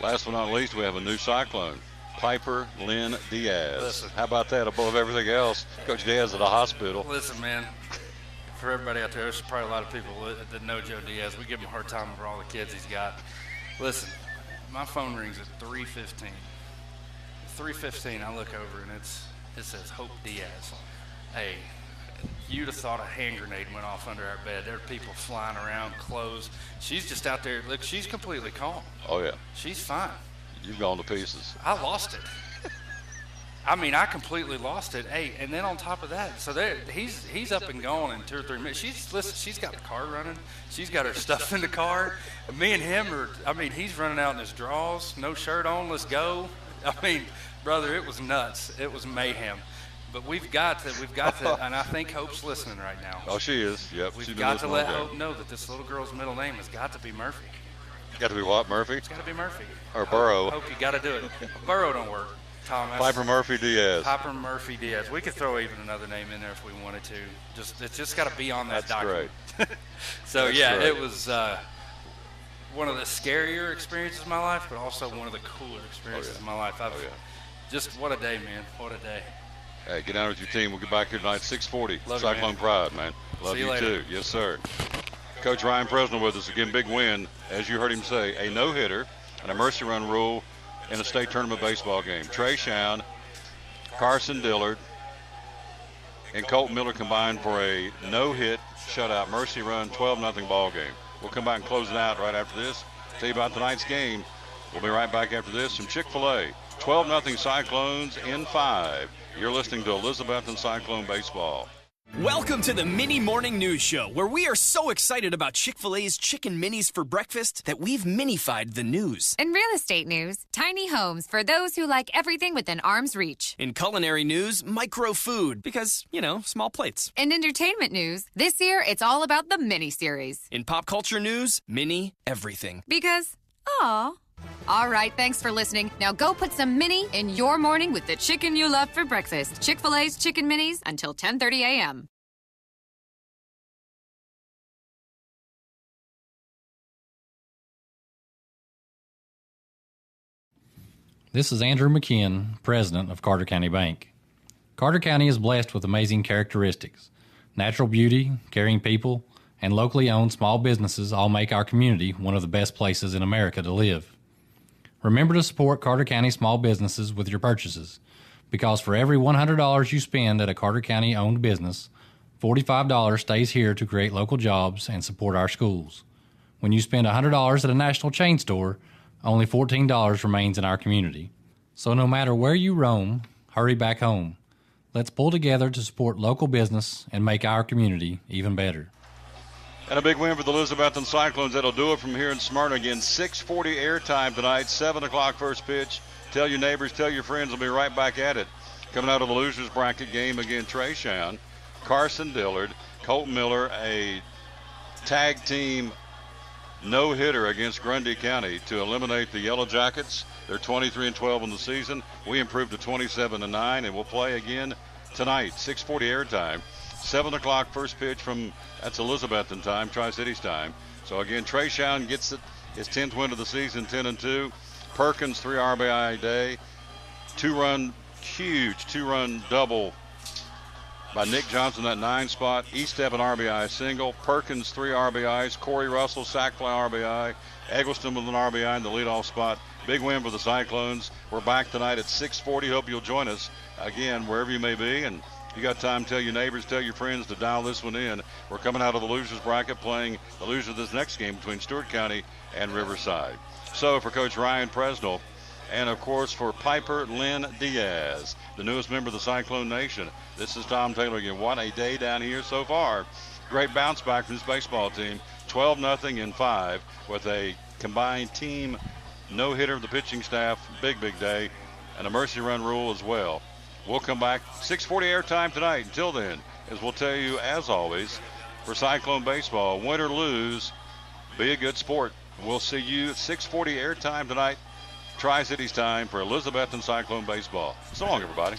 Last but not least, we have a new Cyclone, Piper Lynn Diaz. Listen. How about that above everything else? Coach Diaz at the hospital. Listen, man, for everybody out there, there's probably a lot of people that know Joe Diaz. We give him a hard time for all the kids he's got. Listen, my phone rings at 3:15. 3:15, I look over and it says Hope Diaz. Hey, you'd have thought a hand grenade went off under our bed. There are people flying around, clothes. She's just out there. Look, she's completely calm. Oh, yeah. She's fine. You've gone to pieces. I lost it. I mean, I completely lost it. Hey, and then on top of that, so he's up and gone in 2 or 3 minutes. She's got the car running. She's got her stuff in the car. Me and him he's running out in his drawers, no shirt on, let's go. I mean, brother, it was nuts. It was mayhem. But we've got to, and I think Hope's listening right now. Oh, she is. Yep. We've got to let Hope know that this little girl's middle name has got to be Murphy. Got to be what, Murphy? It's got to be Murphy. Or Burrow. Hope you got to do it. Burrow don't work, Thomas. Piper Murphy Diaz. Piper Murphy Diaz. We could throw even another name in there if we wanted to. It's just got to be on that That's document. great. So, That's yeah, great. it was one of the scarier experiences of my life, but also one of the cooler experiences of my life. Just what a day, man. What a day. Hey, get down with your team. We'll get back here tonight, 6:40. Love you, Cyclone man. Pride, man. Love See you you later. too. Yes, sir. Coach Ryan Presnell with us again. Big win, as you heard him say, a no-hitter and a mercy run rule in a state tournament baseball game. Trey Shown, Carson Dillard, and Colt Miller combined for a no-hit shutout mercy run 12-0 ball game. We'll come back and close it out right after this. Tell you about tonight's game. We'll be right back after this from Chick-fil-A. 12-0 Cyclones in 5. You're listening to Elizabethton Cyclone Baseball. Welcome to the Mini Morning News Show, where we are so excited about Chick-fil-A's Chicken Minis for breakfast that we've minified the news. In real estate news, tiny homes for those who like everything within arm's reach. In culinary news, micro food, because, small plates. In entertainment news, this year it's all about the mini series. In pop culture news, mini everything. Because, aw. All right, thanks for listening. Now go put some mini in your morning with the chicken you love for breakfast. Chick-fil-A's Chicken Minis until 10:30 a.m. This is Andrew McKeon, president of Carter County Bank. Carter County is blessed with amazing characteristics. Natural beauty, caring people, and locally owned small businesses all make our community one of the best places in America to live. Remember to support Carter County small businesses with your purchases, because for every $100 you spend at a Carter County owned business, $45 stays here to create local jobs and support our schools. When you spend $100 at a national chain store, only $14 remains in our community. So no matter where you roam, hurry back home. Let's pull together to support local business and make our community even better. And a big win for the Elizabethton Cyclones. That'll do it from here in Smyrna. Again, 6:40 airtime tonight, 7 o'clock first pitch. Tell your neighbors, tell your friends. We'll be right back at it. Coming out of the losers bracket game again, Trey Shown, Carson Dillard, Colt Miller, a tag team no-hitter against Grundy County to eliminate the Yellow Jackets. They're 23-12 in the season. We improved to 27-9, and we'll play again tonight, 6:40 airtime. 7 o'clock first pitch that's Elizabethton time, Tri-Cities time. So again, Trayshawn gets his 10th win of the season, 10-2. Perkins, 3 RBI a day. Huge two-run double by Nick Johnson, that 9 spot. Estep an RBI single. Perkins, 3 RBIs. Corey Russell, sac fly RBI. Eggleston with an RBI in the leadoff spot. Big win for the Cyclones. We're back tonight at 6:40. Hope you'll join us again wherever you may be. And you got time, tell your neighbors, tell your friends to dial this one in. We're coming out of the losers bracket, playing the loser of this next game between Stewart County and Riverside. So for Coach Ryan Presnell, and of course for Piper Lynn Diaz, the newest member of the Cyclone Nation, this is Tom Taylor again. What a day down here so far. Great bounce back from this baseball team. 12-0 in 5 with a combined team no-hitter of the pitching staff. Big day. And a mercy run rule as well. We'll come back 6:40 airtime tonight. Until then, as we'll tell you, as always, for Cyclone baseball, win or lose, be a good sport. We'll see you at 6:40 airtime tonight, Tri-Cities time for Elizabethton Cyclone baseball. So long, everybody.